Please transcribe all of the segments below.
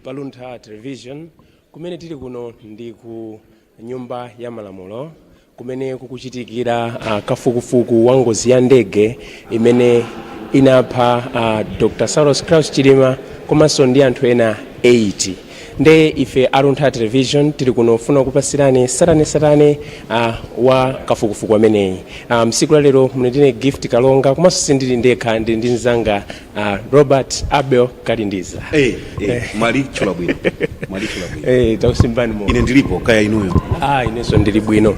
pa Luntha television kumene tili kuno ndi ku nyumba ya malamulo kumene kukuchitikira kafukufuku wa ngozi ya ndege imene inapha Dr. Saulos Kraus Chilima komanso ndi anthu ena 80. Nde ife a Luntha television tili kuno funa kupasirani satane wa kafukufuku ameneyi. Msiku la lero munetine Gift Kalonga komanso sindili ndekha ndi nzanga Robert Abel Kalindiza. Mwali chula bwino. Tausimbani mo. Ine ndilipo kaya inuyo. Inenso ndili bwino.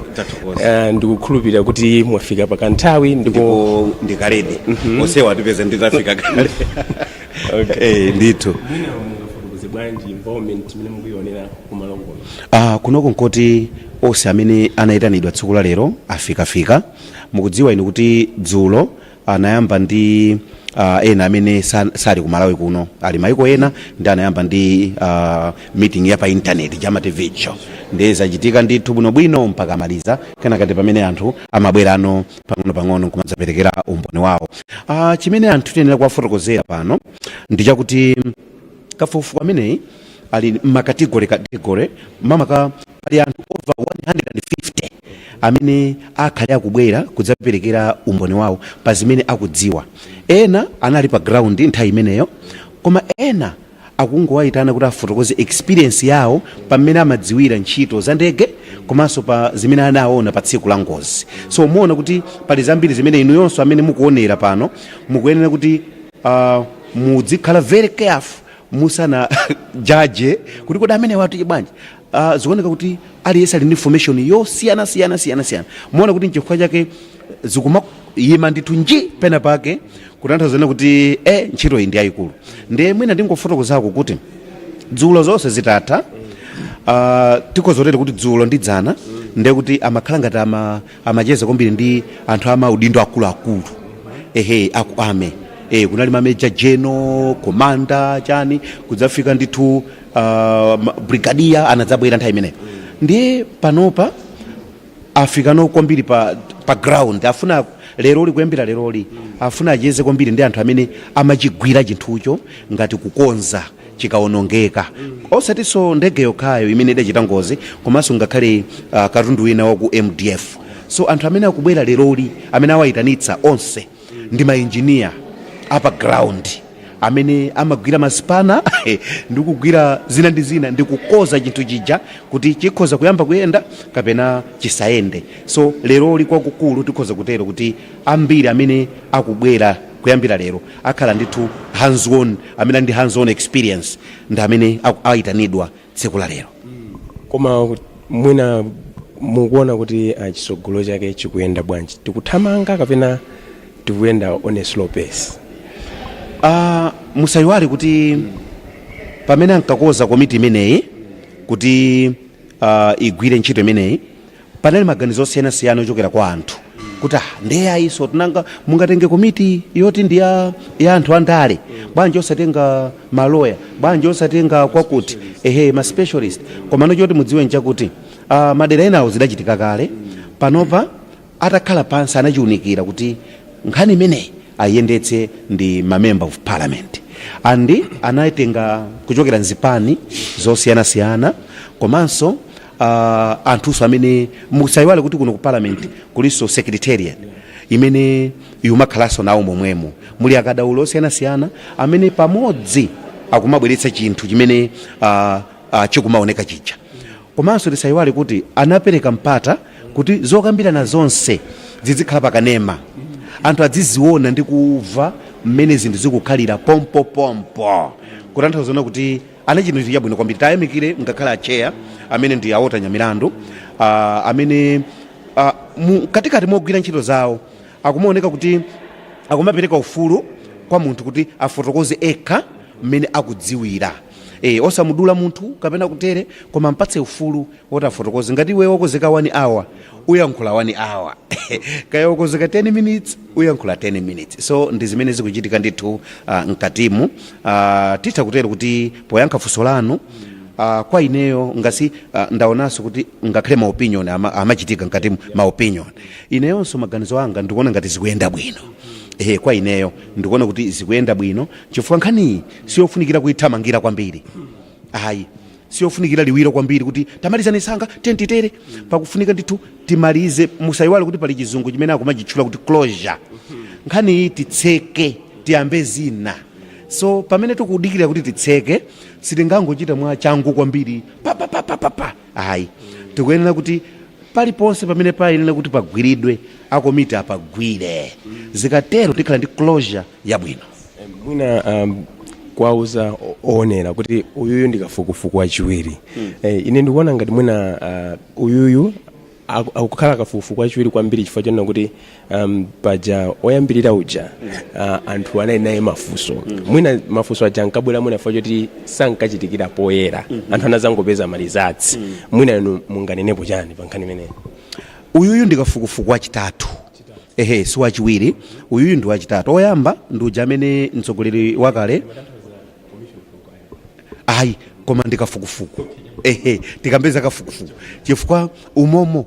Ndikukhulupirira kuti mwafika pa kanthawi ndipo ndikaredi. Osewa tipeze nditafika kale. Ndito. Kunoko nkoti ose amene anayitanidwa tsiku la lero afika mukudziwa inu kuti dzulo anayamba ndi ena amene sali ku Malawi kuno ali maiko ena ndi anayamba ndi meeting ya pa internet chama TV ndi zachitika ndithu bwino mpaka amaliza kenakati pamene anthu amabwera ano pang'ono kumadzaperekera umboni wawo. Chimene anthu tiyenera kuwafotokozera pano ndi chakuti kafukufuku ameneyi ali makategori mamaka ali anthu over 150 amene akhale akubwera kudzaperekera umboni wawo pa zimene akudziwa. Ena anali pa ground nthawi imeneyo koma ena akungowayitana kuti afotokoze experience yawo pamene amadziwira ntchito za ndege komanso pa zimene anaona pa tsiku la ngozi. So muona kuti pali zambiri zimene inu yonso amene mukuonera pano mukuyenera kuti mudzikhala very careful musana judge kuti kodi amene watu bwanji. Zikuoneka kuti aliyense ali ndi information yosiyana. Muona kuti nchifukwa chake zikumayima ndithu nji pena pake kutanthauza kuti ntchito iyi ndi yayikulu. Ndiye mwina ndingofotokozako kuti dzulo zonse zitatha tikozotera kuti dzulo ndi dzana ndiye kuti amakhala ngati amacheza kwambiri ndi anthu amaudindo akuluakulu akuame. Kunali mameja general, commander chani kudzafika ndithu brigadier anadzabwera nthawi imeneyo. Ndiye panopa afikano kwambiri pa ground afuna leroli kuyambira leroli afuna acheze kwambiri ndi anthu amene amachigwira chinthucho ngati kukonza chikaonongeka osatinso ndege yokhayo imene idachita ngozi komanso ngakhale katundu wina wa ku MDF. So anthu amene akubwera leroli amene awayitanitsa onse ndi maengineer apa ground amene amagwira maspana ndikugwira zina ndi zina ndikukoza chinthu chija kuti chikhoza kuyamba kuyenda kapena chisayende. So leroli kwakukulu tikhoza kutero kuti ambiri amene akubwera kuyambira lero akhala ndithu hands on amene ndi hands on experience ndi amene ayitanidwa tsiku la lero. Koma mwina mukuona kuti chisogolo chake chikuyenda bwanji, tikuthamanga kapena tikuyenda on a slow pace? Musayiwale kuti pamene ankakoza komiti imeneyi kuti igwire ntchito imeneyi panali maganizo osiyanasiyana ochokera kwa anthu kuti ndiye ayiso tinanga mungatenge komiti yoti ndi ya anthu andale bwanji osatenga maloya bwanji osatenga kwakuti ma specialist. Koma choti mudziwe nchakuti madera enawo zidachitika kale panopa atakhala pansi anachiunikira kuti nkhani imeneyi ayendetse ndi member of parliament andi anaitenga kuchokera nzipani zosiyanasiyana komanso anthuso amene musayiwale kuti kuno ku parliament kuliso secretariat imene yumakhalaso nawo momwemo muli akadaulo osiyanasiyana amene pamodzi akumabweretsa chinthu chimene chikumaoneka chija. Komanso tisayiwale kuti anapereka mpata kuti zokambirana zonse zizikhala pakanema anthu adziziona ndi kuva mmene zinthu zikukhalira pompo kutanthauza kuti ana chinthu chabwino kwambiri. Tayamikire ngakhala acheya amene ndi awota nyamilandu amene katikati mogwira ntchito zawo akumaoneka kuti akumapereka ufulu kwa munthu kuti afotokoze ekha mmene akudziwira. Osamudula munthu kapena kutere koma mpatse ufulu woti afotokoze. Ngati iwe wakozeka 1 hour uyankhula 1 hour kaya wakozeka 10 minutes uyankhula 10 minutes. So ndi zimene zikuchitika ndithu mkatimu. Titha kutero kuti poyankha funso lanu kwa ineyo ngasi ndaonanso kuti ngakhale ma opinion amachitika mkatimu ma opinion ineyonso maganizo anga ndikuona ngati zikuyenda bwino. Kwa ineyo ndikuona kuti zikuyenda bwino chifukwa nkhani siyofunikira kuithamangira kwambiri. ayi siofunikira liwiro kwambiri kuti tamalizani sanga tentitere pakufunika ndithu timalize musayiwale kuti pali chizungu chimene akumachitchula kuti closure nkhani iyi titseke tiyambe zina so pamene tikudikira kuti titseke sitingangochita mwa changu kwambiri pa ayi tikuyenera kuti paliponse pamene payenera kuti pagwiridwe akomiti apagwire zikatero tikhala ndi closure yabwino mwina kwauza oonera kuti uyuyu ndi kafukufuku wachiwiri ine ndikuona ngati mwina uyuyu akukhala kafukufuku wachiwiri kwambiri chifukwa chonena kuti paja oyambirira uja anthu anali naye mafunso mwina mafunso aja ankabwera mwina chifukwa choti sankachitikira poyera anthu anazangopeza malizatsi mwina inu munganenepo chani pa nkhani imeneyi uyuyu ndi kafukufuku wachitatu si wachiwiri uyuyu ndi wachitatu oyamba ndi uja amene mtsogoleri wakale ayi koma ndi kafukufuku tikambeza kafukufuku chifukwa umomo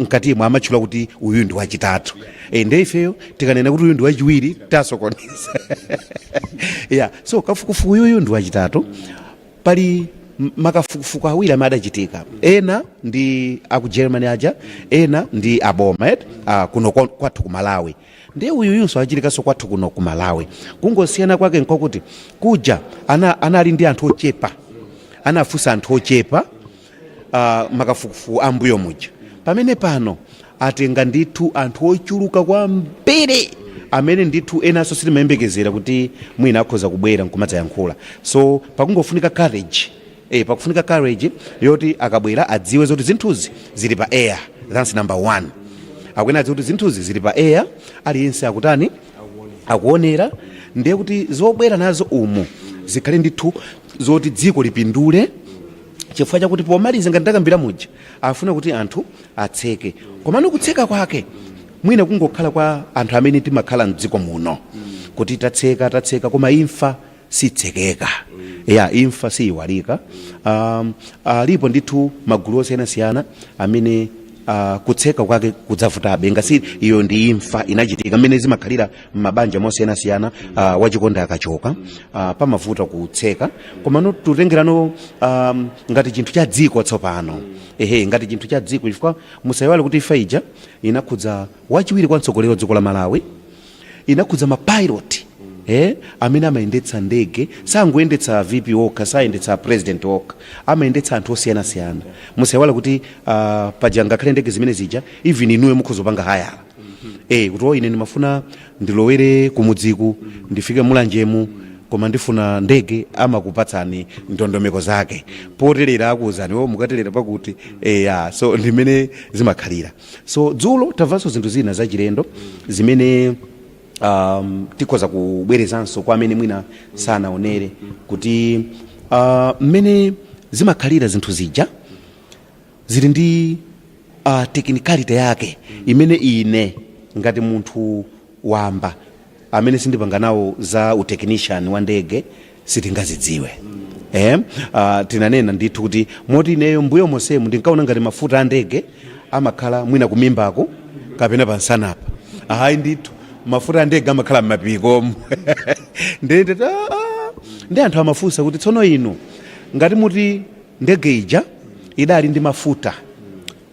mkatimo amatchula kuti uyu ndi wachitatu nde ifeyo tikanena kuti uyu ndi wachiwiri tasokoneza so kafukufuku uyuyu ndi wachitatu pali makafukufuku awiri amene adachitika ena ndi aku Germany aja ena ndi aboma kuno kwathu ku Malawi ndiye uyuyunso achitikanso kwathu kuno ku Malawi kungosiyana kwake nkokuti kuja anali ndi anthu ochepa anafunsa anthu ochepa makafukufuku ambuyo muja pamene pano atenga ndithu anthu ochuluka kwambiri amene ndithu enanso sitimayembekezera kuti mwina akhoza kubwera nkumadzayankhula so pakungofunika courage yoti akabwera adziwe zoti zinthuzi zili pa air that's number 1 akwena adziwe kuti zinthuzi zili pa air aliyense akutani akuonera ndiye kuti zobwera nazo umu zikhale ndithu zoti dziko lipindule chifukwa chakuti pomaliza ngati ndakambira muja afuna kuti anthu atseke komano kutseka kwake mwina kungokhala kwa anthu amene timakhala mdziko muno kuti tatseka koma imfa sitsekeka imfa siyiwalika alipo ndithu magulu osiyanasiyana amene kutseka kwake kudzavutabe ngasi iyo ndi imfa inachitika mmene zimakhalira m'mabanja mosiyanasiyana wachikonde akachoka pamavuta kutseka komano tutengerano ngati chinthu cha dziko tsopano ngati chinthu cha dziko chifukwa musayiwale kuti imfa ija inakhudza wachiwiri kwa mtsogoleri wa dziko la Malawi inakhudza mapilot amene amayendetsa ndege sangoyendetsa VP wokha sayendetsa president wokha amayendetsa anthu osiyanasiyana musayiwale kuti paja ngakhale ndege zimene zija even inuwe mukhozopanga hayala kuti ine ndimafuna ndilowere kumudziku ndifike mulanjemu koma ndifuna ndege amakupatsani ndondomeko zake potelera akuwuzani mukatelera pakuti so ndimene zimakhalira so dzulo tamvanso zinthu zina zachilendo zimene tikhoza kubwerezanso kwa amene mwina sanaonere kuti mmene zimakhalira zinthu zija zili ndi technicality yake imene ine ngati munthu wamba amene sindipanga nawo za utechnician wa ndege sitingazidziwe tinanena ndithu kuti moti ineyo mbuyo mosemu ndinkaona ngati mafuta a ndege amakhala mwina kumimbako kapena pansanapa ayi ndithu mafuta a ndege amakhala m'mapiko ndi anthu amafunsa kuti tsono inu ngati muti ndege ija idali ndi mafuta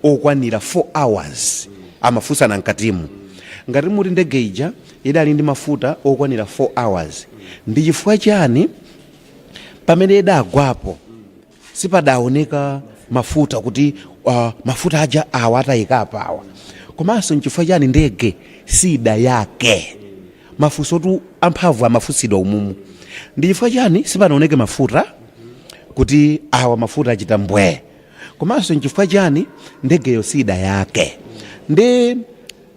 okwanira 4 hours amafunsana mkatimu ngati muti ndege ija idali ndi mafuta okwanira 4 hours ndi chifukwa chani pamene idagwapo sipadaoneka mafuta kuti mafuta aja awa atayikapo awa komanso nchifukwa chani ndege sida yake mafunso tu amphamvu amafunsidwa umumu ndi chifukwa chani sipanaoneke mafuta kuti awa mafuta achita mbwe komanso nchifukwa chani ndegeyo sida yake ndi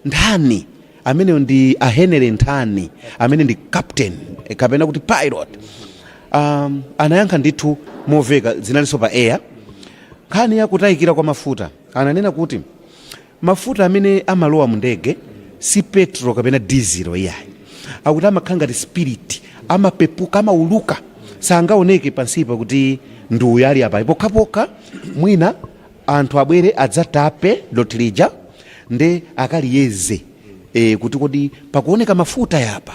nthani ameneyo ndi ahenere nthani amene ndi captain kapena kuti pilot anayankha ndithu moveka zinalinso pa air nkhani yakutayikira kwa mafuta ananena kuti mafuta amene amalowa mu ndege si petro kapena diesel iyayi akuti amakhala ngati spirit amapepuka amauluka sangaoneke pansipa kuti ndi uyu ali apa pokhapokha mwina anthu abwere adzatape doti lija nde akaliyeze kuti kodi pakuoneka mafuta yapa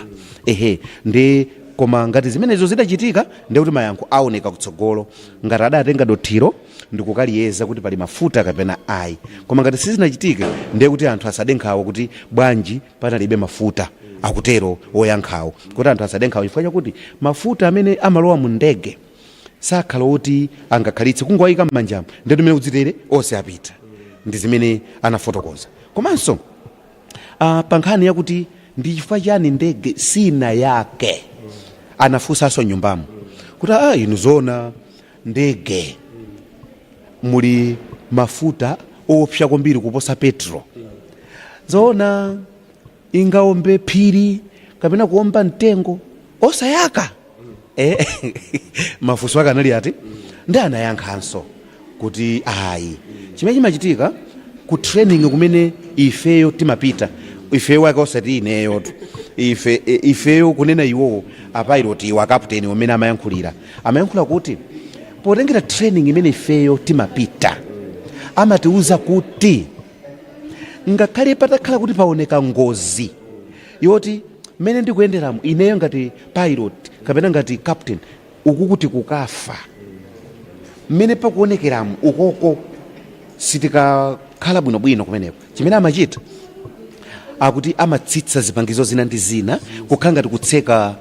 nde koma ngati zimenezo zidachitika ndiye kuti mayankho aoneka kutsogolo, ngati adatenga dothiro ndikukaliyeza kuti pali mafuta kapena ayi. Koma ngati sizinachitike ndiye kuti anthu asadenkhawo kuti bwanji panalibe mafuta, akutero oyankhawo kuti anthu asadenkhawo chifukwa chakuti mafuta amene amalowa mu ndege sakhala oti angakhalitse kungoyika m'manjamo ndiye tumene kudzitere onse apita. Ndi zimene anafotokoza. Komanso pa nkhani yakuti ndi chifukwa chani ndege sina yake, anafunsanso nyumbamo kuti inu zona ndege muli mafuta opsa kwambiri kuposa petro, zona ingaombe phiri kapena kuomba mtengo osayaka. Mafunso ake anali ati ndi anayankhanso kuti ayi chimene chimachitika ku training kumene ifeyo timapita, ifeyo wake osati ineyo ifeyo kunena iwowo apilot iwo akapteni umene amayankhula kuti potengera training imene ifeyo timapita amatiuza kuti ngakhale patakhala kuti paoneka ngozi yoti mene ndikuyenderamo ineyo ngati pilot kapena ngati captain uku kuti kukafa, mmene pakuonekeramo ukoko sitikakhala bwinobwino kumeneko, chimene amachita akuti amatsitsa zipangizo zina ndi zina kukhala ngati kutseka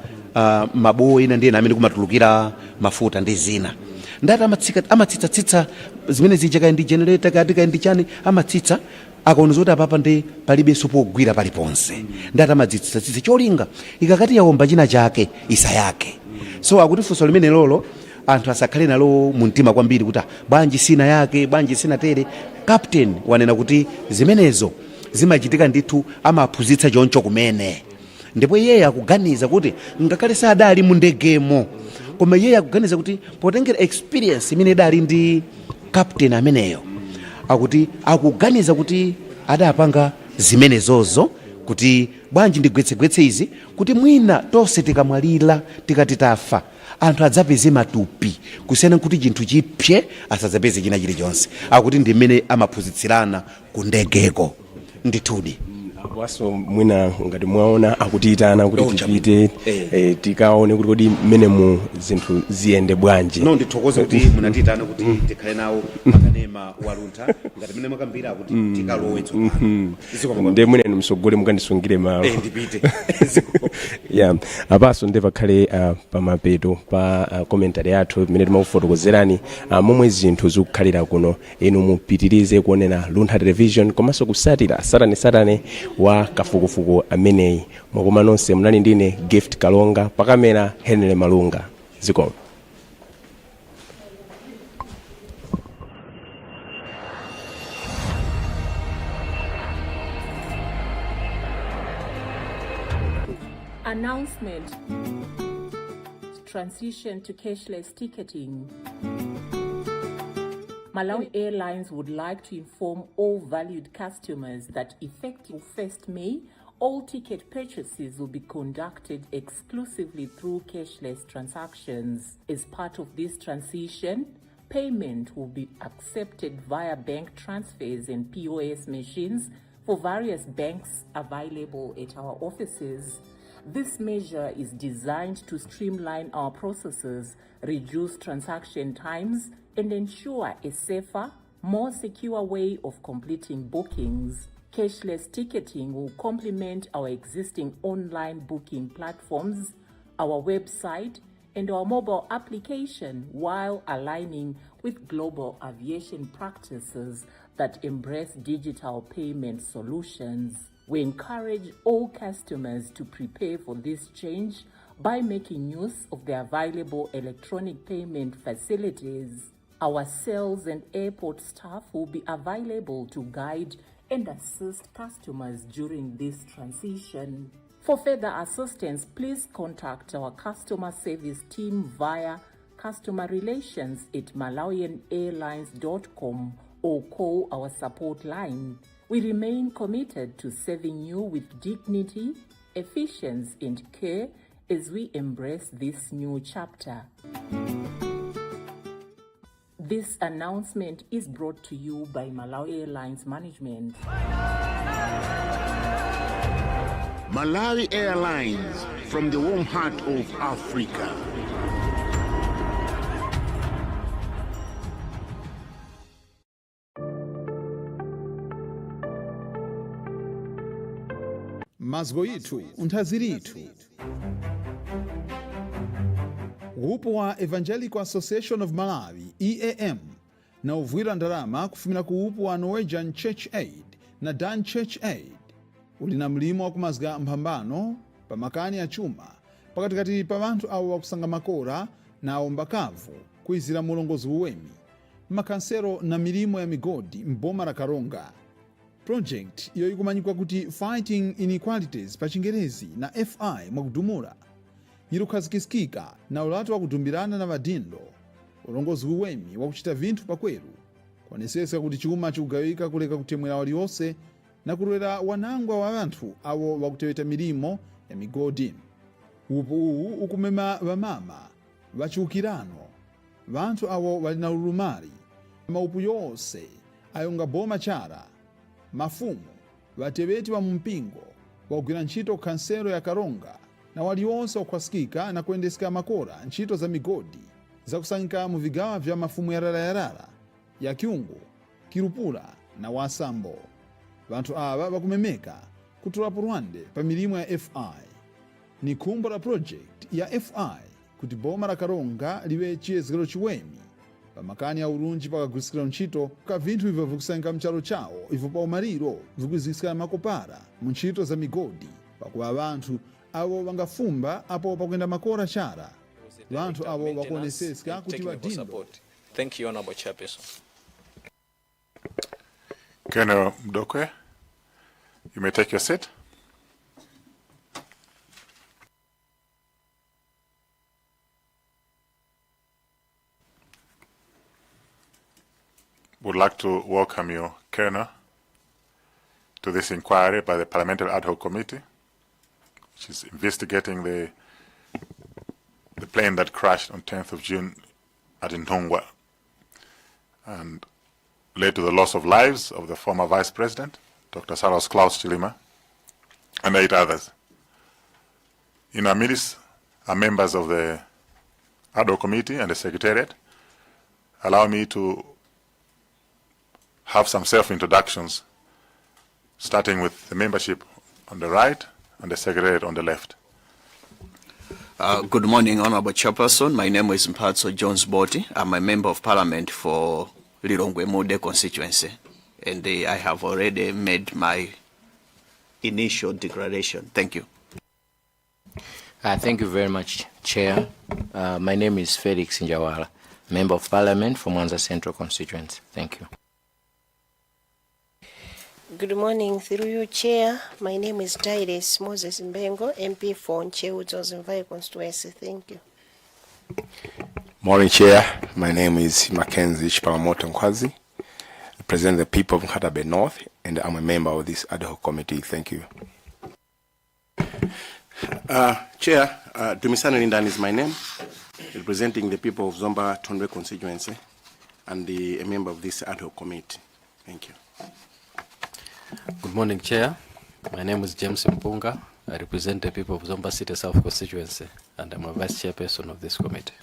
mabowo ena ndi ena amene kumatulukira mafuta ndi zina. Ndati amatsitsa zimene zija kaya ndi generator kaya ndi chani, amatsitsa akaona zoti apapa ndi palibenso pogwira paliponse, ndati amadzitsitsa cholinga ikakati yaomba china chake isayake. So akuti funso limene lolo anthu asakhale nalo mu mtima kwambiri kuti bwanji sina yake, bwanji sina tere. Captain wanena kuti zimenezo zimachitika ndithu, amaphunzitsa choncho kumene, ndipo iyeyo akuganiza kuti ngakhale sadali mu ndegemo koma iyeyo akuganiza kuti potengera experience imene idali ndi captain ameneyo, akuti akuganiza kuti adapanga zimenezozo kuti bwanji ndigwetsegwetse izi kuti mwina tonse tikamwalira tikati tafa anthu adzapeze matupi kusiyana kuti chinthu chipye asadzapeze china chilichonse. Akuti ndi mmene amaphunzitsirana ku ndegeko ndithudi. Apo mwina ngati mwaona akutiyitana kuti tipite tikaone kuti kodi mmene mu zinthu ziyende bwanji. No, ndithokoze kuti munatiyitana kuti tikhale nawo makanema wa Luntha ngati mmene mwakambira kuti tikalowe tsopano. Ndi mwina msogole mukandisungire malo. Ndipite. Yeah, apaso ndi pakhale pamapeto pa commentary yathu mmene timakufotokozerani momwe zinthu zikukhalira kuno. Inu mupitirize kuonera Luntha television komanso kusatira satane wa kafukufuku ameneyi. Mwakoma nonse munali ndine Gift Kalonga, pakamera Henry Malunga. Zikomo. Announcement. Transition to cashless ticketing. Malawi Airlines would like to inform all valued customers that effective 1st May, all ticket purchases will be conducted exclusively through cashless transactions. As part of this transition, payment will be accepted via bank transfers and POS machines for various banks available at our offices. This measure is designed to streamline our processes, reduce transaction times, and ensure a safer, more secure way of completing bookings. Cashless ticketing will complement our existing online booking platforms, our website, and our mobile application while aligning with global aviation practices that embrace digital payment solutions. We encourage all customers to prepare for this change by making use of the available electronic payment facilities. Our sales and airport staff will be available to guide and assist customers during this transition. For further assistance, please contact our customer service team via customerrelations@malawianairlines.com or call our support line. We remain committed to serving you with dignity, efficiency, and care as we embrace this new chapter. This announcement is brought to you by Malawi Airlines Management. Malawi Airlines, from the warm heart of Africa. Mazgo yitu, nthazi lithu. Grupo wa Evangelical Association of Malawi, EAM, na uvwira ndalama kufumira ku upu wa Norwegian Church Aid na Dan Church Aid, uli na mlimo wa kumazga mphambano pa makani ya chuma pakatikati pa vanthu awo wakusanga makora na awombakavu kuizira mulongozi uwemi, makansero na milimo ya migodi mboma la Karonga. Project iyo ikumanyikwa kuti Fighting Inequalities pa Chingerezi na FI mwakudumula, ilukhazikitsidwa na ulatu wakudumbirana na madindo, ulongozi uwemi wakuchita vinthu pakweru, kuonesesa kuti chuma chikugawika kuleka kutemwera walionse na kulwera wanangwa wa vanthu awo wakuteweta milimo ya migodi. Upu uwu ukumema vamama, vachiukirano, vanthu awo wali na ulumali, maupu yonse ayonga boma chara, mafumu, vateweti wa mumpingo, wakugwira ntchito kansero ya Karonga, na walionse wakukhazikika na kuyendeseka makora ntchito za migodi zakusangika mu vigawa vya mafumu yarara ya Kyungu, Kirupula na Wasambo. Vanthu ava vakumemeka kutulapo Rwande pa milimo ya FI. Ni khumbo la project ya FI kuti boma la Karonga liwe chiyezekero chiwemi pa makani ya ulunji pakagwiritsidwa ntchito ka vinthu ivyo vikusangika mchalo chawo ivo pa umaliro vikuzikitsikana makopara mu ntchito za migodi pakuwa vanthu awo vangafumba apo pakuyenda makora chara. Vanthu awo vakuoneseka kuti vadindo. Thank you, Honorable Chairperson. Colonel Mdokwe, you may take your seat. Would like to welcome you, Colonel, to this inquiry by the Parliamentary Ad Hoc Committee, which is investigating the plane that crashed on 10th of June at Ntongwa and led to the loss of lives of the former Vice President, Dr. Saros Klaus Chilima, and 8 others. In our midst are members of the Ad Hoc Committee and the Secretariat. Allow me to have some self-introductions, starting with the membership on the right and the Secretariat on the left. Good morning, Honorable Chairperson. My name is Mphatso Jones Boti. I'm a Member of Parliament for Lilongwe Mude constituency, and I have already made my initial declaration. Thank you. Thank you very much, Chair. My name is Felix Njawala, Member of Parliament for Mwanza Central constituency. Thank you. Good morning, through you, Chair. My name is Titus Moses Mbengo, MP for Ncheu constituency. Thank you. Morning, Chair. My name is Mackenzie Chipalamoto Nkwazi, represent the people of Nkatabe North, and I'm a member of this ad hoc committee. Thank you. Chair, Dumisani Lindan is my name, representing the people of Zomba Tondwe constituency, and a member of this ad hoc committee. Thank you. Good morning, Chair. My name is James Mpunga. I represent the people of Zomba City South constituency, and I'm a Vice Chairperson of this committee.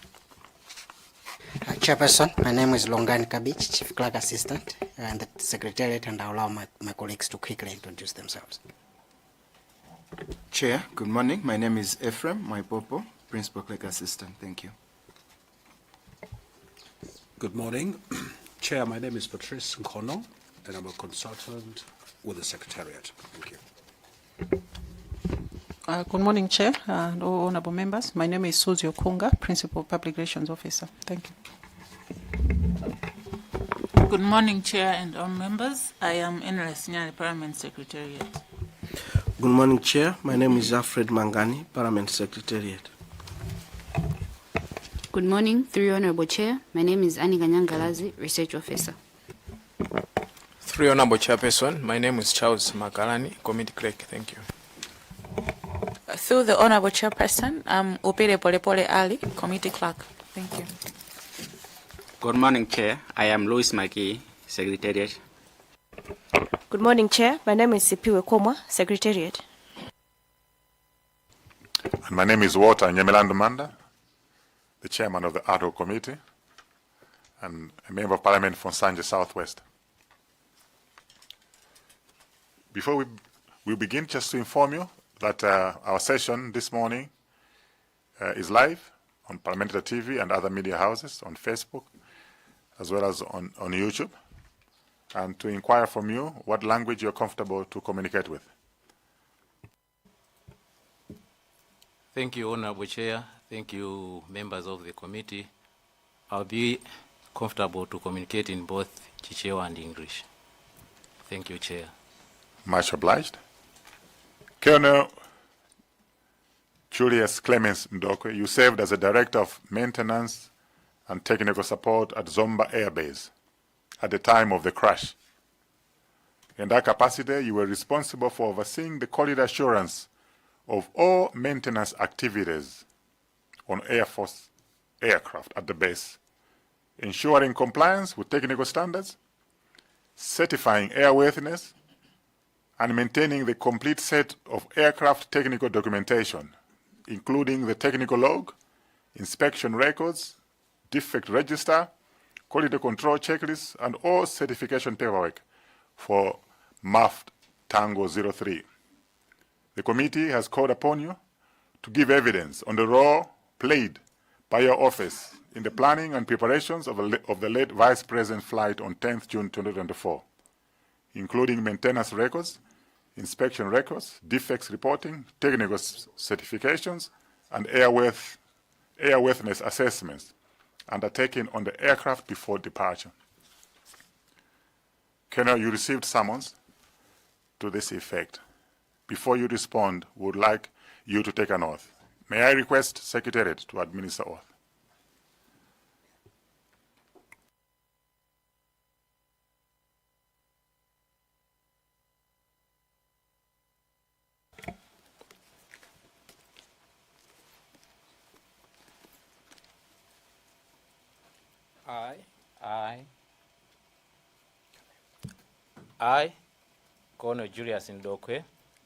Chairperson, my name is Longani Kabich, Chief Clerk Assistant, and the Secretariat, and I'll allow my colleagues to quickly introduce themselves. Chair, good morning. My name is Ephraim Maipopo, Principal Clerk Assistant. Thank you. Good morning. Chair, my name is Patrice Nkono, and I'm a consultant with the Secretariat. Thank you. Good morning, Chair and all honorable members. My name is Suzy Okunga, Principal Public Relations Officer. Thank you. Good morning, Chair and all members. I am Enles Nyali, Parliament Secretariat. Good morning, Chair. My name is Alfred Mangani, Parliament Secretariat. Good morning, through Honorable Chair. My name is Annie Ganyangalazi, Research Officer. Through Honorable Chairperson, my name is Charles Makalani, Committee Clerk. Thank you. Through the Honorable Chairperson, I'm Upire Polepole Ali, Committee Clerk. Thank you. Good morning, Chair. I am Louis Maki, Secretariat. Good morning, Chair. My name is Sipiwe Komwa, Secretariat. And my name is Walter Nyemelandumanda, the chairman of the Ad hoc committee and a member of parliament from Sanje Southwest. Before we begin, just to inform you that our session this morning is live on Parliamentary TV and other media houses, on Facebook, as well as on YouTube, and to inquire from you what language you're comfortable to communicate with. Thank you, Honorable Chair. Thank you, members of the committee. I'll be comfortable to communicate in both Chichewa and English. Thank you, Chair. Much obliged. Colonel Julius Clemens Ndokwe, you served as a Director of Maintenance and Technical Support at Zomba Air Base at the time of the crash. In that capacity, you were responsible for overseeing the quality assurance of all maintenance activities on Air Force aircraft at the base, ensuring compliance with technical standards, certifying airworthiness, and maintaining the complete set of aircraft technical documentation, including the technical log, inspection records, defect register, quality control checklist, and all certification paperwork for MAFT Tango 03. The committee has called upon you to give evidence on the role played by your office in the planning and preparations of the late Vice President's flight on 10th June 2024, including maintenance records, inspection records, defects reporting, technical certifications, and airworthiness assessments undertaken on the aircraft before departure. Colonel, you received summons to this effect. Before you respond, we would like you to take an oath. May I request Secretariat to administer oath? I, Colonel Julius Ndokwe,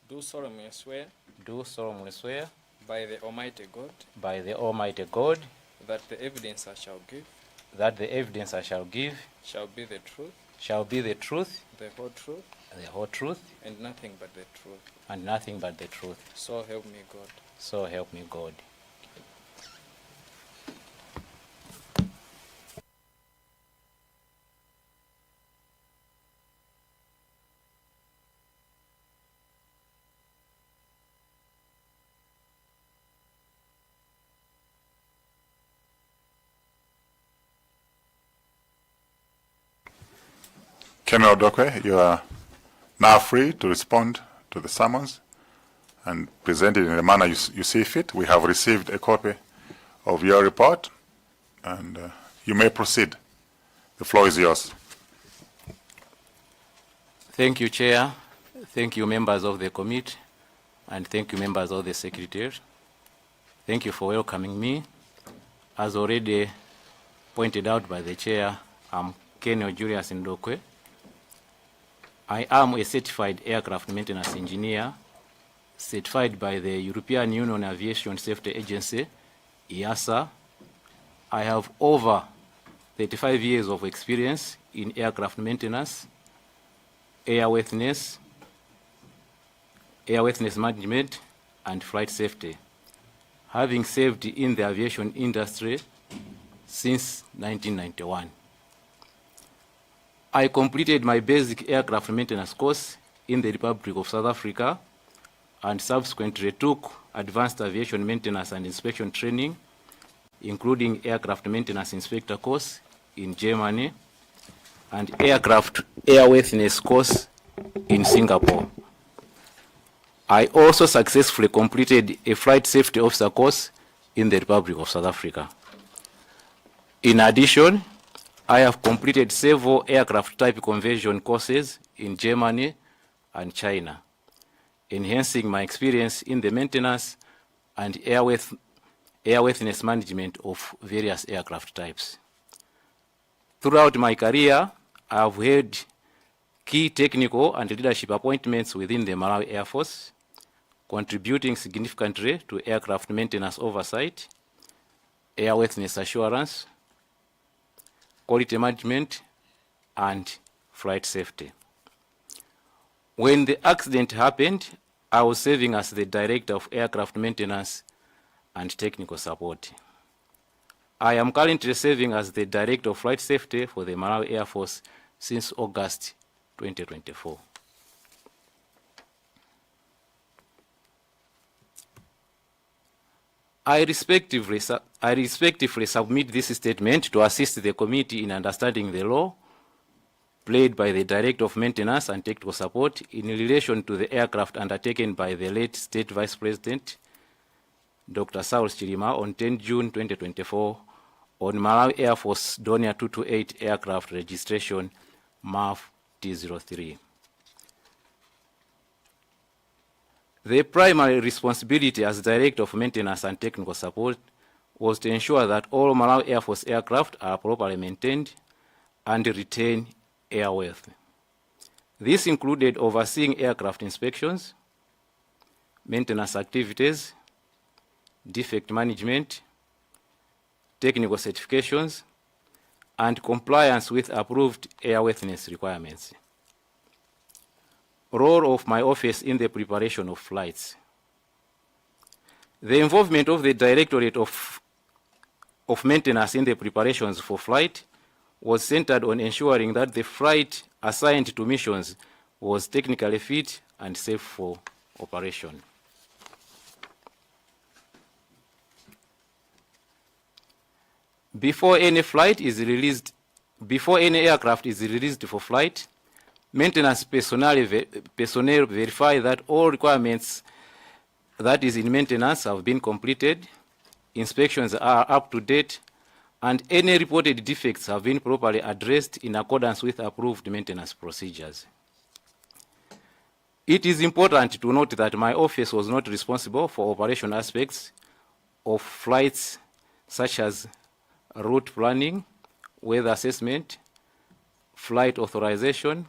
Do solemnly swear do solemnly swear by the Almighty God by the Almighty God that the evidence I shall give that the evidence I shall give shall be the truth, the whole truth, and nothing but the truth. and nothing but the truth. So help me God. So help me God. Colonel Ndokwe, you are now free to respond to the summons and present it in the manner you see fit. We have received a copy of your report, and you may proceed. The floor is yours. Thank you, Chair. Thank you, members of the committee, and thank you, members of the Secretariat. Thank you for welcoming me. As already pointed out by the Chair, I'm Colonel Julius Ndokwe. I am a certified aircraft maintenance engineer, certified by the European Union Aviation Safety Agency, EASA. I have over 35 years of experience in aircraft maintenance, airworthiness management, and flight safety, having served in the aviation industry since 1991. I completed my basic aircraft maintenance course in the Republic of South Africa and subsequently took advanced aviation maintenance and inspection training, including aircraft maintenance inspector course in Germany and aircraft airworthiness course in Singapore. I also successfully completed a flight safety officer course in the Republic of South Africa. In addition, I have completed several aircraft type conversion courses in Germany and China, enhancing my experience in the maintenance and airworthiness management of various aircraft types. Throughout my career, I have held key technical and leadership appointments within the Malawi Air Force, contributing significantly to aircraft maintenance oversight, airworthiness assurance, quality management, and flight safety. When the accident happened, I was serving as the Director of Aircraft Maintenance and Technical Support. I am currently serving as the Director of Flight Safety for the Malawi Air Force since August 2024. I respectively submit this statement to assist the committee in understanding the role played by the Director of Maintenance and Technical Support in relation to the aircraft undertaken by the late State Vice President, Dr. Saul Chilima, on 10 June 2024 on Malawi Air Force Donia 228 aircraft registration MAF T03. The primary responsibility as Director of Maintenance and Technical Support was to ensure that all Malawi Air Force aircraft are properly maintained and retain airworthy. This included overseeing aircraft inspections, maintenance activities, defect management, technical certifications, and compliance with approved airworthiness requirements. Role of my office in the preparation of flights. The involvement of the Directorate of Maintenance in the preparations for flight was centered on ensuring that the flight assigned to missions was technically fit and safe for operation. Before any aircraft is released for flight, maintenance personnel verify that all requirements that is in maintenance have been completed, inspections are up to date, and any reported defects have been properly addressed in accordance with approved maintenance procedures. It is important to note that my office was not responsible for operation aspects of flights such as route planning, weather assessment, flight authorization,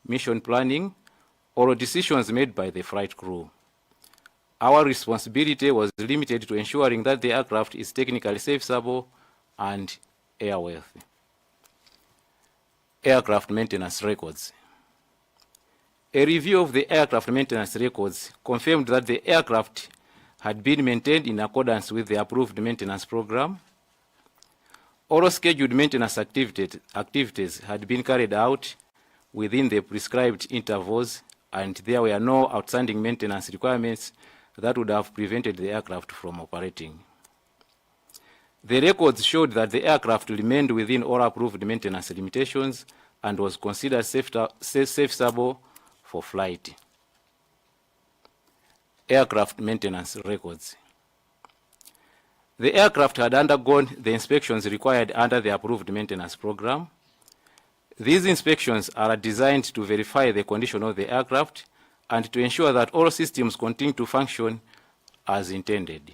mission planning, or decisions made by the flight crew. Our responsibility was limited to ensuring that the aircraft is technically serviceable and airworthy. Aircraft maintenance records. A review of the aircraft maintenance records confirmed that the aircraft had been maintained in accordance with the approved maintenance program. All scheduled maintenance activities had been carried out within the prescribed intervals, and there were no outstanding maintenance requirements that would have prevented the aircraft from operating. The records showed that the aircraft remained within all approved maintenance limitations and was considered serviceable for flight. Aircraft maintenance records. The aircraft had undergone the inspections required under the approved maintenance program. These inspections are designed to verify the condition of the aircraft and to ensure that all systems continue to function as intended.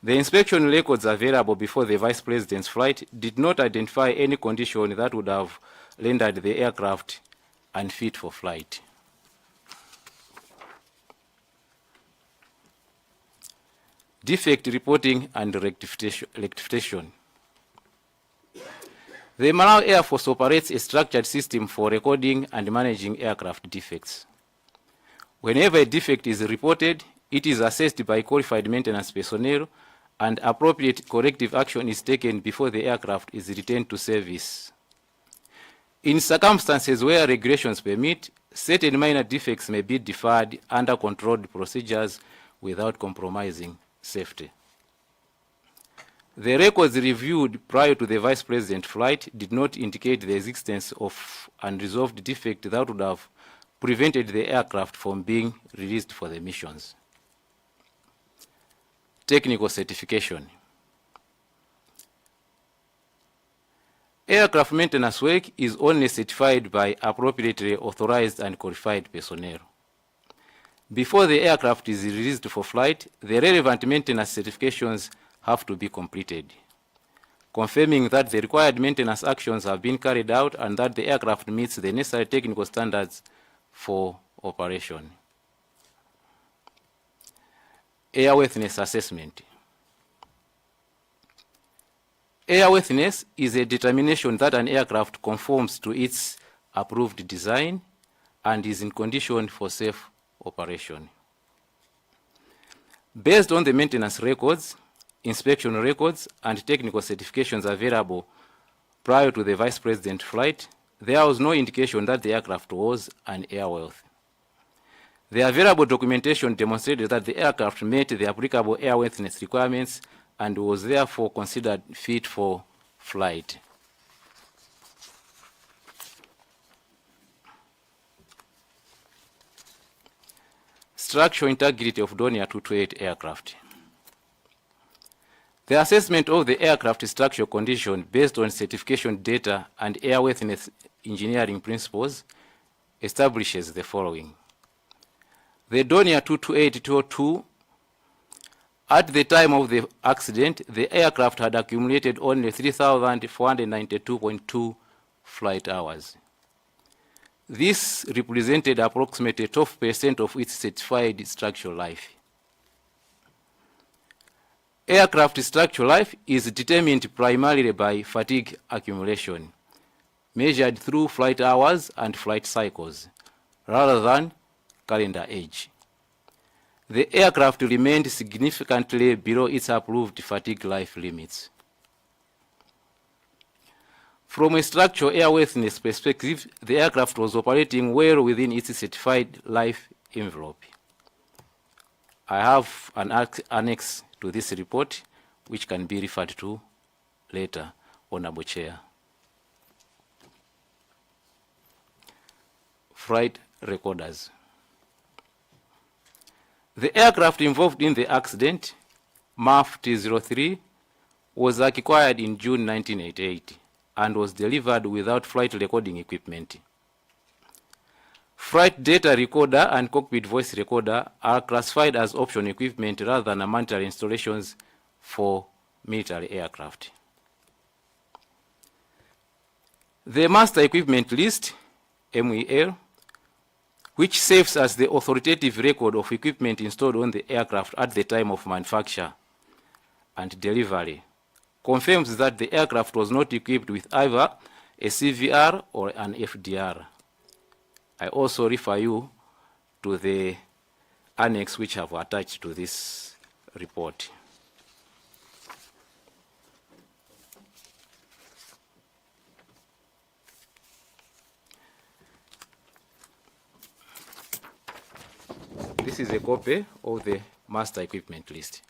The inspection records available before the Vice President's flight did not identify any condition that would have rendered the aircraft unfit for flight. Defect reporting and rectification. The Malawi Air Force operates a structured system for recording and managing aircraft defects. Whenever a defect is reported, it is assessed by qualified maintenance personnel and appropriate corrective action is taken before the aircraft is returned to service. In circumstances where regulations permit, certain minor defects may be deferred under controlled procedures without compromising safety. The records reviewed prior to the Vice President flight did not indicate the existence of unresolved defect that would have prevented the aircraft from being released for the missions. Technical certification. Aircraft maintenance work is only certified by appropriately authorized and qualified personnel. Before the aircraft is released for flight, the relevant maintenance certifications have to be completed, confirming that the required maintenance actions have been carried out and that the aircraft meets the necessary technical standards for operation. Airworthiness assessment. Airworthiness is a determination that an aircraft conforms to its approved design and is in condition for safe operation. Based on the maintenance records, inspection records, and technical certifications available prior to the Vice President flight, there was no indication that the aircraft was unairworthy. The available documentation demonstrated that the aircraft met the applicable airworthiness requirements and was therefore considered fit for flight. Structural integrity of Dornier 228 aircraft. The assessment of the aircraft structural condition based on certification data and airworthiness engineering principles establishes the following. The Dornier 228-202, at the time of the accident, the aircraft had accumulated only 3,492.2 flight hours. This represented approximately 12% of its certified structural life. Aircraft structural life is determined primarily by fatigue accumulation, measured through flight hours and flight cycles, rather than calendar age. The aircraft remained significantly below its approved fatigue life limits. From a structural airworthiness perspective, the aircraft was operating well within its certified life envelope. I have an annex to this report, which can be referred to later, Honorable Chair. Flight recorders. The aircraft involved in the accident, MAF T03, was acquired in June 1988 and was delivered without flight recording equipment. Flight data recorder and cockpit voice recorder are classified as option equipment rather than mandatory installations for military aircraft. The master equipment list, MEL, which serves as the authoritative record of equipment installed on the aircraft at the time of manufacture and delivery, confirms that the aircraft was not equipped with either a CVR or an FDR. I also refer you to the annex which I have attached to this report. This is a copy of the master equipment list.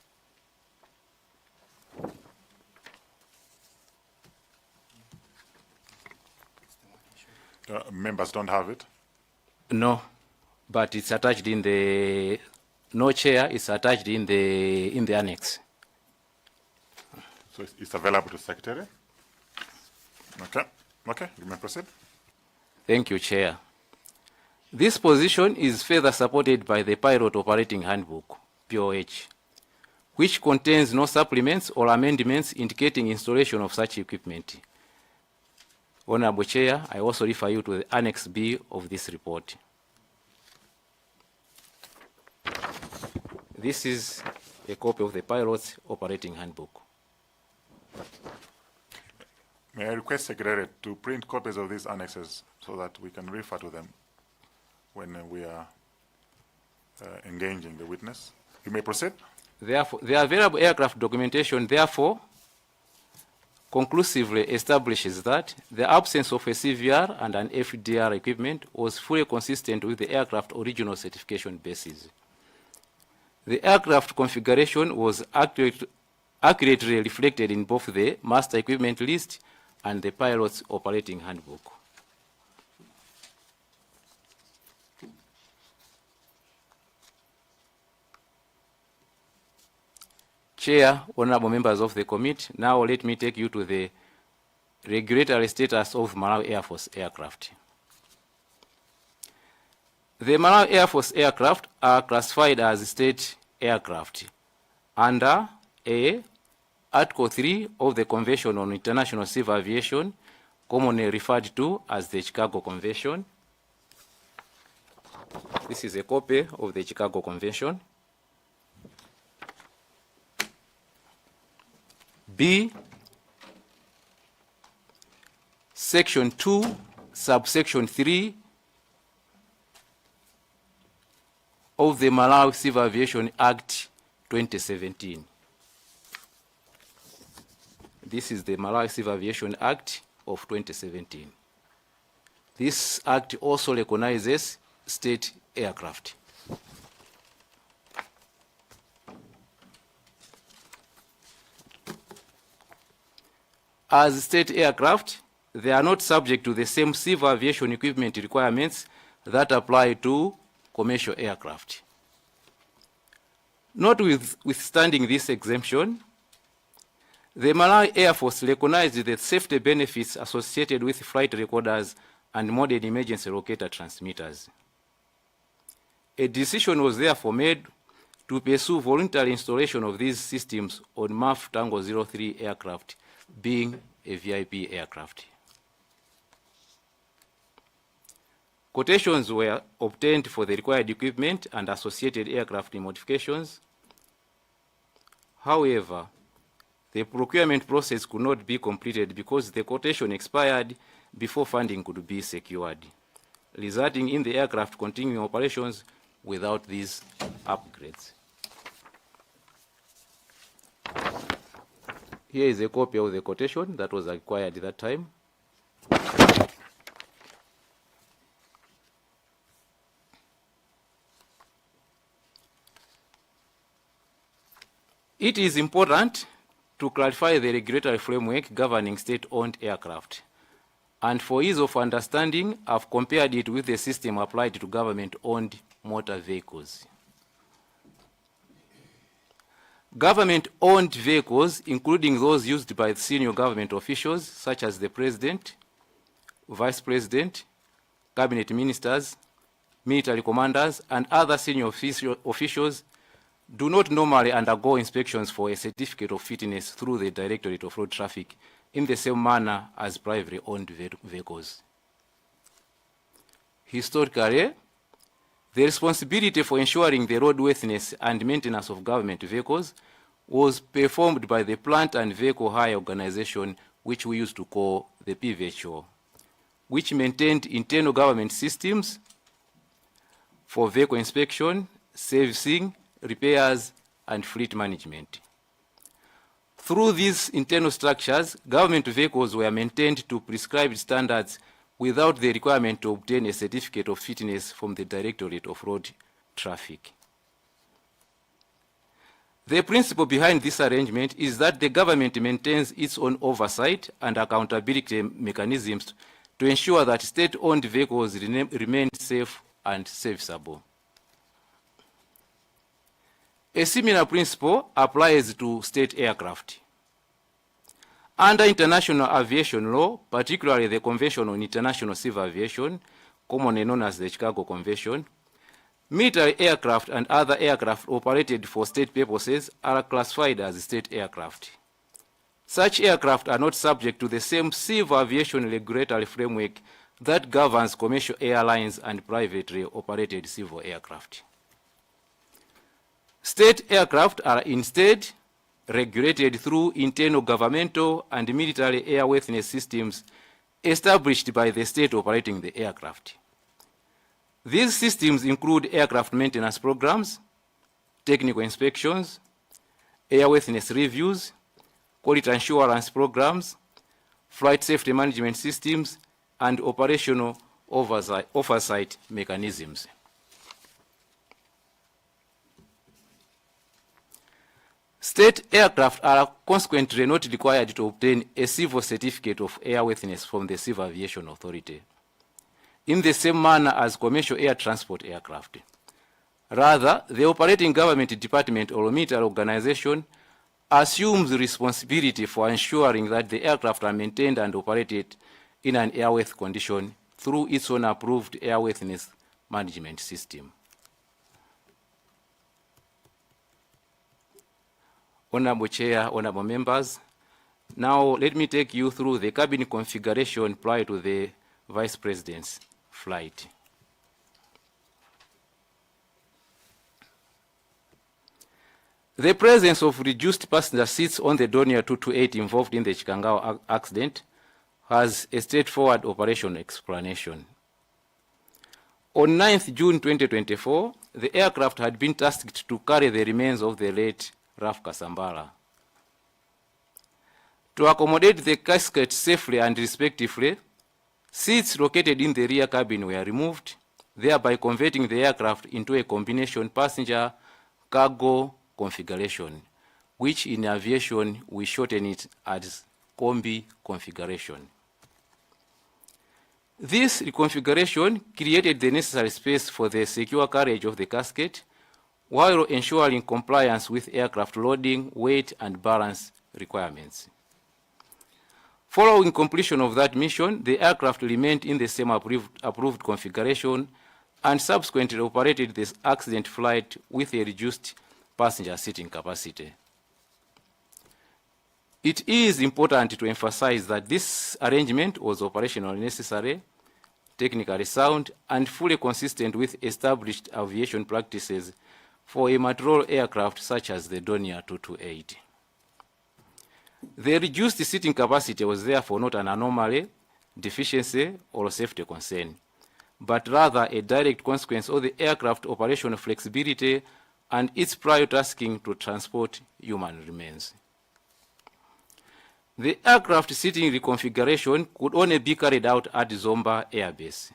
Members don't have it? No, but it's attached in the, no chair, it's attached in the annex. So it's available to Secretary? Okay, okay, you may proceed. Thank you, Chair. This position is further supported by the Pilot Operating Handbook, POH, which contains no supplements or amendments indicating installation of such equipment. Honorable Chair, I also refer you to the Annex B of this report. This is a copy of the Pilot's Operating Handbook. May I request Secretary to print copies of these annexes so that we can refer to them when we are engaging the witness? You may proceed. Therefore, the available aircraft documentation, therefore, conclusively establishes that the absence of a CVR and an FDR equipment was fully consistent with the aircraft original certification basis. The aircraft configuration was accurately reflected in both the master equipment list and the pilot's operating handbook. Chair, honorable members of the committee, now let me take you to the regulatory status of Malawi Air Force aircraft. The Malawi Air Force aircraft are classified as state aircraft under Article 3 of the Convention on International Civil Aviation, commonly referred to as the Chicago Convention. This is a copy of the Chicago Convention. B, Section 2, subsection 3 of the Malawi Civil Aviation Act 2017. This is the Malawi Civil Aviation Act of 2017. This act also recognizes state aircraft. As state aircraft, they are not subject to the same civil aviation equipment requirements that apply to commercial aircraft. Notwithstanding this exemption, the Malawi Air Force recognized the safety benefits associated with flight recorders and modern emergency locator transmitters. A decision was therefore made to pursue voluntary installation of these systems on MAF Tango 03 aircraft, being a VIP aircraft. Quotations were obtained for the required equipment and associated aircraft modifications. However, the procurement process could not be completed because the quotation expired before funding could be secured, resulting in the aircraft continuing operations without these upgrades. Here is a copy of the quotation that was acquired at that time. It is important to clarify the regulatory framework governing state-owned aircraft. And for ease of understanding, I've compared it with the system applied to government-owned motor vehicles. Government-owned vehicles, including those used by senior government officials, such as the President, Vice President, Cabinet Ministers, military commanders, and other senior officials, do not normally undergo inspections for a certificate of fitness through the Directorate of Road Traffic in the same manner as privately owned vehicles. Historically, the responsibility for ensuring the roadworthiness and maintenance of government vehicles was performed by the Plant and Vehicle Hire Organization, which we used to call the PVHO, which maintained internal government systems for vehicle inspection, servicing, repairs, and fleet management. Through these internal structures, government vehicles were maintained to prescribed standards without the requirement to obtain a certificate of fitness from the Directorate of Road Traffic. The principle behind this arrangement is that the government maintains its own oversight and accountability mechanisms to ensure that state-owned vehicles remain safe and serviceable. A similar principle applies to state aircraft. Under international aviation law, particularly the Convention on International Civil Aviation, commonly known as the Chicago Convention, military aircraft and other aircraft operated for state purposes are classified as state aircraft. Such aircraft are not subject to the same civil aviation regulatory framework that governs commercial airlines and privately operated civil aircraft. State aircraft are instead regulated through internal governmental and military airworthiness systems established by the state operating the aircraft. These systems include aircraft maintenance programs, technical inspections, airworthiness reviews, quality assurance programs, flight safety management systems, and operational oversight mechanisms. State aircraft are consequently not required to obtain a civil certificate of airworthiness from the Civil Aviation Authority, in the same manner as commercial air transport aircraft. Rather, the operating government department or military organization assumes responsibility for ensuring that the aircraft are maintained and operated in an airworthy condition through its own approved airworthiness management system. Honorable Chair, honorable members, now let me take you through the cabin configuration prior to the Vice President's flight. The presence of reduced passenger seats on the Dornier 228 involved in the Chikangawa accident has a straightforward operational explanation. On 9th June 2024, the aircraft had been tasked to carry the remains of the late Raf Kasambala. To accommodate the casket safely and respectively, seats located in the rear cabin were removed, thereby converting the aircraft into a combination passenger-cargo configuration, which in aviation we shorten it as Combi configuration. This reconfiguration created the necessary space for the secure carriage of the casket while ensuring compliance with aircraft loading, weight, and balance requirements. Following completion of that mission, the aircraft remained in the same approved configuration and subsequently operated this accident flight with a reduced passenger seating capacity. It is important to emphasize that this arrangement was operationally necessary, technically sound, and fully consistent with established aviation practices for a mature aircraft such as the Dornier 228. The reduced seating capacity was therefore not an anomaly, deficiency, or safety concern, but rather a direct consequence of the aircraft operational flexibility and its prior tasking to transport human remains. The aircraft seating reconfiguration could only be carried out at Zomba Air Base.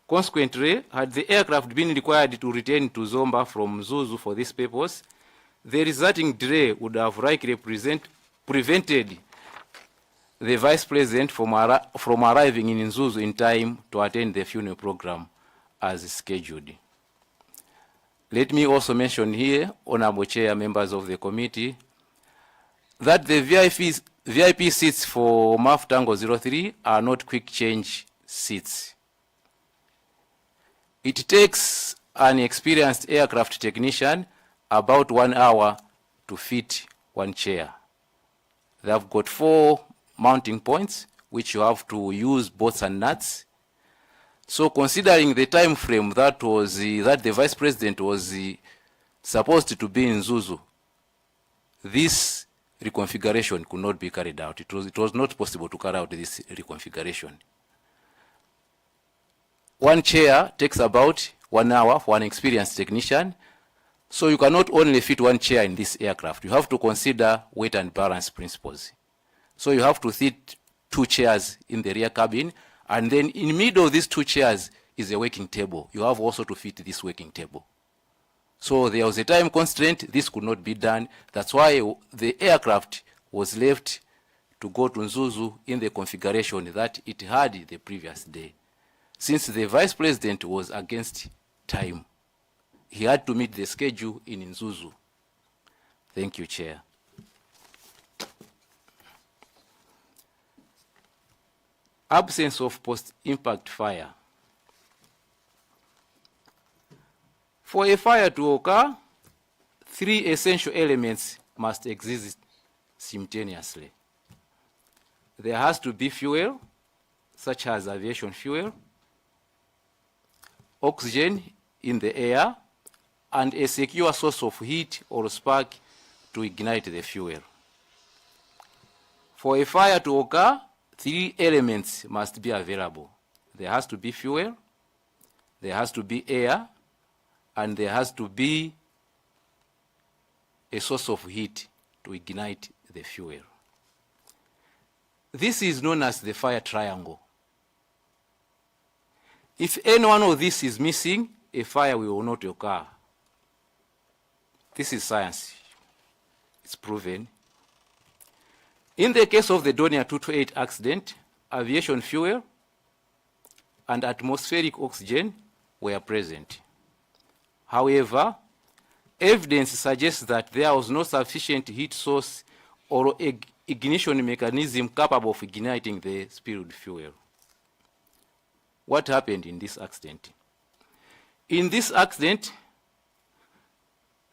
Consequently, had the aircraft been required to return to Zomba from Zuzu for this purpose, the resulting delay would have likely prevented the Vice President from arriving in Zuzu in time to attend the funeral program as scheduled. Let me also mention here, Honorable Chair, members of the committee, that the VIP seats for MAF Tango 03 are not quick change seats. It takes an experienced aircraft technician about 1 hour to fit one chair. They have got 4 mounting points, which you have to use bolts and nuts. So considering the time frame that the Vice President was supposed to be in Zuzu, this reconfiguration could not be carried out. It was not possible to carry out this reconfiguration. One chair takes about 1 hour for an experienced technician, so you cannot only fit one chair in this aircraft. You have to consider weight and balance principles. So you have to fit 2 chairs in the rear cabin, and then in the middle of these 2 chairs is a working table. You have also to fit this working table. So there was a time constraint. This could not be done. That's why the aircraft was left to go to Nzuzu in the configuration that it had the previous day. Since the Vice President was against time, he had to meet the schedule in Nzuzu. Thank you, Chair. Absence of post-impact fire. For a fire to occur, 3 essential elements must exist simultaneously. There has to be fuel, such as aviation fuel, oxygen in the air, and a secure source of heat or spark to ignite the fuel. For a fire to occur, 3 elements must be available. There has to be fuel, there has to be air, and there has to be a source of heat to ignite the fuel. This is known as the fire triangle. If any one of these is missing, a fire will not occur. This is science. It's proven. In the case of the Dornier 228 accident, aviation fuel and atmospheric oxygen were present. However, evidence suggests that there was no sufficient heat source or ignition mechanism capable of igniting the spilled fuel. What happened in this accident? In this accident,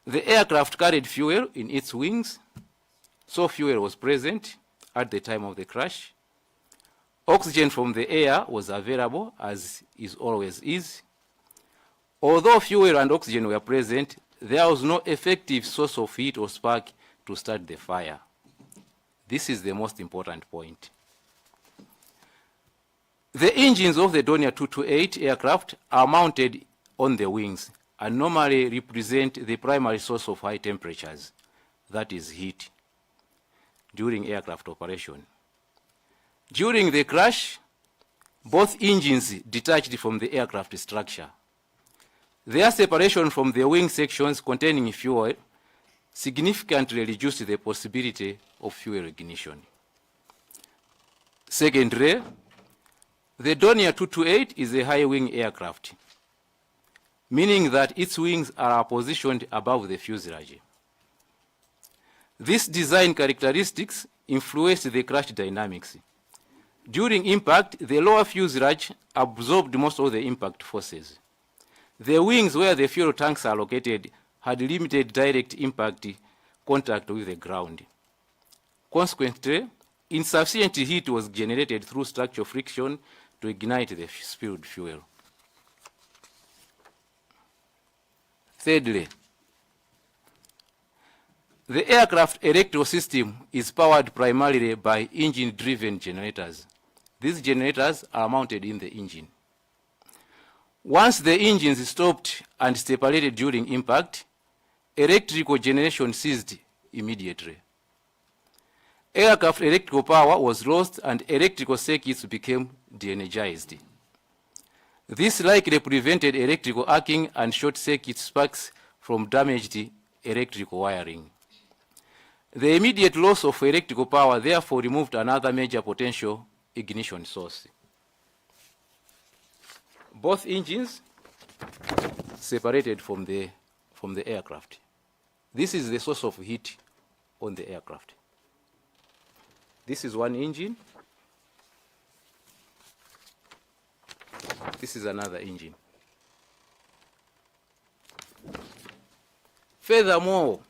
the aircraft carried fuel in its wings, so fuel was present at the time of the crash. Oxygen from the air was available, as is always is. Although fuel and oxygen were present, there was no effective source of heat or spark to start the fire. This is the most important point. The engines of the Dornier 228 aircraft are mounted on the wings and normally represent the primary source of high temperatures, that is heat, during aircraft operation. During the crash, both engines detached from the aircraft structure. Their separation from the wing sections containing fuel significantly reduced the possibility of fuel ignition. Secondly, the Dornier 228 is a high-wing aircraft, meaning that its wings are positioned above the fuselage. These design characteristics influence the crash dynamics. During impact, the lower fuselage absorbed most of the impact forces. The wings where the fuel tanks are located had limited direct impact contact with the ground. Consequently, insufficient heat was generated through structural friction to ignite the spilled fuel. Thirdly, the aircraft electrical system is powered primarily by engine-driven generators. These generators are mounted in the engine. Once the engines stopped and separated during impact, electrical generation ceased immediately. Aircraft electrical power was lost and electrical circuits became de-energized. This likely prevented electrical arcing and short circuit sparks from damaged electrical wiring. The immediate loss of electrical power therefore removed another major potential ignition source. Both engines separated from the aircraft. This is the source of heat on the aircraft. This is one engine. This is another engine. Furthermore,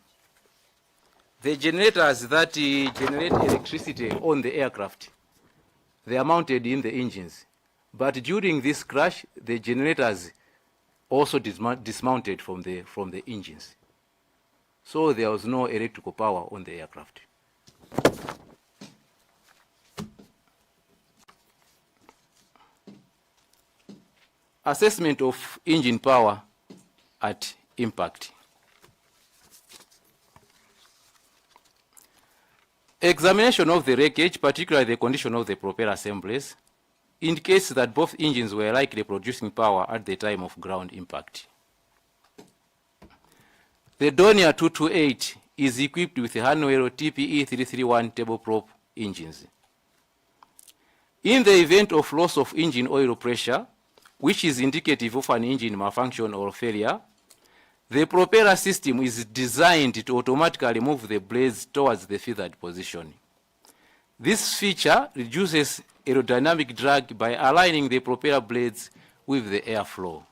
the generators that generate electricity on the aircraft, they are mounted in the engines. But during this crash, the generators also dismounted from the engines. So there was no electrical power on the aircraft. Assessment of engine power at impact. Examination of the wreckage, particularly the condition of the propeller assemblies, indicates that both engines were likely producing power at the time of ground impact. The Dornier 228 is equipped with Honeywell TPE 331 turboprop engines. In the event of loss of engine oil pressure, which is indicative of an engine malfunction or failure, the propeller system is designed to automatically move the blades towards the feathered position. This feature reduces aerodynamic drag by aligning the propeller blades with the airflow.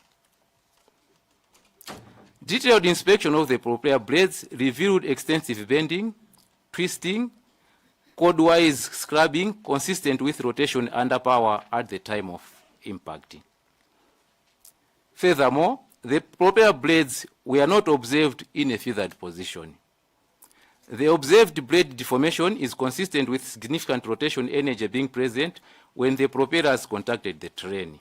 Detailed inspection of the propeller blades revealed extensive bending, twisting, code-wise scrubbing consistent with rotation under power at the time of impact. Furthermore, the propeller blades were not observed in a feathered position. The observed blade deformation is consistent with significant rotation energy being present when the propellers contacted the terrain.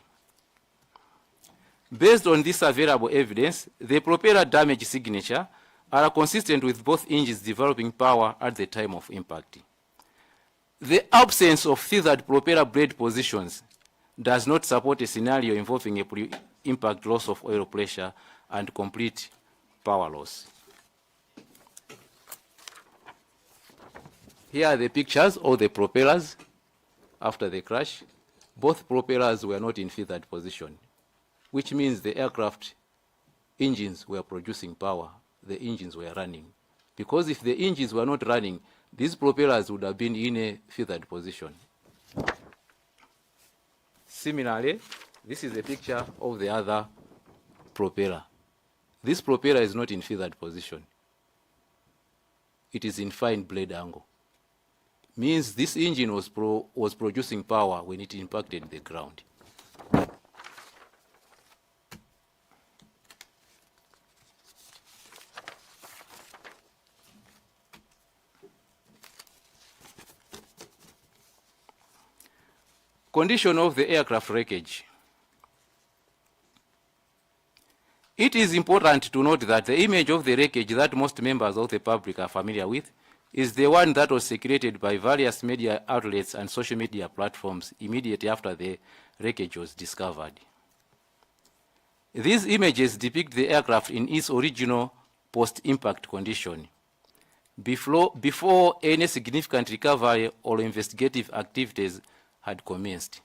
Based on this available evidence, the propeller damage signature are consistent with both engines developing power at the time of impact. The absence of feathered propeller blade positions does not support a scenario involving a pre-impact loss of oil pressure and complete power loss. Here are the pictures of the propellers after the crash. Both propellers were not in feathered position, which means the aircraft engines were producing power. The engines were running. Because if the engines were not running, these propellers would have been in a feathered position. Similarly, this is a picture of the other propeller. This propeller is not in feathered position. It is in fine blade angle. Means this engine was producing power when it impacted the ground. Condition of the aircraft wreckage. It is important to note that the image of the wreckage that most members of the public are familiar with is the one that was circulated by various media outlets and social media platforms immediately after the wreckage was discovered. These images depict the aircraft in its original post-impact condition, before any significant recovery or investigative activities had commenced.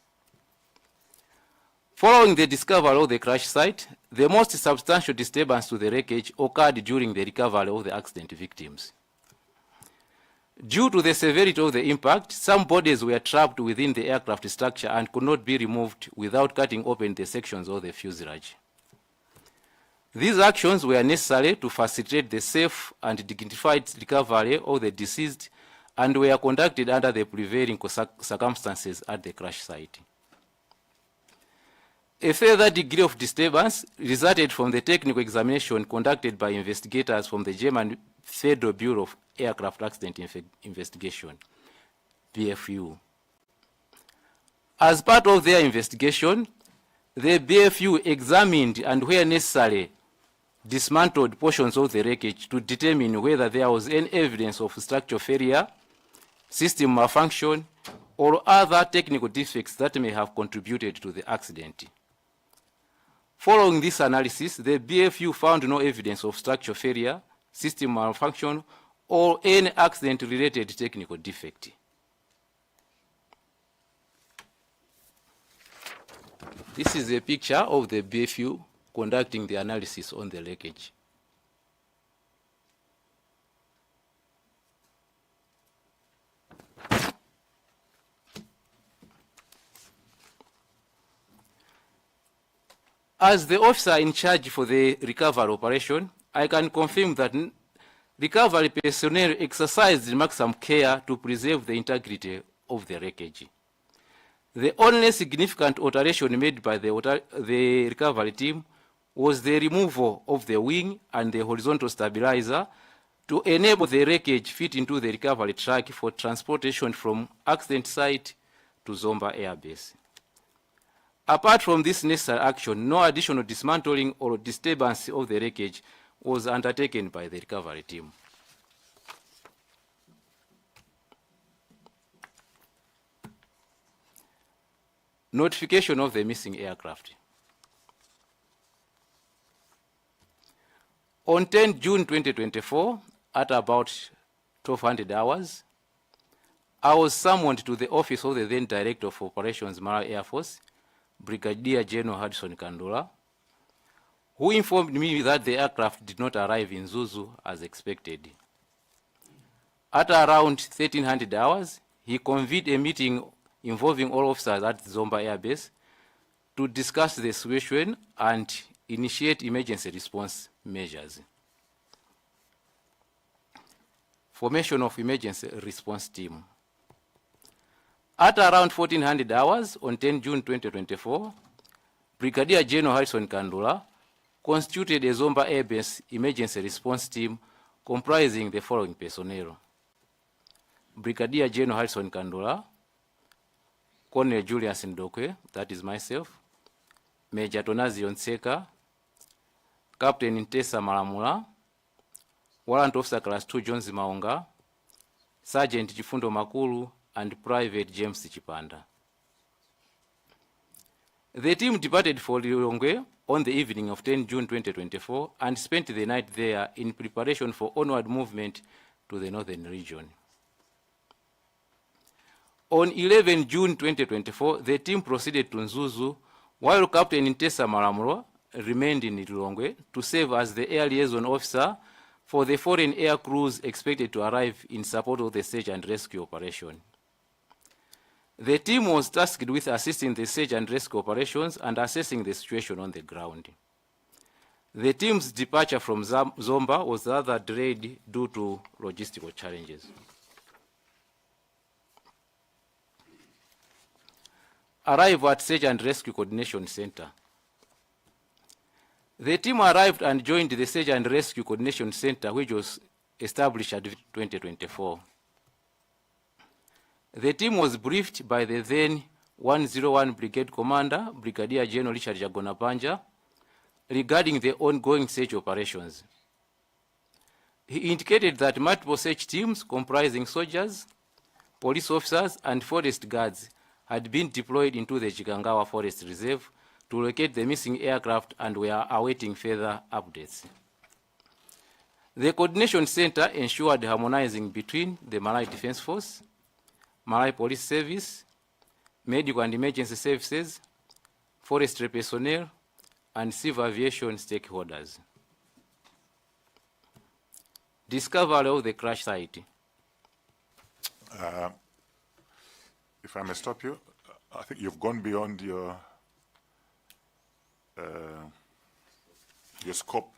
Following the discovery of the crash site, the most substantial disturbance to the wreckage occurred during the recovery of the accident victims. Due to the severity of the impact, some bodies were trapped within the aircraft structure and could not be removed without cutting open the sections of the fuselage. These actions were necessary to facilitate the safe and dignified recovery of the deceased and were conducted under the prevailing circumstances at the crash site. A further degree of disturbance resulted from the technical examination conducted by investigators from the German Federal Bureau of Aircraft Accident Investigation, BFU. As part of their investigation, the BFU examined and, where necessary, dismantled portions of the wreckage to determine whether there was any evidence of structural failure, system malfunction, or other technical defects that may have contributed to the accident. Following this analysis, the BFU found no evidence of structural failure, system malfunction, or any accident-related technical defect. This is a picture of the BFU conducting the analysis on the wreckage. As the officer in charge for the recovery operation, I can confirm that recovery personnel exercised maximum care to preserve the integrity of the wreckage. The only significant alteration made by the recovery team was the removal of the wing and the horizontal stabilizer to enable the wreckage fit into the recovery track for transportation from accident site to Zomba Air Base. Apart from this necessary action, no additional dismantling or disturbance of the wreckage was undertaken by the recovery team. Notification of the missing aircraft. On 10 June 2024, at about 1200 hours, I was summoned to the office of the then Director of Operations, Malawi Air Force, Brigadier General Hudson Kandula, who informed me that the aircraft did not arrive in Zuzu as expected. At around 1300 hours, he convened a meeting involving all officers at Zomba Air Base to discuss the situation and initiate emergency response measures. Formation of emergency response team. At around 1400 hours on 10 June 2024, Brigadier General Harrison Kandula constituted a Zomba Air Base emergency response team comprising the following personnel: Brigadier General Harrison Kandula, Colonel Julius Ndokwe, that is myself, Major Tonazi Onseka, Captain Ntesa Malamula, Warrant Officer Class 2 Jones Maunga, Sergeant Chifundo Makulu, and Private James Chipanda. The team departed for Lilongwe on the evening of 10 June 2024 and spent the night there in preparation for onward movement to the northern region. On 11 June 2024, the team proceeded to Nzuzu, while Captain Ntesa Malamulo remained in Lilongwe to serve as the air liaison officer for the foreign air crews expected to arrive in support of the search and rescue operation. The team was tasked with assisting the search and rescue operations and assessing the situation on the ground. The team's departure from Zomba was rather delayed due to logistical challenges. Arrival at Search and Rescue Coordination Center. The team arrived and joined the Search and Rescue Coordination Center, which was established at 2024. The team was briefed by the then 101 Brigade Commander, Brigadier General Richard Jagonapanja, regarding the ongoing search operations. He indicated that multiple search teams comprising soldiers, police officers, and forest guards had been deployed into the Chikangawa Forest Reserve to locate the missing aircraft, and we are awaiting further updates. The Coordination Center ensured harmonizing between the Malay Defense Force, Malay Police Service, medical and emergency services, forestry personnel, and civil aviation stakeholders. Discovery of the crash site. If I may stop you, I think you've gone beyond your scope.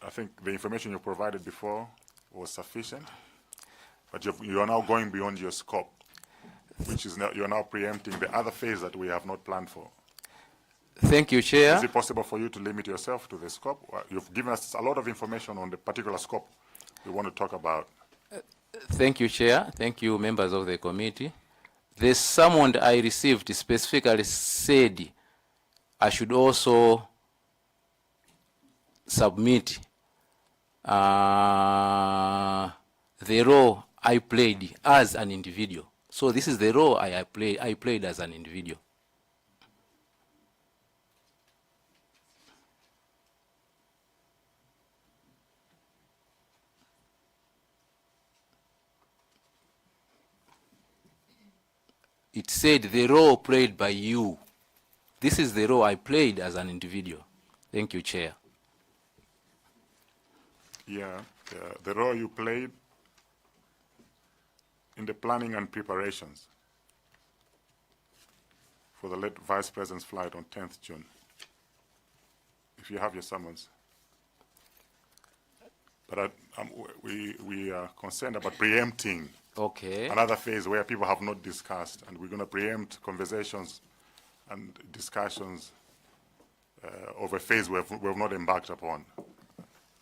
I think the information you provided before was sufficient, but you are now going beyond your scope, which is now, you're now preempting the other phase that we have not planned for. Thank you, Chair. Is it possible for you to limit yourself to the scope? You've given us a lot of information on the particular scope we want to talk about. Thank you, Chair. Thank you, members of the committee. The summons I received specifically said I should also submit the role I played as an individual. So this is the role I played as an individual. It said the role played by you. This is the role I played as an individual. Thank you, Chair. Yeah, the role you played in the planning and preparations for the late Vice President's flight on 10th June. If you have your summons. But we are concerned about preempting another phase where people have not discussed, and we're going to preempt conversations and discussions of a phase we have not embarked upon.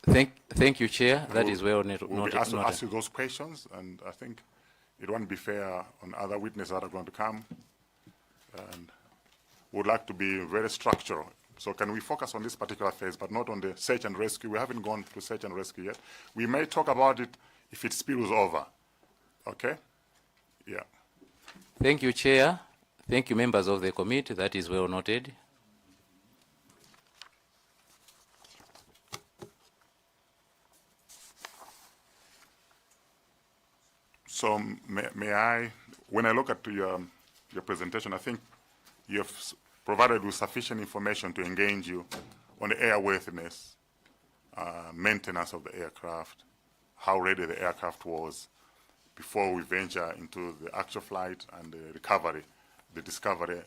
Thank you, Chair. That is well noted. We'll be asked to ask you those questions, and I think it won't be fair on other witnesses that are going to come. And we'd like to be very structural. So can we focus on this particular phase, but not on the search and rescue? We haven't gone to search and rescue yet. We may talk about it if it spills over. Okay? Yeah. Thank you, Chair. Thank you, members of the committee. That is well noted. So may I, when I look at your presentation, I think you have provided with sufficient information to engage you on the airworthiness, maintenance of the aircraft, how ready the aircraft was before we venture into the actual flight and the recovery, the discovery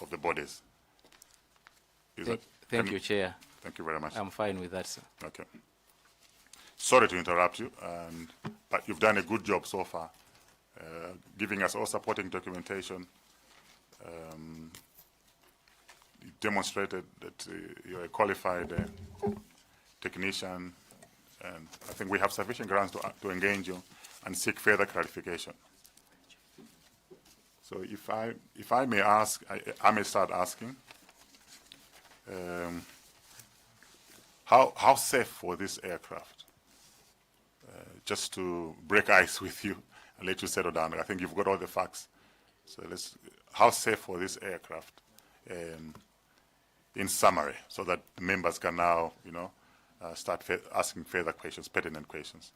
of the bodies. Thank you, Chair. Thank you very much. I'm fine with that, sir. Okay. Sorry to interrupt you, but you've done a good job so far, giving us all supporting documentation. You demonstrated that you're a qualified technician, and I think we have sufficient grounds to engage you and seek further clarification. So if I may ask, I may start asking, how safe for this aircraft? Just to break ice with you and let you settle down. I think you've got all the facts. So how safe for this aircraft? In summary, so that the members can now, start asking further questions, pertinent questions.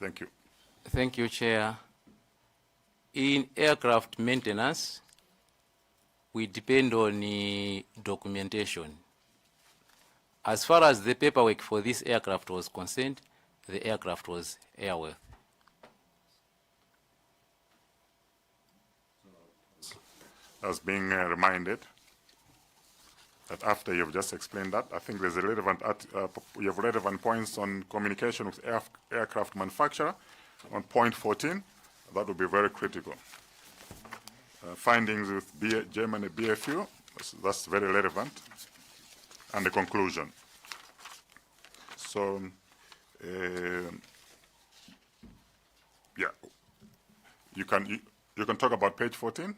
Thank you. Thank you, Chair. In aircraft maintenance, we depend on documentation. As far as the paperwork for this aircraft was concerned, the aircraft was airworthy. I was being reminded that after you've just explained that, I think there's a relevant, you have relevant points on communication with aircraft manufacturer on point 14. That would be very critical. Findings with Germany BFU, that's very relevant. And the conclusion. So, yeah, you can talk about page 14,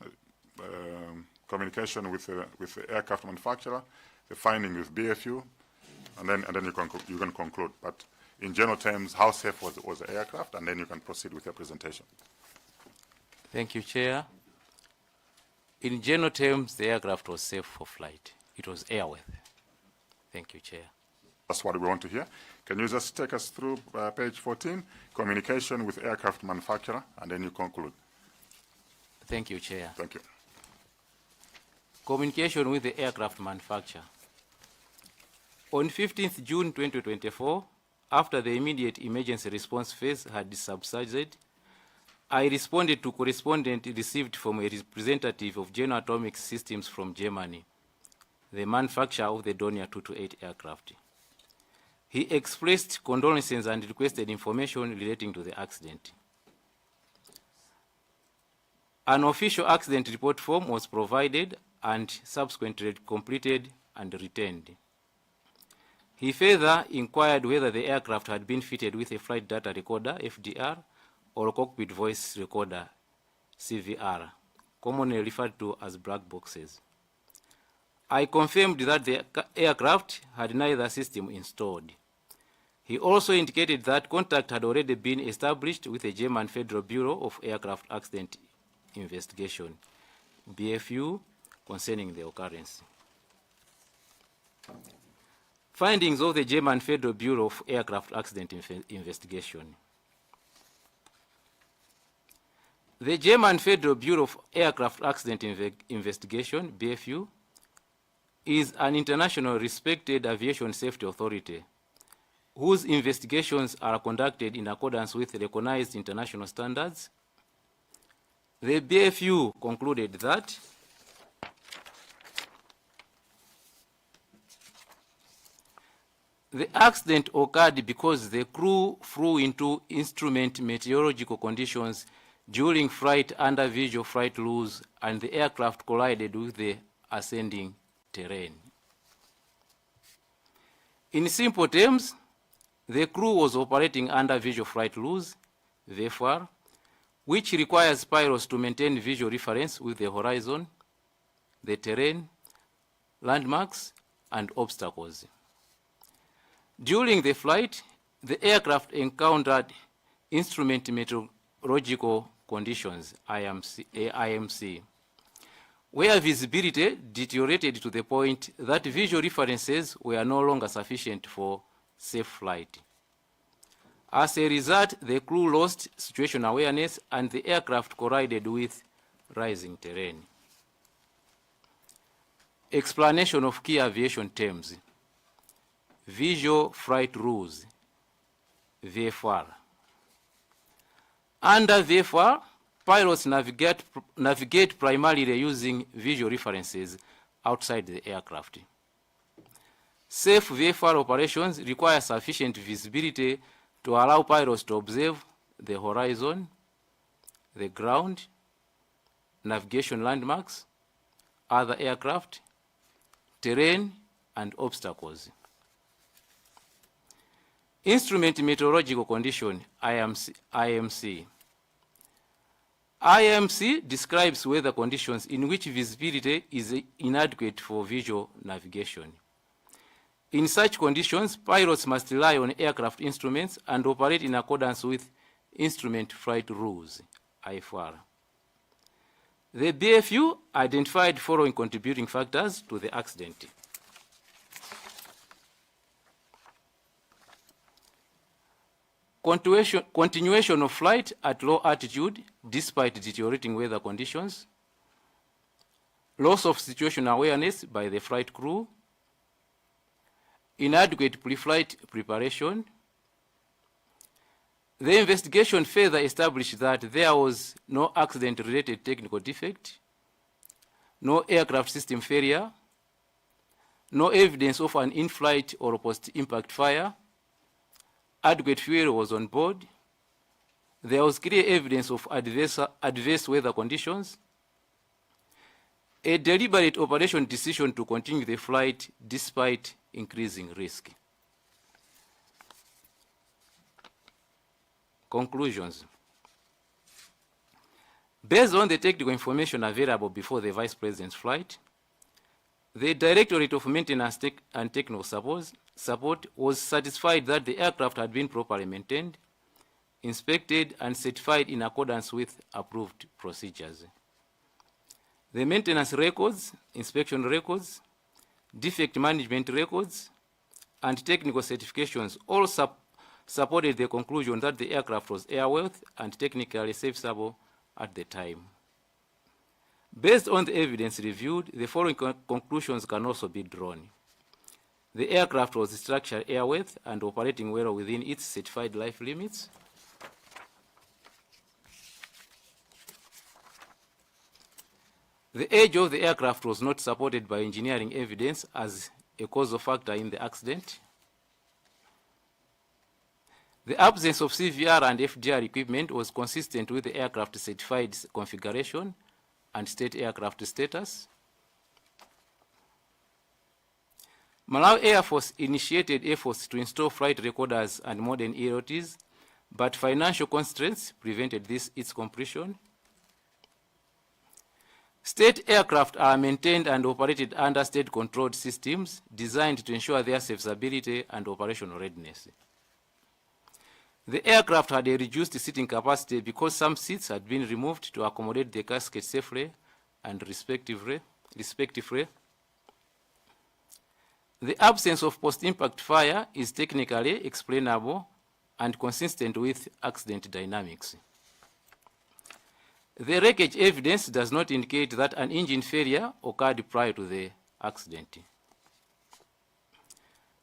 communication with the aircraft manufacturer, the finding with BFU, and then you can conclude. But in general terms, how safe was the aircraft, and then you can proceed with your presentation. Thank you, Chair. In general terms, the aircraft was safe for flight. It was airworthy. Thank you, Chair. That's what we want to hear. Can you just take us through page 14, communication with aircraft manufacturer, and then you conclude. Thank you, Chair. Thank you. Communication with the aircraft manufacturer. On 15th June 2024, after the immediate emergency response phase had subsided, I responded to correspondence received from a representative of General Atomic Systems from Germany, the manufacturer of the Dornier 228 aircraft. He expressed condolences and requested information relating to the accident. An official accident report form was provided and subsequently completed and returned. He further inquired whether the aircraft had been fitted with a flight data recorder, FDR, or cockpit voice recorder, CVR, commonly referred to as black boxes. I confirmed that the aircraft had neither system installed. He also indicated that contact had already been established with the German Federal Bureau of Aircraft Accident Investigation, BFU, concerning the occurrence. Findings of the German Federal Bureau of Aircraft Accident Investigation. The German Federal Bureau of Aircraft Accident Investigation, BFU, is an international respected aviation safety authority whose investigations are conducted in accordance with recognized international standards. The BFU concluded that the accident occurred because the crew flew into instrument meteorological conditions during flight under visual flight rules, and the aircraft collided with the ascending terrain. In simple terms, the crew was operating under visual flight rules, VFR, which requires pilots to maintain visual reference with the horizon, the terrain, landmarks, and obstacles. During the flight, the aircraft encountered instrument meteorological conditions, IMC, where visibility deteriorated to the point that visual references were no longer sufficient for safe flight. As a result, the crew lost situation awareness and the aircraft collided with rising terrain. Explanation of key aviation terms. Visual flight rules, VFR. Under VFR, pilots navigate primarily using visual references outside the aircraft. Safe VFR operations require sufficient visibility to allow pilots to observe the horizon, the ground, navigation landmarks, other aircraft, terrain, and obstacles. Instrument meteorological condition, IMC. IMC describes weather conditions in which visibility is inadequate for visual navigation. In such conditions, pilots must rely on aircraft instruments and operate in accordance with instrument flight rules, IFR. The BFU identified following contributing factors to the accident. Continuation of flight at low altitude despite deteriorating weather conditions, loss of situational awareness by the flight crew, inadequate pre-flight preparation. The investigation further established that there was no accident-related technical defect, no aircraft system failure, no evidence of an in-flight or post-impact fire, adequate fuel was on board, there was clear evidence of adverse weather conditions, a deliberate operation decision to continue the flight despite increasing risk. Conclusions. Based on the technical information available before the Vice President's flight, the Directorate of Maintenance and Technical Support was satisfied that the aircraft had been properly maintained, inspected, and certified in accordance with approved procedures. The maintenance records, inspection records, defect management records, and technical certifications all supported the conclusion that the aircraft was airworthy and technically serviceable at the time. Based on the evidence reviewed, the following conclusions can also be drawn. The aircraft was structurally airworthy and operating well within its certified life limits. The age of the aircraft was not supported by engineering evidence as a causal factor in the accident. The absence of CVR and FDR equipment was consistent with the aircraft certified configuration and state aircraft status. Malawi Air Force initiated efforts to install flight recorders and modern ELTs, but financial constraints prevented its completion. State aircraft are maintained and operated under state-controlled systems designed to ensure their serviceability and operational readiness. The aircraft had a reduced seating capacity because some seats had been removed to accommodate the casket safely and respectively. The absence of post-impact fire is technically explainable and consistent with accident dynamics. The wreckage evidence does not indicate that an engine failure occurred prior to the accident.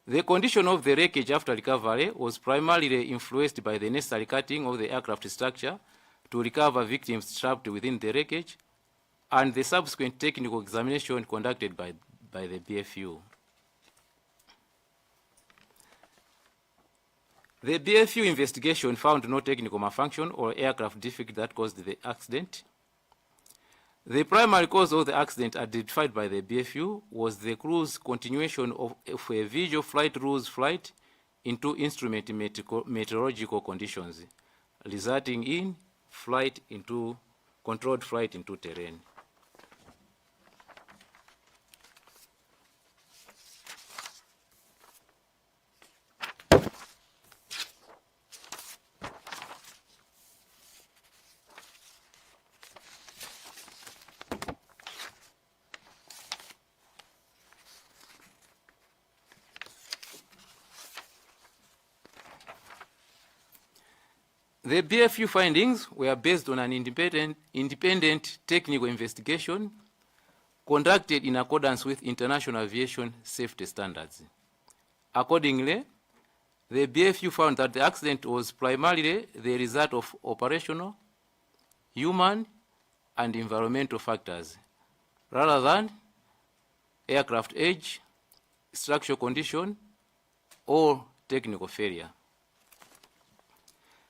The condition of the wreckage after recovery was primarily influenced by the necessary cutting of the aircraft structure to recover victims trapped within the wreckage and the subsequent technical examination conducted by the BFU. The BFU investigation found no technical malfunction or aircraft defect that caused the accident. The primary cause of the accident identified by the BFU was the crew's continuation of a visual flight rules flight into instrument meteorological conditions, resulting in controlled flight into terrain. The BFU findings were based on an independent technical investigation conducted in accordance with international aviation safety standards. Accordingly, the BFU found that the accident was primarily the result of operational, human, and environmental factors, rather than aircraft age, structural condition, or technical failure.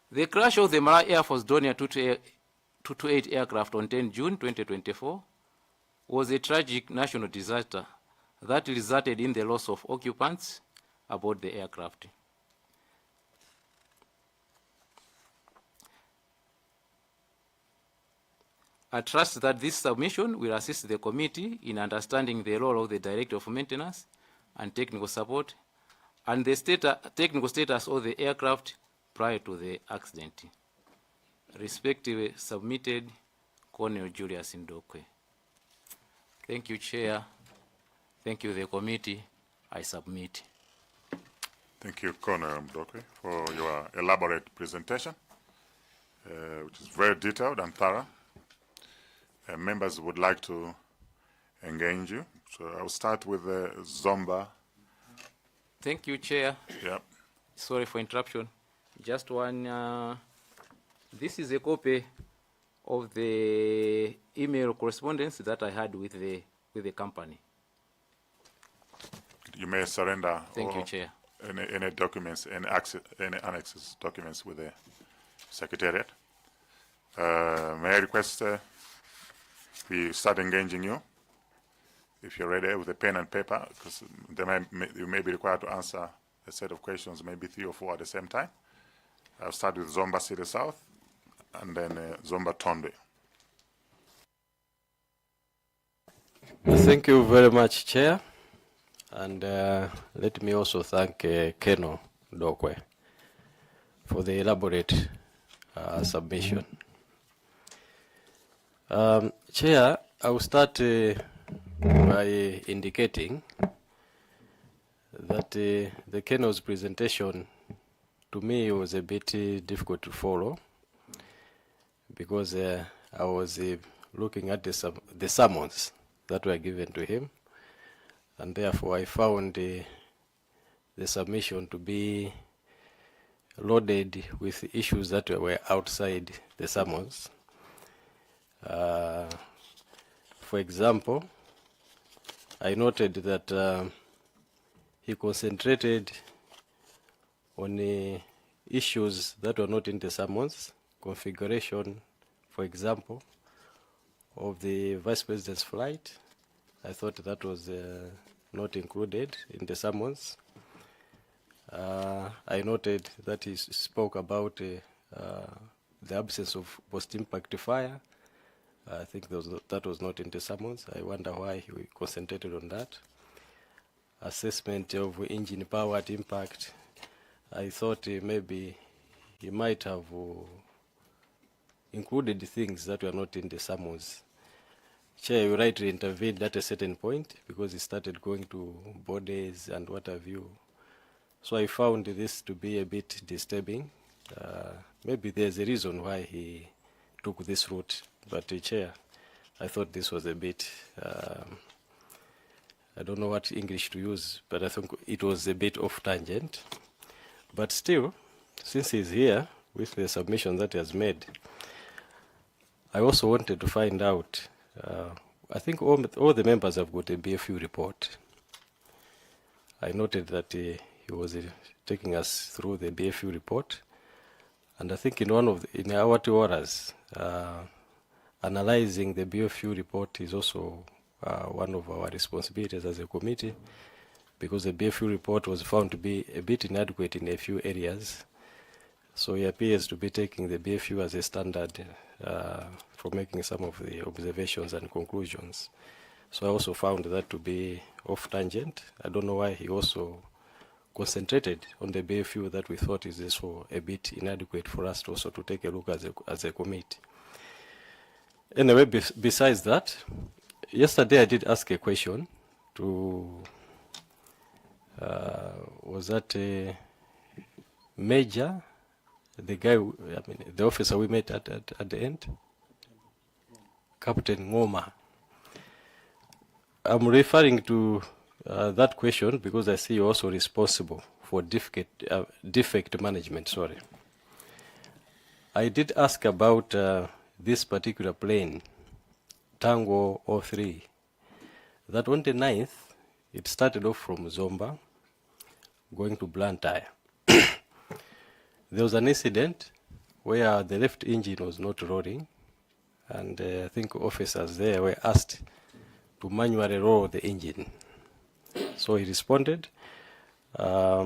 The crash of the Malawi Air Force Dornier 228 aircraft on 10 June 2024 was a tragic national disaster that resulted in the loss of occupants aboard the aircraft. I trust that this submission will assist the committee in understanding the role of the Director of Maintenance and Technical Support and the technical status of the aircraft prior to the accident. Respectively submitted, Colonel Julius Ndokwe. Thank you, Chair. Thank you, the committee. I submit. Thank you, Colonel Ndokwe, for your elaborate presentation, which is very detailed and thorough. Members would like to engage you. So I'll start with Zomba. Thank you, Chair. Yep. Sorry for interruption. Just one, this is a copy of the email correspondence that I had with the company. You may surrender. Thank you, Chair. Any documents, any annexes documents with the Secretariat. May I request we start engaging you, if you're ready, with a pen and paper, because you may be required to answer a set of questions, maybe 3 or 4 at the same time. I'll start with Zomba City South, and then Zomba Tonde. Thank you very much, Chair. And let me also thank Keno Dokwe for the elaborate submission. Chair, I will start by indicating that the Keno's presentation to me was a bit difficult to follow because I was looking at the summons that were given to him, and therefore I found the submission to be loaded with issues that were outside the summons. For example, I noted that he concentrated on issues that were not in the summons, configuration, for example, of the Vice President's flight. I thought that was not included in the summons. I noted that he spoke about the absence of post-impact fire. I think that was not in the summons. I wonder why he concentrated on that. Assessment of engine power at impact. I thought maybe he might have included things that were not in the summons. Chair, you rightly intervened at a certain point because he started going to bodies and what have you. So I found this to be a bit disturbing. Maybe there's a reason why he took this route, but Chair, I thought this was a bit, I don't know what English to use, but I think it was a bit off tangent. But still, since he's here with the submission that he has made, I also wanted to find out, I think all the members have got a BFU report. I noted that he was taking us through the BFU report, and I think in our 2 hours, analyzing the BFU report is also one of our responsibilities as a committee, because the BFU report was found to be a bit inadequate in a few areas. So he appears to be taking the BFU as a standard for making some of the observations and conclusions. So I also found that to be off tangent. I don't know why he also concentrated on the BFU that we thought is also a bit inadequate for us to also to take a look as a committee. Anyway, besides that, yesterday I did ask a question to, was that a Major, the guy, the officer we met at the end? Captain Ngoma. I'm referring to that question because I see you're also responsible for defect management, sorry. I did ask about this particular plane, Tango 03, that on the 9th, it started off from Zomba, going to Luntha. There was an incident where the left engine was not rolling, and I think officers there were asked to manually roll the engine. So he responded. I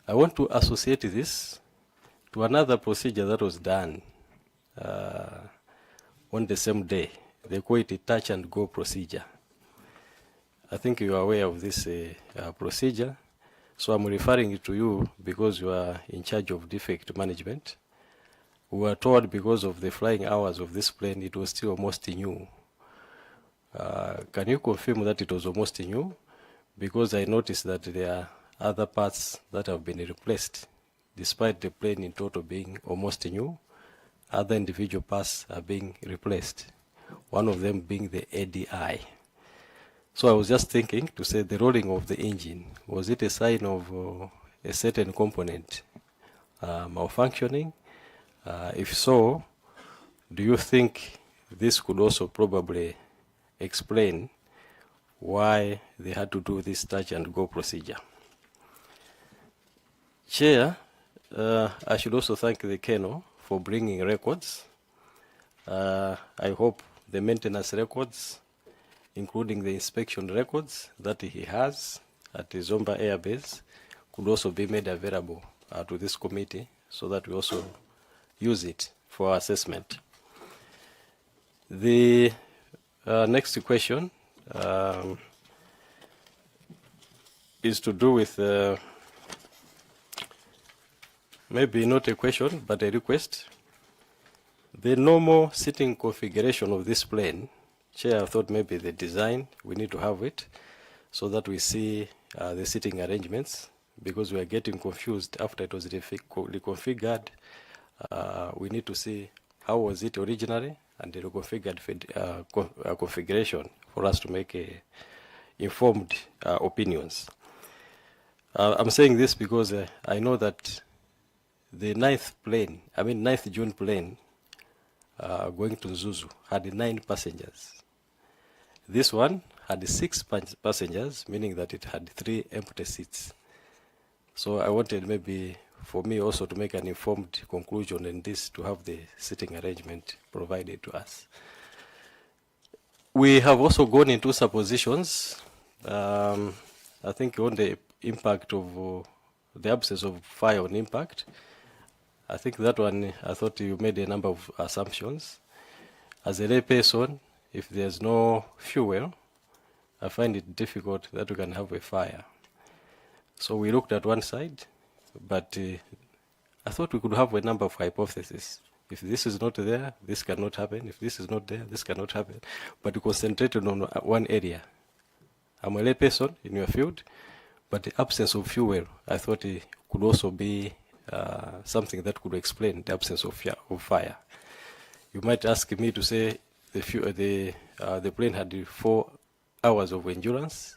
want to associate this to another procedure that was done on the same day. They call it a touch and go procedure. I think you are aware of this procedure. So I'm referring it to you because you are in charge of defect management. We were told because of the flying hours of this plane, it was still almost new. Can you confirm that it was almost new? Because I noticed that there are other parts that have been replaced, despite the plane in total being almost new. Other individual parts are being replaced, one of them being the ADI. So I was just thinking to say the rolling of the engine, was it a sign of a certain component malfunctioning? If so, do you think this could also probably explain why they had to do this touch and go procedure? Chair, I should also thank the Keno for bringing records. I hope the maintenance records, including the inspection records that he has at the Zomba Air Base, could also be made available to this committee so that we also use it for assessment. The next question is to do with maybe not a question, but a request. The normal sitting configuration of this plane, Chair, I thought maybe the design, we need to have it so that we see the sitting arrangements, because we are getting confused after it was reconfigured. We need to see how was it originally and the reconfigured configuration for us to make informed opinions. I'm saying this because I know that the 9th June plane going to Zuzu had 9 passengers. This one had 6 passengers, meaning that it had 3 empty seats. So I wanted maybe for me also to make an informed conclusion in this, to have the sitting arrangement provided to us. We have also gone into suppositions. I think on the impact of the absence of fire on impact. I think that one, I thought you made a number of assumptions. As a lay person, if there's no fuel, I find it difficult that we can have a fire. So we looked at one side, but I thought we could have a number of hypotheses. If this is not there, this cannot happen. If this is not there, this cannot happen. But we concentrated on one area. I'm a lay person in your field, but the absence of fuel, I thought it could also be something that could explain the absence of fire. You might ask me to say the plane had 4 hours of endurance,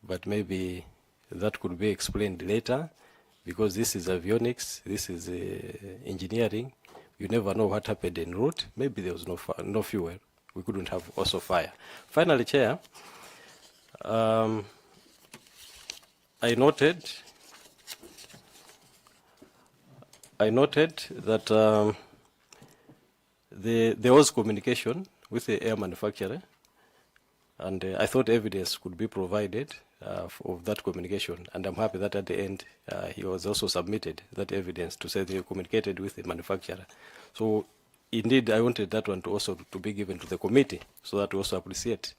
but maybe that could be explained later, because this is avionics, this is engineering. You never know what happened en route. Maybe there was no fuel. We couldn't have also fire. Finally, Chair, I noted that there was communication with the air manufacturer, and I thought evidence could be provided of that communication, and I'm happy that at the end he was also submitted that evidence to say they communicated with the manufacturer. So indeed I wanted that one to also to be given to the committee, so that we also appreciate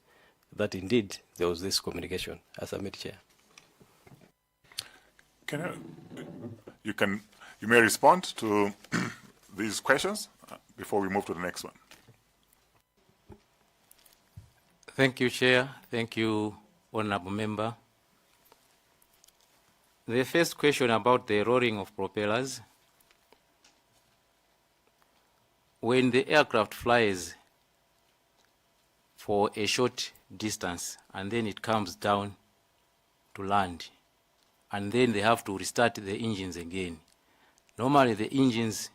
that indeed there was this communication. I submit, Chair. You may respond to these questions before we move to the next one. Thank you, Chair. Thank you, Honourable Member. The first question about the roaring of propellers. When the aircraft flies for a short distance and then it comes down to land, and then they have to restart the engines again. Normally the engines,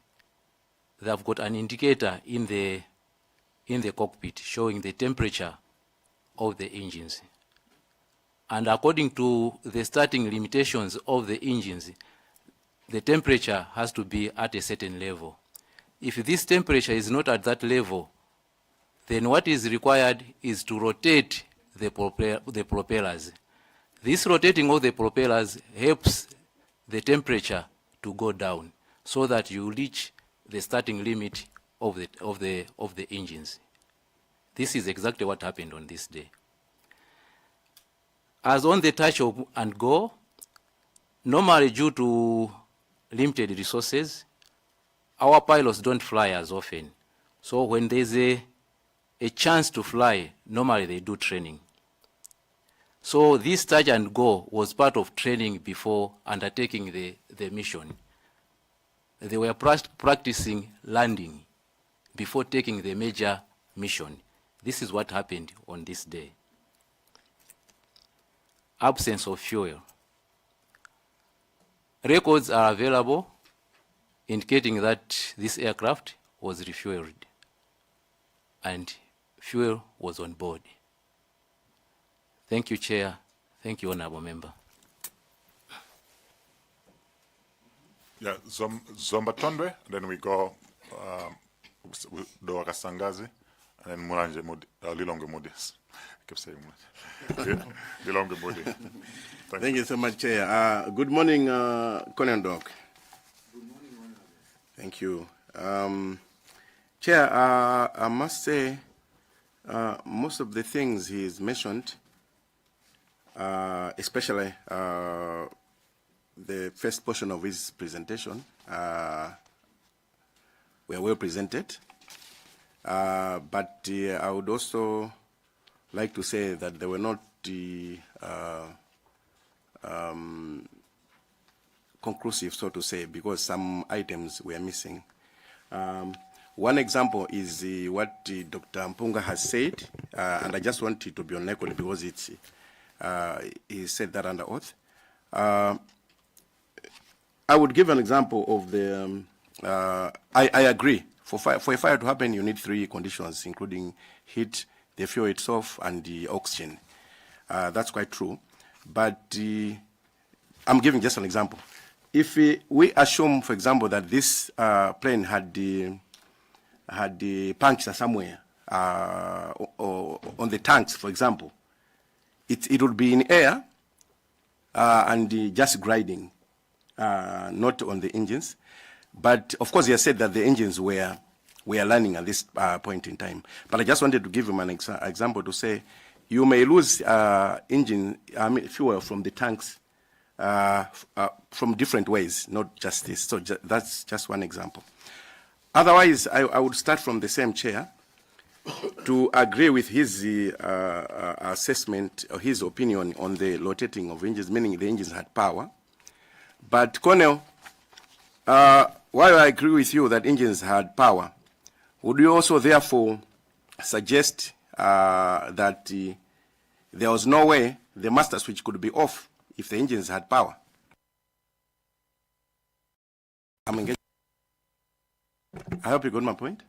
they have got an indicator in the cockpit showing the temperature of the engines. And according to the starting limitations of the engines, the temperature has to be at a certain level. If this temperature is not at that level, then what is required is to rotate the propellers. This rotating of the propellers helps the temperature to go down so that you reach the starting limit of the engines. This is exactly what happened on this day. As on the touch and go, normally due to limited resources, our pilots don't fly as often. So when there's a chance to fly, normally they do training. So this touch and go was part of training before undertaking the mission. They were practicing landing before taking the major mission. This is what happened on this day. Absence of fuel. Records are available indicating that this aircraft was refueled and fuel was on board. Thank you, Chair. Thank you, Honourable Member. Yeah, Zomba Tondwe, then we go Doa Kasangazi, and then Mulanje Mudi, Lilonge Mudis. I keep saying Lilonge Mudi. Thank you so much, Chair. Good morning, Conan Doc. Good morning, Thank you. Chair, I must say Most of the things he's mentioned, especially the first portion of his presentation, were well presented. But I would also like to say that they were not conclusive, so to say, because some items were missing. One example is what Dr. Mpunga has said, and I just want it to be on record because it's, he said that under oath. I would give an example of the, I agree, for a fire to happen, you need 3 conditions, including heat, the fuel itself, and the oxygen. That's quite true. But I'm giving just an example. If we assume, for example, that this plane had the puncture somewhere or on the tanks, for example, it would be in air and just gliding, not on the engines. But of course, he has said that the engines were running at this point in time. But I just wanted to give him an example to say you may lose fuel from the tanks from different ways, not just this. So that's just one example. Otherwise, I would start from the same chair to agree with his assessment or his opinion on the rotating of engines, meaning the engines had power. But Colonel, while I agree with you that engines had power, would you also therefore suggest that there was no way the master switch could be off if the engines had power? I'm engaged. I hope you got my point.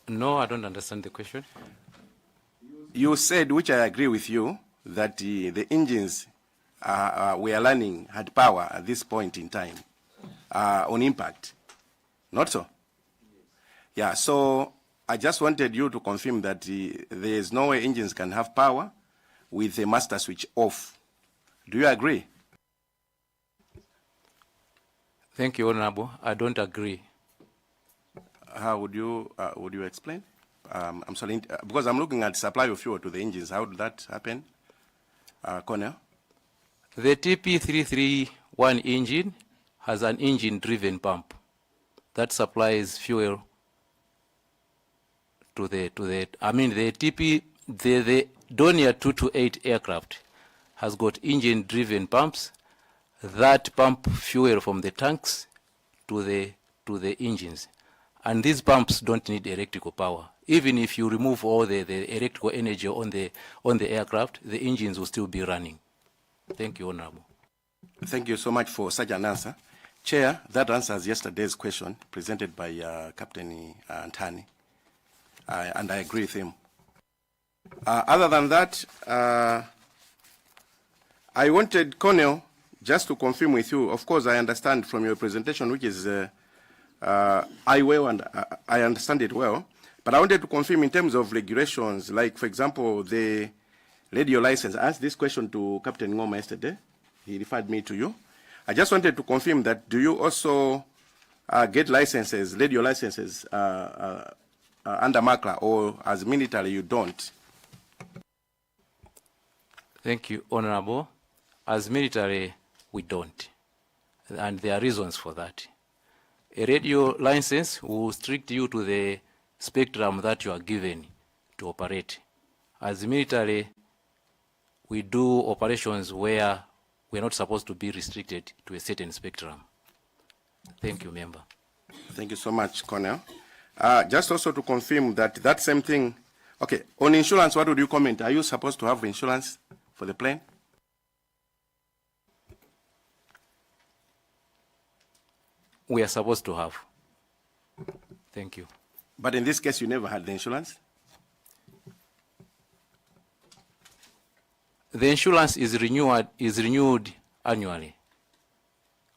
No, I don't understand the question. You said, which I agree with you, that the engines we are running had power at this point in time on impact. Not so? Yeah, so I just wanted you to confirm that there is no way engines can have power with the master switch off. Do you agree? Thank you, Honorable. I don't agree. How would you explain? I'm sorry, because I'm looking at supply of fuel to the engines. How would that happen, Cornell? The TP331 engine has an engine-driven pump that supplies fuel to the the Dornier 228 aircraft has got engine-driven pumps that pump fuel from the tanks to the engines, and these pumps don't need electrical power. Even if you remove all the electrical energy on the aircraft, the engines will still be running. Thank you, Honorable. Thank you so much for such an answer. Chair, that answers yesterday's question presented by Captain Antani, and I agree with him. Other than that, I wanted Colonel just to confirm with you. Of course, I understand from your presentation, which is I understand it well, but I wanted to confirm in terms of regulations, like, for example, the radio license. I asked this question to Captain Ngoma yesterday. He referred me to you. I just wanted to confirm that, do you also get licenses, radio licenses under MACRA, or as military you don't? Thank you, Honorable. As military, we don't, and there are reasons for that. A radio license will restrict you to the spectrum that you are given to operate. As military, we do operations where we're not supposed to be restricted to a certain spectrum. Thank you, member. Thank you so much, Colonel. Just also to confirm that same thing. Okay, on insurance, what would you comment? Are you supposed to have insurance for the plane? We are supposed to have. Thank you. But in this case, you never had the insurance? The insurance is renewed annually.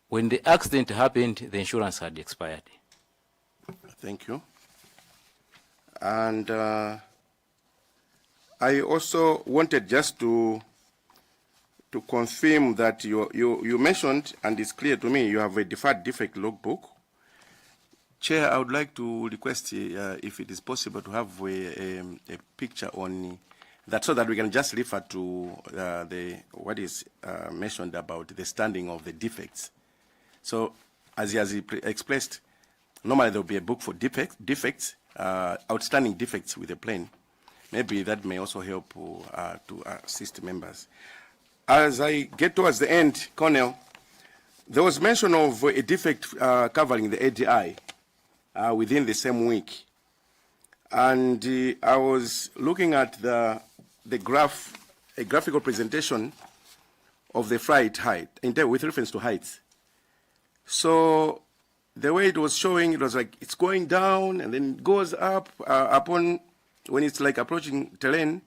When the accident happened, the insurance had expired. Thank you. And I also wanted just to confirm that you mentioned, and it's clear to me, you have a deferred defect logbook. Chair, I would like to request if it is possible to have a picture on that so that we can just refer to what is mentioned about the standing of the defects. So as he has expressed, normally there will be a book for defects, outstanding defects with a plane. Maybe that may also help to assist members. As I get towards the end, Colonel, there was mention of a defect covering the ADI within the same week. And I was looking at the graph, a graphical presentation of the flight height, with reference to heights. So the way it was showing, it was like it's going down and then it goes up upon when it's like approaching terrain.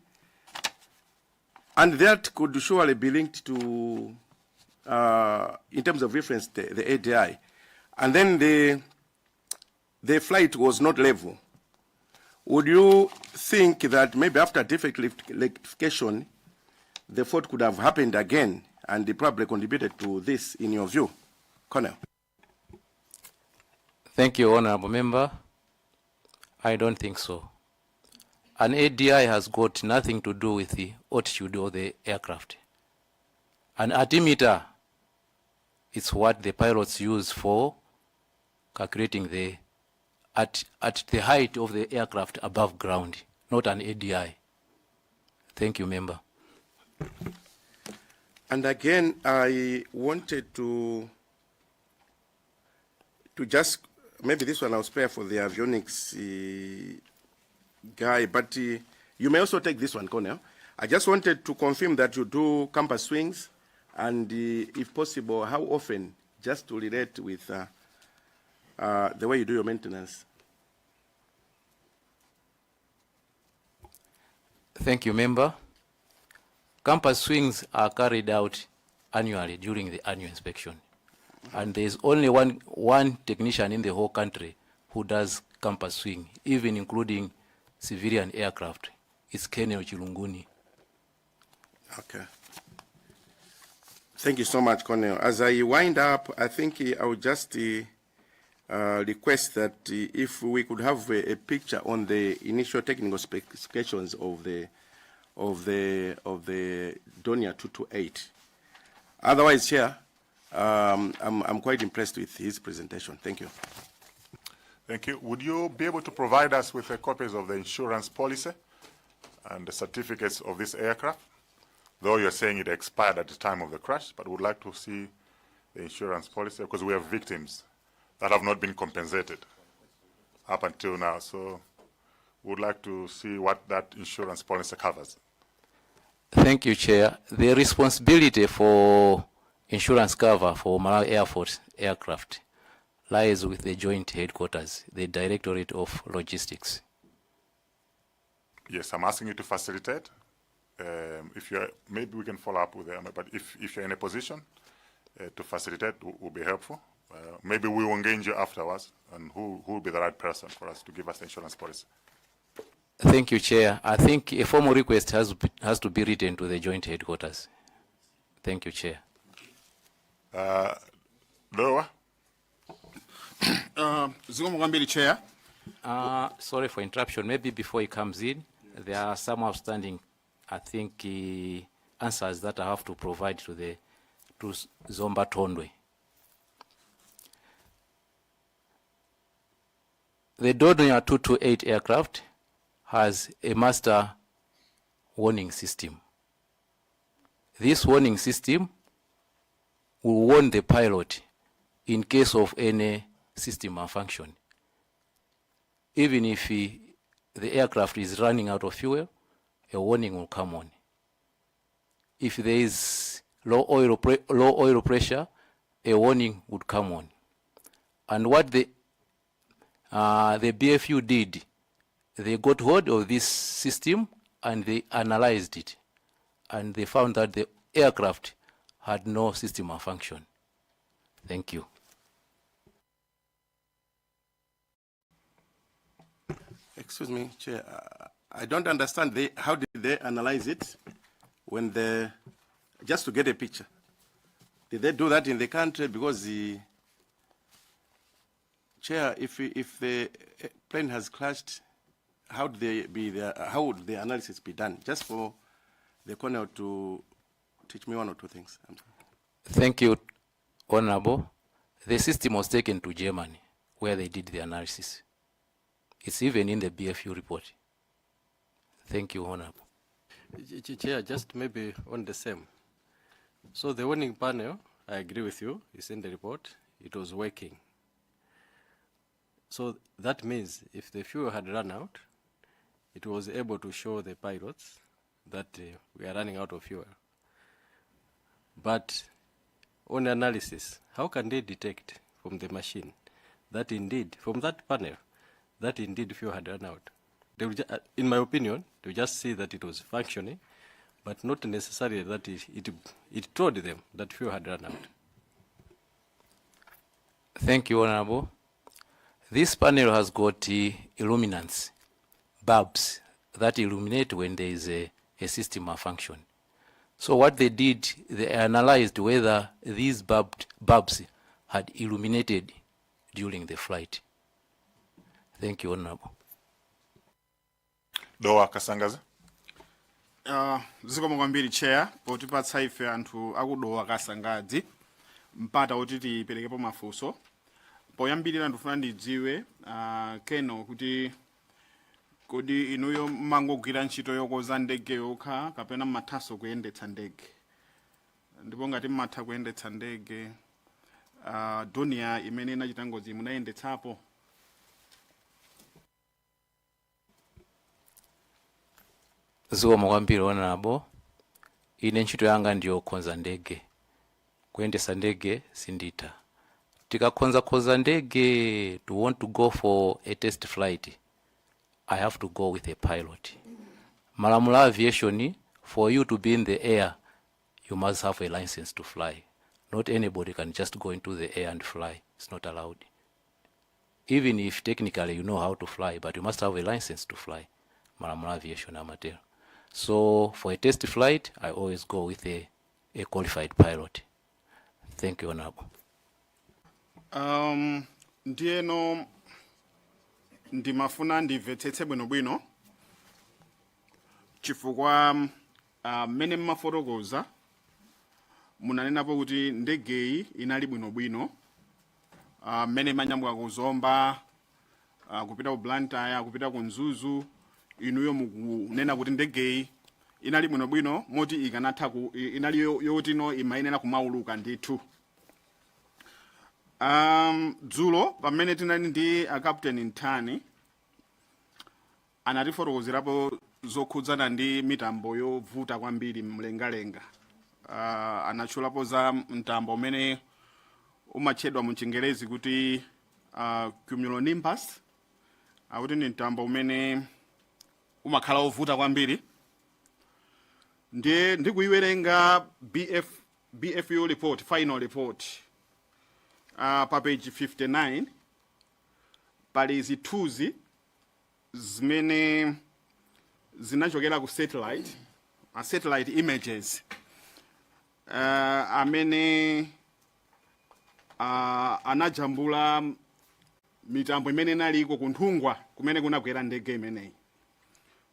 And that could surely be linked to, in terms of reference, the ADI. And then the flight was not level. Would you think that maybe after defect rectification, the fault could have happened again and they probably contributed to this, in your view? Colonel. Thank you, Honorable Member. I don't think so. An ADI has got nothing to do with the altitude of the aircraft. An altimeter is what the pilots use for calculating the at the height of the aircraft above ground, not an ADI. Thank you, Member. And again, I wanted to just, maybe this one I'll spare for the avionics guy, but you may also take this one, Colonel. I just wanted to confirm that you do campus swings, and if possible, how often, just to relate with the way you do your maintenance. Thank you, Member. Campus swings are carried out annually during the annual inspection. And there is only one technician in the whole country who does campus swing, even including civilian aircraft. It's Colonel Chilunguni. Okay. Thank you so much, Colonel. As I wind up, I think I would just request that if we could have a picture on the initial technical specifications of the Donia 228. Otherwise, Chair, I'm quite impressed with his presentation. Thank you. Thank you. Would you be able to provide us with copies of the insurance policy and the certificates of this aircraft? Though you're saying it expired at the time of the crash, but would like to see the insurance policy because we have victims that have not been compensated up until now. So would like to see what that insurance policy covers. Thank you, Chair. The responsibility for insurance cover for Malawi Air Force aircraft lies with the Joint Headquarters, the Directorate of Logistics. Yes, I'm asking you to facilitate. If you're, maybe we can follow up with them, but if you're in a position to facilitate, will be helpful. Maybe we will engage you afterwards, and who will be the right person for us to give us the insurance policy. Thank you, Chair. I think a formal request has to be written to the Joint Headquarters. Thank you, Chair. Lower. Chair. Sorry for interruption. Maybe before he comes in, there are some outstanding, I think, answers that I have to provide to Zomba Tondwe. The Donia 228 aircraft has a master warning system. This warning system will warn the pilot in case of any system malfunction. Even if the aircraft is running out of fuel, a warning will come on. If there is low oil pressure, a warning would come on. And what the BFU did, they got hold of this system and they analyzed it, and they found that the aircraft had no system malfunction. Thank you. Excuse me, Chair. I don't understand. How did they analyze it when just to get a picture? Did they do that in the country? Because Chair, if the plane has crashed, how would the analysis be done? Just for the colonel to teach me one or two things. Thank you, Honorable. The system was taken to Germany, where they did the analysis. It's even in the BFU report. Thank you, Honorable. Chair, just maybe on the same. So the warning panel, I agree with you, is in the report. It was working. So that means if the fuel had run out, it was able to show the pilots that we are running out of fuel. But on analysis, how can they detect from the machine that indeed, from that panel, that indeed fuel had run out? They will in my opinion, they will just see that it was functioning, but not necessarily that it told them that fuel had run out. Thank you, Honorable. This panel has got illuminants, bulbs, that illuminate when there is a system malfunction. So what they did, they analyzed whether these bulbs had illuminated during the flight. Thank you, Honorable. Doa Kasangaza. Zikomo kwambiri chair potipatsa ife anthu akudowa kasangadzi mpata kuti tiperekepo mafunso. Poyambirira ndifuna ndidziwe keno kuti kodi inuyo mangogwira ntchito yokoza ndege yokha kapena mathaso kuyendetsa ndege. Ndipo ngati mmatha kuyendetsa ndege dunia imene inachita ngozi munayendetsapo. Zikomo kwambiri Honorable. Ine ntchito yanga ndiyo konza ndege. Kuyendetsa ndege sindita. Tikakonza ndege to want to go for a test flight, I have to go with a pilot. Malamulo aviation, for you to be in the air, you must have a license to fly. Not anybody can just go into the air and fly. It's not allowed. Even if technically you know how to fly, but you must have a license to fly. Malamulo aviation amateur. So for a test flight, I always go with a qualified pilot. Thank you, Honorable. Ndieno ndimafuna ndimvetsetse bwinobwino chifukwa mmene mmafotokoza munanenapo kuti ndegeyi inali bwinobwino mmene manyamuka kuzomba kupita ku Blantyre kupita ku Mzuzu inuyo mukunena kuti ndegeyi inali bwinobwino moti ikanatha inali yoti no imayenera kumauluka ndithu. Dzulo pamene tinali ndi Captain Ntani anatifotokozerapo zokhudzana ndi mitambo yovuta kwambiri mlengalenga. Anachulapo za mtambo umene umatchedwa mu Chingerezi kuti cumulonimbus, akuti ni mtambo umene umakhala ovuta kwambiri. Ndiye ndikuiwerenga BFU report, final report. Pa page 59 pali zithunzi zimene zinachokera ku satellite images amene anajambula mitambo imene inaliko kunthungwa kumene kunagwera ndege imeneyi.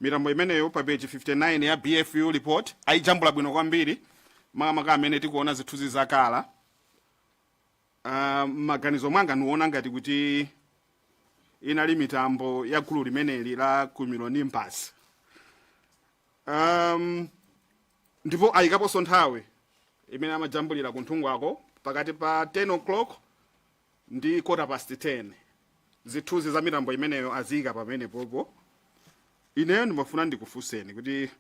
Mitambo imeneyo pa page 59 ya BFU report ayijambula bwino kwambiri makamaka amene tikuona zithunzi zakala. Maganizo mwanga nuona ngati kuti inali mitambo ya gulu limeneli la cumulonimbus. Ndipo ayikaponso nthawi imene amajambulira kunthungwako pakati pa 10 o'clock ndi 10:15. Zithunzi za mitambo imeneyo aziyika pamene popo. Ineyo ndimafuna ndikufunseni kuti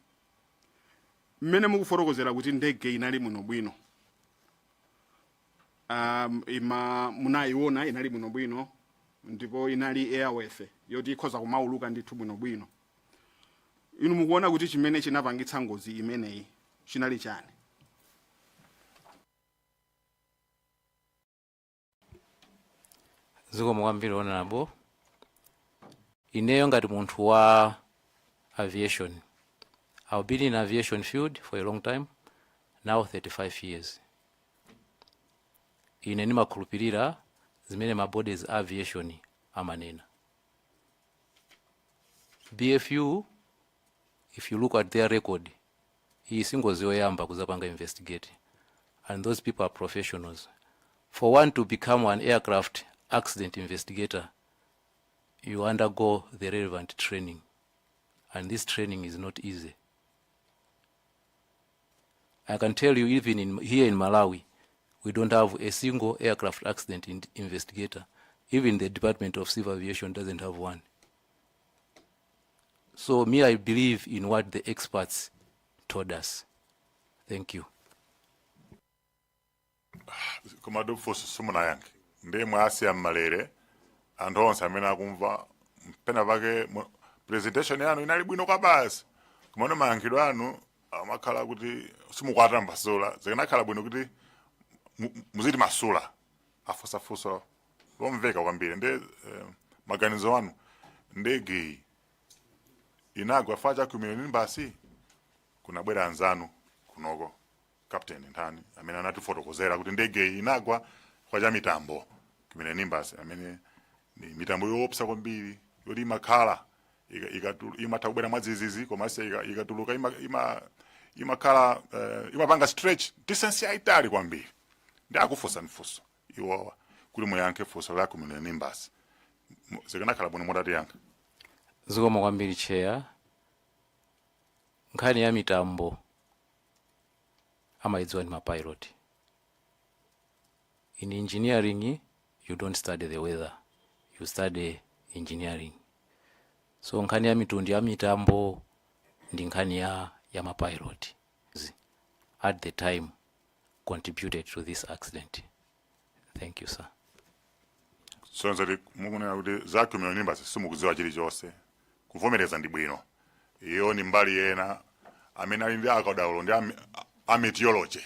mmene mukufotokozera kuti ndege inali bwinobwino. Munaiona inali bwinobwino ndipo inali airworthy yoti ikhoza kumauluka ndithu bwinobwino. Inu mukuona kuti chimene chinapangitsa ngozi imeneyi chinali chani? Zikomo kwambiri Honorable. Ineyo ngati munthu wa aviation, I've been in aviation field for a long time, now 35 years. Ine nimakhulupirira zimene ma bodies a aviation amanena. BFU, if you look at their record, he singozi yoyamba kuzapanga investigate, and those people are professionals. For one to become an aircraft accident investigator, you undergo the relevant training, and this training is not easy. I can tell you, even here in Malawi, we don't have a single aircraft accident investigator. Even the Department of Civil Aviation doesn't have one. So me, I believe in what the experts told us. Thank you. Komado foso sumuna yanke. Nde mwasi ya malere. Ando onse amena kumva. Pena vake presentation yanu inali bwino kwa basi. Kumano mayankidwa anu. Amakhala kuti simukwata mbasula. Zekanakhala bwino kuti muzidi masula. Afusa lomveka kwambiri. Nde maganizo wanu. Ndege inagwa faja kumiloni basi. Kuna bwera anzanu kunoko. Captain ntani amene anatifotokozera kuti ndege inagwa kwa mitambo kumene nimbasi amene ni mitambo yoopsa kwambiri yoti imakhala imatakubwera mwadzizizi komanso ikatuluka imakhala imapanga stretch distance yaitali kwambiri. Ndi akufunsa mfunso iwowa kuti muyankhe funso la kumene nimbasi zikanakhala bwino motati yankha. Zikomo kwambiri chair. Nkhani ya mitambo amaidziwa ni mapilot. In engineering, you don't study the weather, you study engineering. So nkhani ya mitundi ya mitambo ndi nkhani ya mapilot. At the time, contributed to this accident. Thank you, sir. So nzati mukunena kuti zakumene nimbasi simukudziwa chilichonse. Kuvomereza ndi bwino. Iyo ni mbali yena amene ali ndi akadaulo ndi meteorology.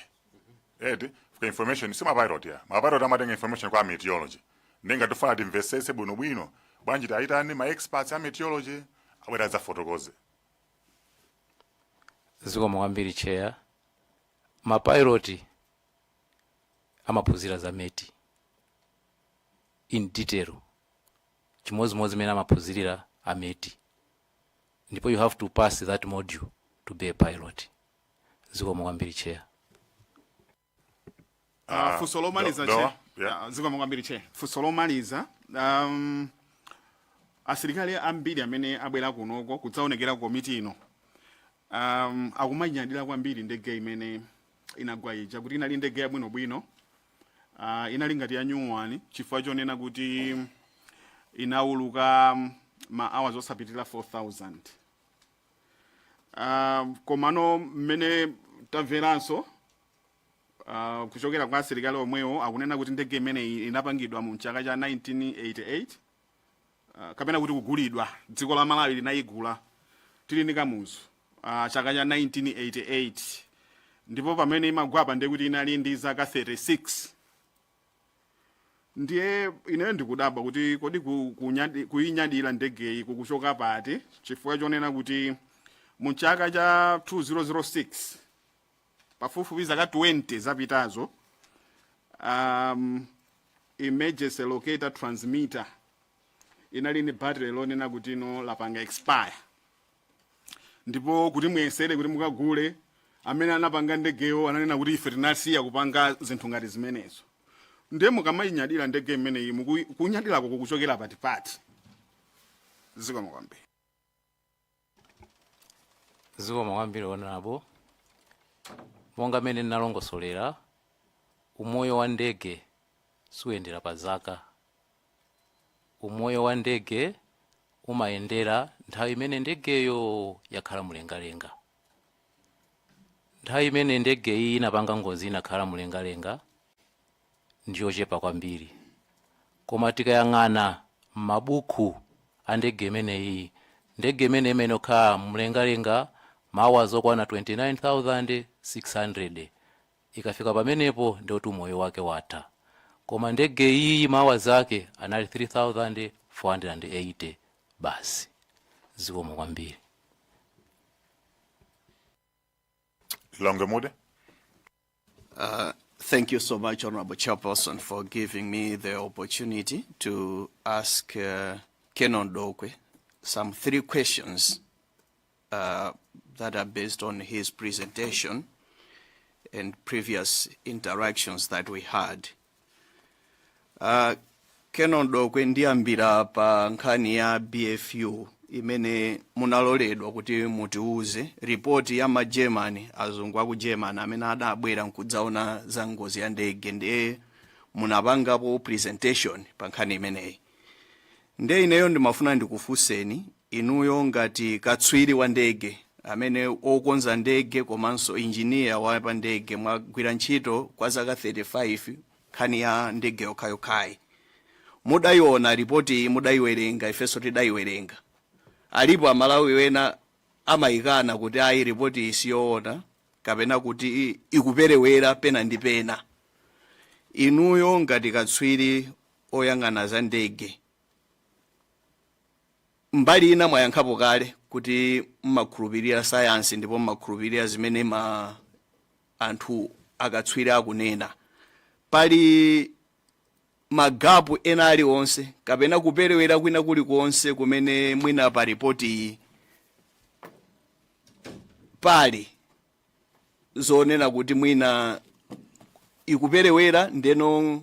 For information, sima pilot ya. Ma pilot amatenga information kwa meteorology. Ndenga tufana timvesese bwino. Banji taitani ma experts ya meteorology abwera za fotokoze. Zikomo kwambiri chair. Ma pilot amaphunzira za meti in detail. Chimozimozi mena amaphunzirira ameti. Ndipo you have to pass that module to be a pilot. Zikomo kwambiri chair. Fusolomaliza chair. Zikomo kwambiri chair. Fusolomaliza. Asilikali ambiri amene abwera kunoko kudzaonekera komiti ino. Akumanyadira kwambiri ndege imene inagwa ija kuti inali ndege yabwino bwino. Inali ngati ya new one chifukwa chonena kuti inauluka ma hours osapitira 4000. Komano mmene tamveranso kuchokera kwa asilikali omwewo akunena kuti ndege imene inapangidwa mu chaka cha 1988 kapena kuti kugulidwa dziko la Malawi linayigula tili ndi kamuzu chaka cha 1988 ndipo pamene imagwapa ndi kuti inali ndi zaka 36. Ndiye ine ndikudabwa kuti kodi kuinyadira ndege iyi kukuchoka pati chifukwa chonena kuti mu chaka cha 2006 pafupifupi zaka 20 zapitazo emergency locator transmitter inali ni battery lonena kuti no lapanga expire. Ndipo kuti muyesere kuti mukagule amene anapanga ndegeyo ananena kuti ife tinasiya kupanga zinthu ngati zimenezo. Ndiye mukamayinyadira ndege imeneyi kunyadirako kukuchokera pati. Zikomo kwambiri. Zikomo kwambiri onabo. Monga mene nalongosolera umoyo wa ndege suyendera pa zaka. Umoyo wa ndege umayendera nthawi imene ndegeyo yakhala mulengalenga. Nthawi imene ndege iyi inapanga ngozi inakhala mulengalenga ndiyochepa kwambiri. Koma tikayang'ana mabuku a ndege imeneyi, ndege imene okhala mulengalenga mahours okwana 29,600 ikafika pamenepo ndio tu moyo wake watha. Koma ndege iyi mahours ake anali 3,480 basi. Zikomo kwambiri. Longemude. Thank you so much, Honorable Chairperson, for giving me the opportunity to ask Kenon Dokwe some 3 questions that are based on his presentation and previous interactions that we had. Kenon Dokwe ndiyambira pa nkhani ya BFU imene munaloledwa kuti mutiuze ripoti ya magermany azungu aku German amene adabwera nkudzaona za ngozi ya ndege ndiye munapangapo presentation pa nkhani imeneyi. Ndiye ineyo ndimafuna ndikufunseni inuyo ngati katswiri wa ndege amene okonza ndege komanso engineer wa pa ndege mwagwira ntchito kwa zaka 35 nkhani ya ndege yokhayokhayi. Mudayiona ripoti mudayiwerenga ifenso tidayiwerenga. Alipo amalawi wena amayikana kuti ayi ripoti isiyoona kapena kuti ikuperewera pena ndi pena. Inuyo ngati katswiri oyang'ana za ndege mbali ina mwayankhapo kale kuti mmakhulupirira science ndipo mmakhulupirira zimene anthu akatswiri akunena. Pali magapu ena aliwonse kapena kuperewera kwina kulikonse kumene mwina pa ripoti pali zonena kuti mwina ikuperewera ndeno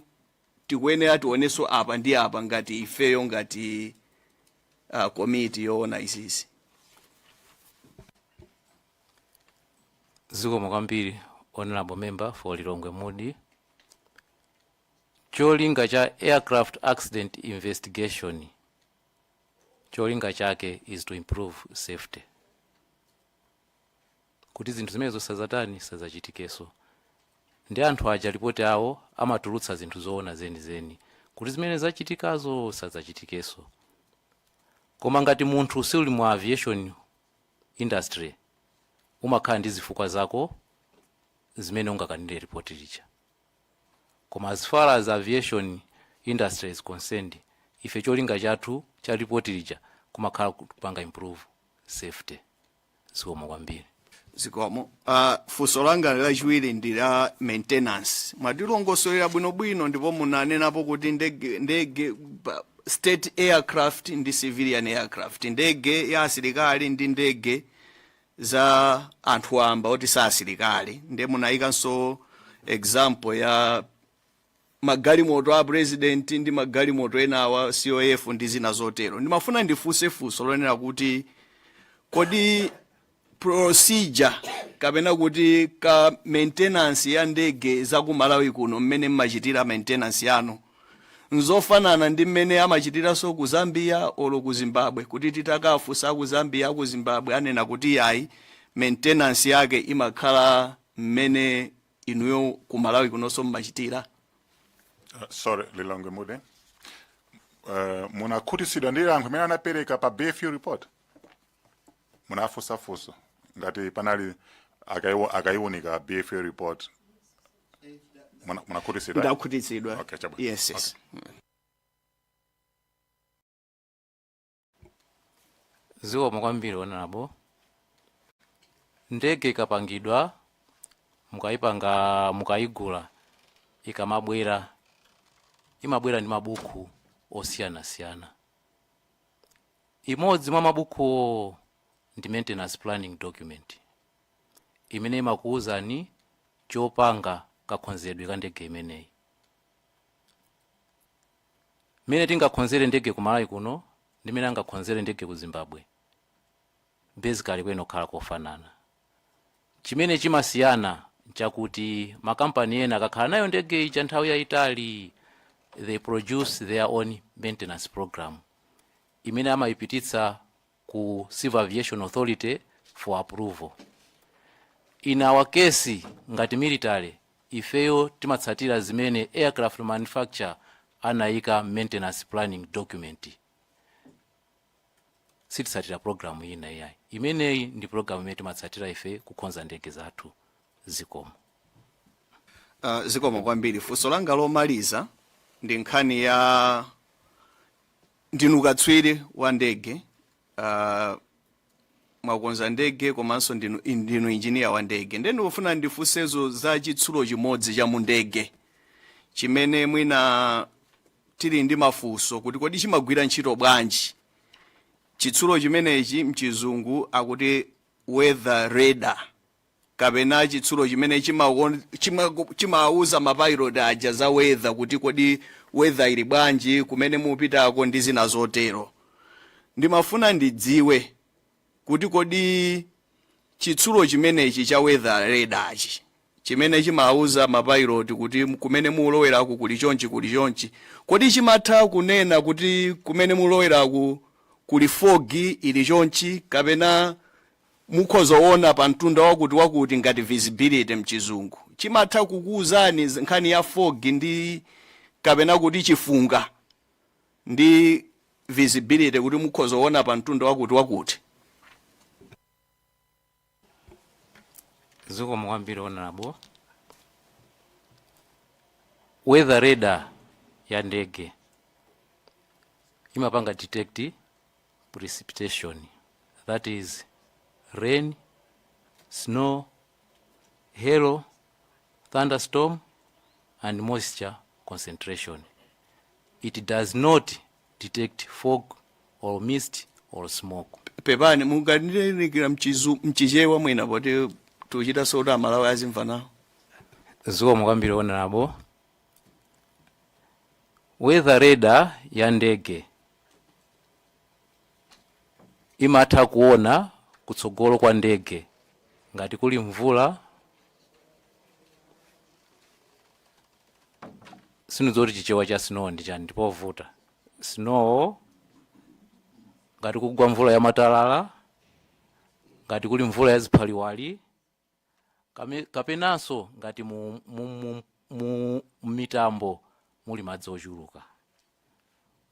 tikuyenera tionenso apa ndi apa ngati ifeyo ngati committee yoona izizi. Zikomo kwambiri honorable member for Lilongwe Mudi. Cholinga cha aircraft accident investigation, cholinga chake is to improve safety. Kuti zinthu zimenezo sazatani sazachitikeso. Ndi anthu aja ripoti awo amatulutsa zinthu zoona zeni kuti zimene zachitikazo sazachitikeso. Koma ngati munthu suli mu aviation industry umakhala ndi zifukwa zako zimene ungakanire ripoti licha. Koma as far as aviation industry is concerned, ife cholinga chathu cha ripoti licha kumakhala kupanga improve safety. Zikomo kwambiri. Zikomo. Funso langa lachiwiri ndi la maintenance. Mwatilongosolera bwinobwino ndipo munanenapo kuti ndege state aircraft ndi civilian aircraft, ndege ya asilikali ndi ndege za anthu amba oti sa asilikali. Ndiye munayikanso example ya magalimoto a president ndi magalimoto ena wa COF ndi zina zotero. Ndimafuna ndifunse funso lonena kuti kodi procedure kapena kuti ka maintenance ya ndege za ku Malawi kuno mmene mmachitira maintenance yanu nzofanana ndi mmene amachitiranso ku Zambia olo ku Zimbabwe, kuti titakafunsa ku Zambia ku Zimbabwe anena kuti yayi maintenance yake imakhala mmene inuyo ku Malawi kunonso mmachitira? Sorry, Lilongwe Mudi. Munakhutitsidwa ndi yankho imene anapereka pa BFU report. Munafusafuso ngati panali akayiunika BFU report. Munakhutitsidwa? Ndakhutitsidwa. Okay, chabwino. Yes. Okay. Zikomo kwambiri honorable. Ndege ikapangidwa mukayigula ikamabwera imabwera ndi mabuku osiyana-siyana. Imodzi mwa mabuku ndi maintenance planning document imene imakuwuzani chopanga kakhonzedwe ka ndege imeneyi. Mene tingakhonzere ndege ku Malawi kuno ndi mene angakhonzere ndege ku Zimbabwe basically kweno khala kofanana. Chimene chimasiyana chakuti makampani ena akakhala nayo ndege ija nthawi yayitali, they produce their own maintenance program imene amayipititsa ku Civil Aviation Authority for approval. In our case ngati military ifeyo timatsatira zimene aircraft manufacturer anayika maintenance planning document. Sititsatira program ina yayi. Imeneyi ndi program imene timatsatira ife kukonza ndege zathu. Zikomo. Zikomo kwambiri. Funso langa lomaliza ndi nkhani ya ndinu katswiri wa ndege. mwakonza ndege komanso ndinu engineer wa ndege. Ndikufuna ndifunsezo za chitsulo chimodzi cha mu ndege chimene mwina tili ndi mafunso kuti kodi chimagwira ntchito bwanji. Chitsulo chimenechi mchizungu akuti weather radar, kapena chitsulo chimene chimauza mapilot aja za weather kuti kodi weather ili bwanji kumene mupitako ndi zina zotero. Ndimafuna ndidziwe kuti kodi chitsulo chimenechi cha weather radar chimene chimauza mapilot kuti kumene mulowerako kuli chonchi, kodi chimatha kunena kuti kumene mulowerako kuli fog ili chonchi, kapena mukhozoona pa mtunda wakuti ngati visibility mchizungu. Chimatha kukuuzani nkhani ya fog ndi kapena kuti chifunga ndi visibility kuti mukhozoona pa mtunda wakuti. Ziko mwambiri honorable. Weather radar ya ndege imapanga detect precipitation, that is rain, snow, hail, thunderstorm and moisture concentration. It does not detect fog or mist or smoke. Pepani munganinikira mchichewa mwina poti tuchita soda Malawi azimva nawo. Ziko mwambiri honorable. Weather radar ya ndege imatha kuona kutsogolo kwa ndege ngati kuli mvula, sinuzoti chichewa cha snow ndi chani ndipovuta. Snow ngati kugwa mvula ya matalala, ngati kuli mvula ya ziphaliwali, kapenanso ngati mu mitambo muli madzi ochuluka.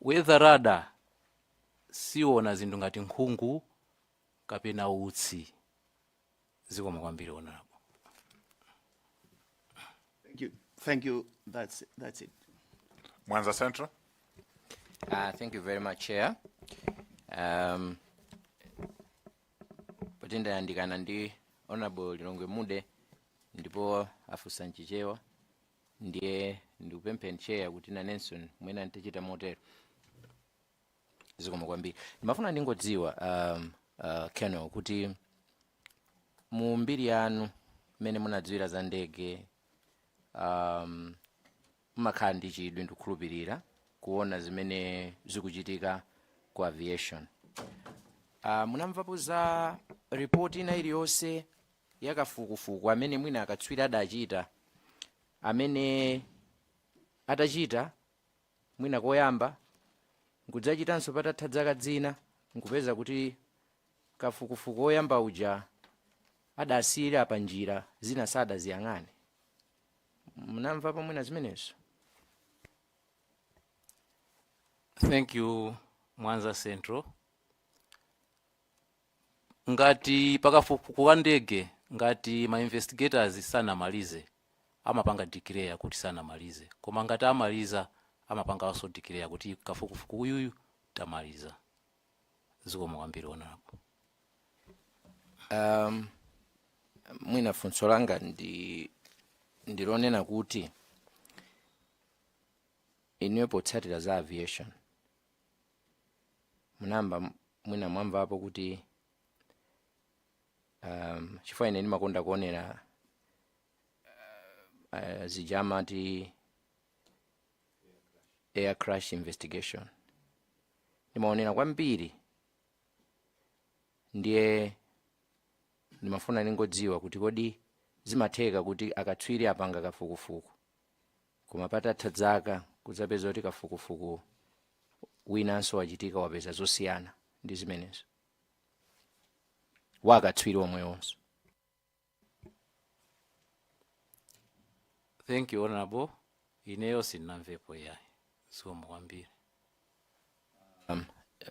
Weather radar siona zinthu ngati nkhungu kapena utsi. Ziko mwambiri honorable. Thank you. That's it. Mwanza Central. Thank you very much, Chair. Potenda yandikana ndi Honorable Lilongwe Mude ndipo afusa nchichewa ndiye ndikupempha Chair kuti na Nelson mwena ntichita motero. Ziko mwambiri. Ndimafuna ndingodziwa Keno kuti mu mbiri yanu mene munadziwira za ndege mumakhala ndi chidwi ndikukhulupirira kuona zimene zikuchitika ku aviation. Munamvapo za report ina iliyonse yakafukufuku amene mwina akatswiri adachita, amene atachita mwina koyamba nkudzachitanso patatha zaka zina nkupeza kuti kafukufuku oyamba uja adasiyira pa njira zina sadaziyang'ane? Munamvapo mwina zimenezo? Thank you, Mwanza Central. Ngati pakafukufuku wa ndege, ngati ma investigators sanamalize, amapanga declare kuti sanamalize. Koma ngati amaliza, amapanga also declare kuti kafukufuku uyuyu tamaliza. Ziko mwambiri honorable. Mwina funso langa ndilonena kuti inuyo potsatira za aviation munamba mwina mwamvapo kuti chifukwa ine ndimakonda kuonera zijamati air crash investigation, ndimaonera kwambiri, ndiye ndimafuna ningodziwa kuti kodi zimatheka kuti akatswiri apanga kafukufuku koma patatha zaka kudzapeza kuti kafukufuku winanso wachitika wapeza zosiyana ndi zimenezo wakatswiri omwe onse? Thank you, Honorable. Ineyo sinamvepo yayi. Ziko mwambiri.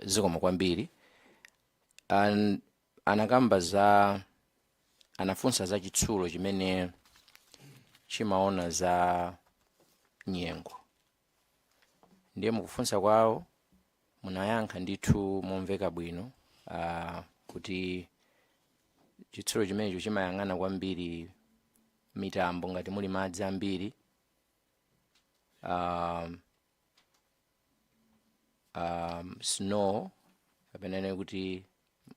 Ziko mwambiri. Anakamba anafunsa za chitsulo chimene chimaona za nyengo. Ndiye mukufunsa kwawo munayankha ndithu momveka bwino kuti chitsulo chimenecho chimayang'ana kwambiri mitambo ngati muli madzi ambiri, snow kapena kuti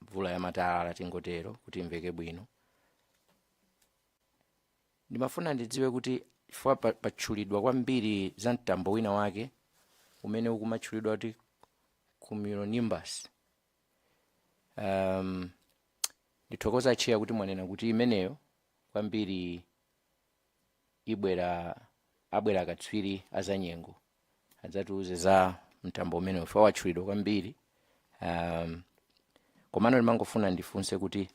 mvula ya matalala tingotero kuti imveke bwino. Ndimafuna ndidziwe kuti chifukwa patchulidwa kwambiri za mtambo wina wake umene ukumatchulidwa kuti cumulonimbus. Ndithokoza chair kuti mwanena kuti imeneyo kwambiri abwera akatswiri azanyengo adzatiuze za mtambo umene ufa watchulidwa kwambiri. Komano ndimangofuna ndifunse kuti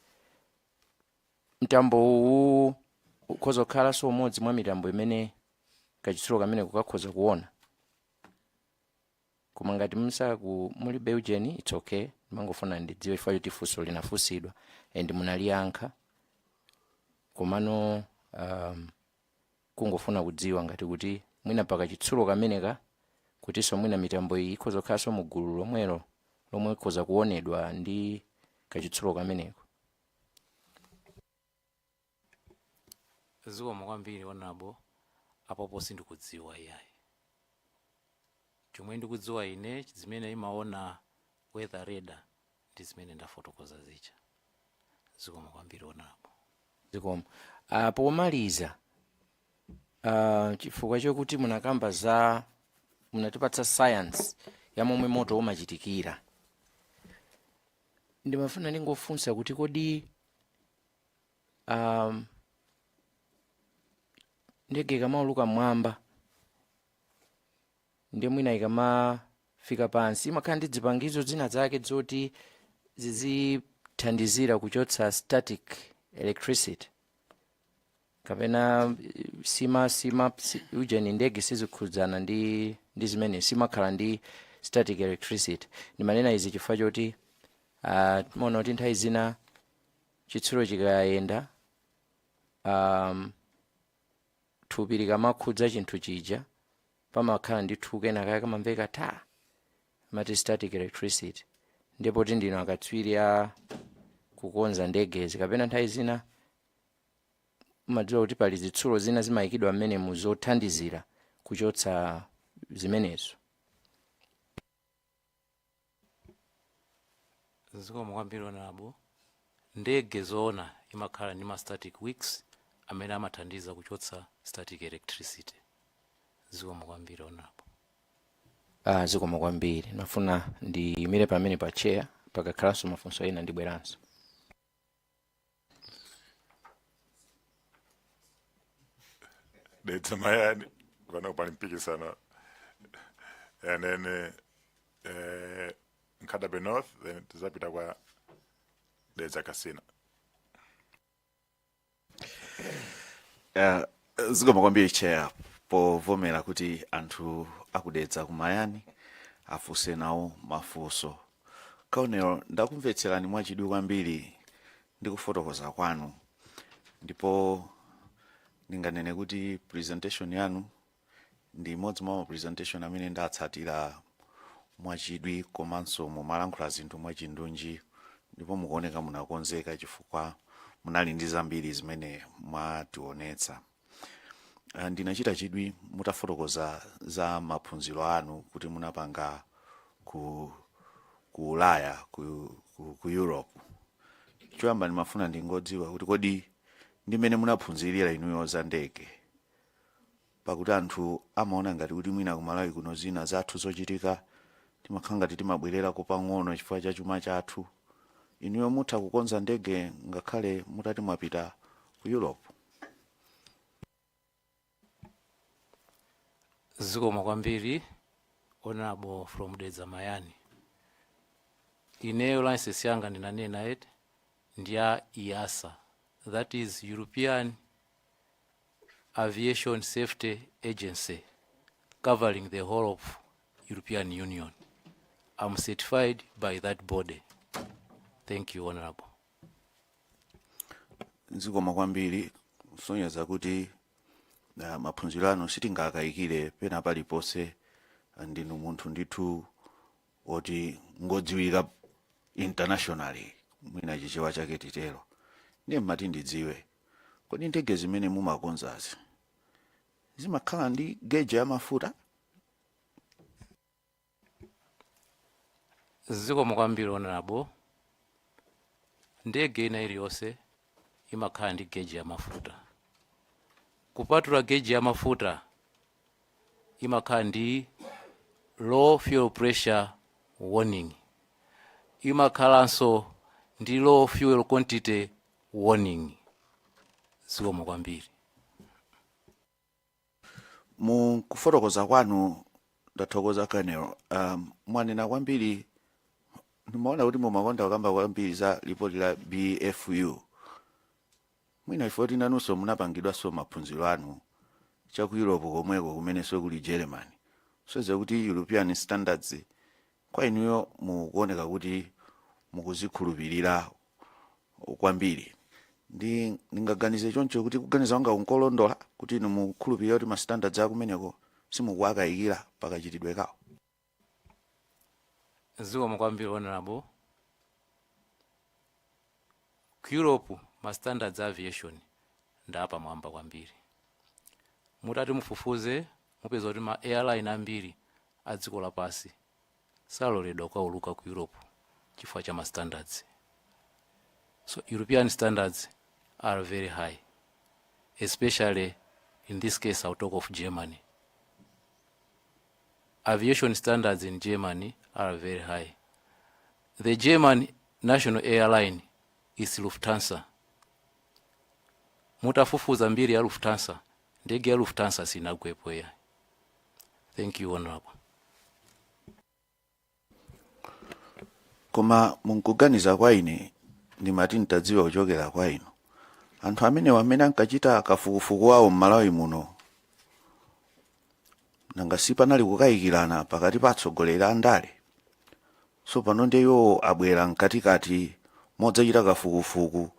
mtambo uwu ukhoza kukhala so umodzi mwa mitambo imene kachitsulo kamene kukakhoza kuona, koma ngati mulibe ujeni it's okay. Ndimangofuna ndidziwe chifukwa choti funso linafunsidwa and munaliyankha, komano kungofuna kudziwa ngati kuti mwina pakachitsulo kameneka kutinso mwina mitambo iyi ikhoza kukhalanso mu gulu lomwe ikhoza kuonedwa ndi kachitsulo kameneko. Zikomo kwambiri Honorable, apopo sindikudziwa iyayi. Chomwe ndikudziwa ine zimene imaona weather radar ndi zimene ndafotokoza zicha. Zikomo kwambiri Honorable. Zikomo. Pomaliza chifukwa chokuti munakamba munatipatsa science ya momwe moto umachitikira, ndimafuna ndingofunsa kuti kodi ndege ikamauluka mwamba ndi mwina ikamafika pansi imakhala ndi zipangizo zina zake zoti zizithandizira kuchotsa static electricity, kapena ujeni ndege sizikhudzana ndi zimene simakhala ndi static electricity. Ndimanena izi chifukwa choti timaona kuti nthawi zina chitsulo chikayenda thupi likamakhudza chinthu chija pamakhala ndi thupi kenaka kamamveka ta amati static electricity. Ndipo ndinu akatswiri kukonza ndegezi, kapena nthawi zina mumadziwa kuti pali zitsulo zina zimayikidwa mmene muzothandizira kuchotsa zimenezo. Zikomo kwambiri Honorable. Ndege zoona imakhala ndi ma static wicks amene amathandiza kuchotsa static electricity. Zikomo kwambiri Honorable. Zikomo kwambiri. Nafuna ndiyimire pamene pa chair pakakhalanso mafunso ena ndibweranso. Dedza mayani vana kupani mpikisano, and then Nkadabe North, then tizapita kwa Dedza Kasina. Zikomo kwambiri chair povomera kuti anthu akudedza kumayani afunse nawo mafunso. Kaonero ndakumvetserani mwachidwi kwambiri ndikufotokoza kwanu, ndipo ndinganene kuti presentation yanu ndi imodzi mwa presentation amene ndatsatira mwachidwi komanso mumalankhula zinthu mwachindunji, ndipo mukuoneka munakonzeka chifukwa munali ndi zambiri zimene mwationetsa. Ndinachita chidwi mutafotokoza za maphunziro anu kuti munapanga ku Ulaya, ku Europe. Choyamba ndimafuna ndingodziwa kuti kodi ndimene munaphunzirira inuyo za ndege, pakuti anthu amaona ngati kuti mwina kumalawi kuno zina zathu zochitika timakhala ngati timabwerera kopang'ono chifukwa cha chuma chathu. Inuyo mutha kukonza ndege ngakhale mutati mwapita ku Europe. Zikomo kwambiri Honorable from Dedza Mayani. Ineyo license yanga ndinanena eti ndiya EASA, that is European Aviation Safety Agency, covering the whole of European Union. I'm certified by that body. Thank you, Honorable. Zikomo kwambiri kusonyeza kuti maphunziro anu sitingakayikire pena paliponse, ndinu munthu ndithu oti ngodziwika internationally, mwina chichewa chake titero. ndiye mmati ndidziwe kodi ndege zimene mumakonzazi zimakhala ndi geji ya mafuta? Zikomo kwambiri honorable. Ndege ina iliyonse imakhala ndi geji ya mafuta. Kupatula geji ya mafuta imakhala ndi low fuel pressure warning. Imakhalanso ndi low fuel quantity warning. Zikomo kwambiri. Mu kufotokoza kwanu ndathokoza kanero. Mwanena kwambiri nimaona kuti mumakonda kukamba kwambiri za ripoti la BFU. Mwina ifoti nanunso munapangidwanso maphunziro anu chaku Europe komweko kumenenso kuli Germany. Soze kuti European standards kwa inuyo mukuoneka kuti mukuzikhulupirira kwambiri. Ndingaganize choncho kuti kuganiza wanga unkolondola kuti inu mukhulupirira kuti ma standards akumeneko simukuwakayikira pakachitidwe kawo. Zikomo kwambiri honorable. Ku Europe ma standards aviation ndapa mwamba kwambiri. Mutati mufufuze mupeza kuti ma airline ambiri adziko lapasi saloledwa kwauluka ku Europe chifukwa cha ma standards. So European standards are very high, especially in this case I'll talk of Germany. Aviation standards in Germany are very high. The German national airline is Lufthansa. Mutafufuza mbiri ya Lufthansa, ndege ya Lufthansa sinagwepo ya. Thank you, honorable. Koma munkuganiza kwa ine ndimati ntadziwa kuchokera kwa inu. Anthu amene wamene ankachita kafukufuku wawo m'Malawi muno nanga sipanali kukayikirana pakati pa atsogoleri a ndale. So pano ndiyo abwera mkatikati modzachita kafukufuku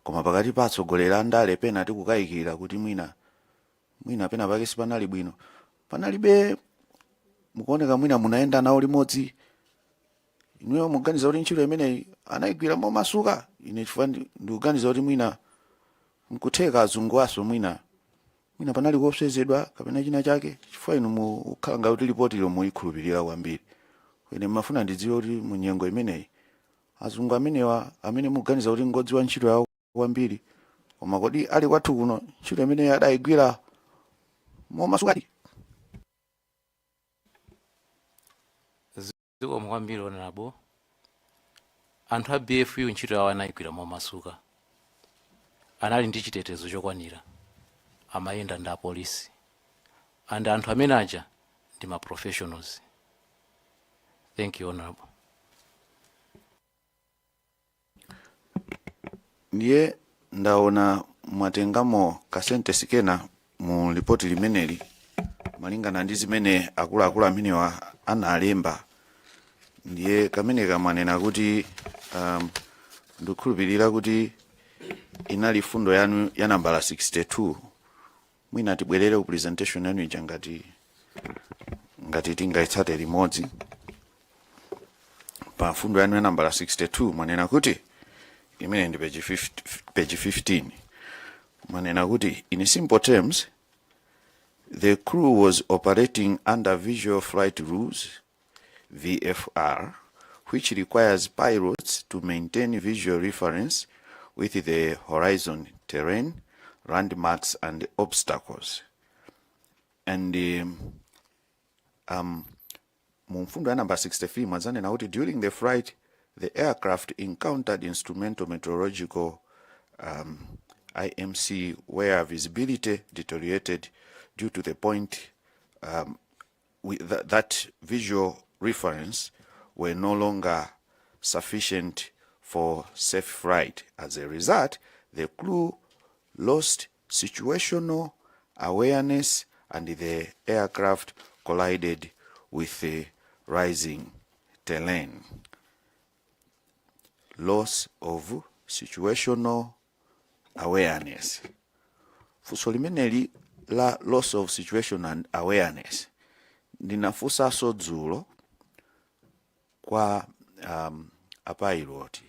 koma pakati pa atsogoleri a ndale pena tikukayikira kuti mwina pena pake sipanali bwino. Panalibe mukuoneka mwina munaenda nawo limodzi. Inuyo muganiza kuti ntchito imeneyi anayigwira momasuka. Ine chifukwa ndikuganiza kuti mwina mkutheka azungu aso mwina panali kuopsezedwa kapena china chake chifukwa inu mukhala ngati kuti ripoti ilo muyikhulupirira kwambiri. Ine mafuna ndidziwe kuti mu nyengo imeneyi azungu amenewa amene muganiza kuti ngodziwa ntchito yawo kwambiri koma kodi ali kwathu kuno ntchito imeneyi adayigwira momasuka. Zikomo kwambiri honorable. Anthu a BFU ntchito yawo anayigwira momasuka. Anali ndi chitetezo chokwanira. Amayenda ndi apolisi. And anthu amene aja ndi ma professionals. Thank you, honorable. Ndiye ndaona mwatengamo kasentesi kena mu ripoti limeneli malingana ndi zimene akuluakulu amenewa analemba. Ndiye kamene kamanena kuti ndikukhulupirira kuti inali fundo yanu ya nambala 62. Mwina tibwerere ku presentation yanu ija ngati tingaitsate limodzi. Pa fundo yanu ya nambala 62 mwanena kuti imene ndi page 15. Mwanena kuti in simple terms the crew was operating under visual flight rules VFR, which requires pilots to maintain visual reference with the horizon terrain, landmarks and obstacles. And mumfundo ya number 63 mwazane na kuti during the flight the aircraft encountered instrumental meteorological IMC where visibility deteriorated due to the point that visual reference were no longer sufficient for safe flight. As a result, the crew lost situational awareness and the aircraft collided with the rising terrain. Loss of situational awareness. Fuso limeneli la loss of situational awareness ndinafusa so dzulo kwa apiloti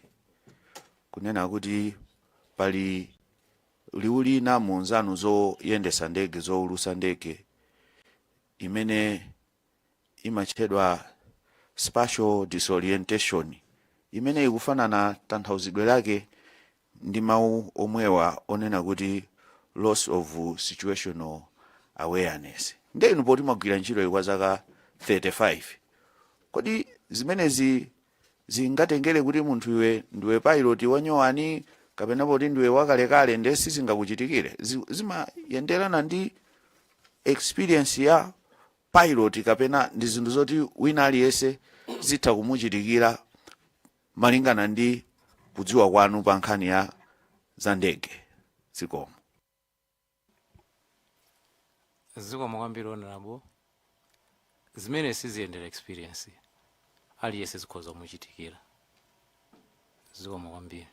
kunena kuti pali liuli na munzanu zoyendesa ndege zoulusa ndege imene imachedwa spatial disorientation, imene ikufanana tanthauzidwe lake ndi mawu omwewa onena kuti loss of situational awareness. Nde inu poti mwagwira ntchito kwa zaka 35, kodi zimenezi zingatengere kuti munthu iwe ndiwe pilot wanyowani kapena poti ndiwe wakalekale nde sizingakuchitikire? Zimayenderana ndi experience ya pilot kapena ndi zinthu zoti wina aliyense zitha kumuchitikira malingana ndi kudziwa kwanu pa nkhani ya za ndege? Zikomo. Zikomo kwambiri honorable. Zimene siziyendera experience aliyense zikhoza kumuchitikira. Zikomo kwambiri.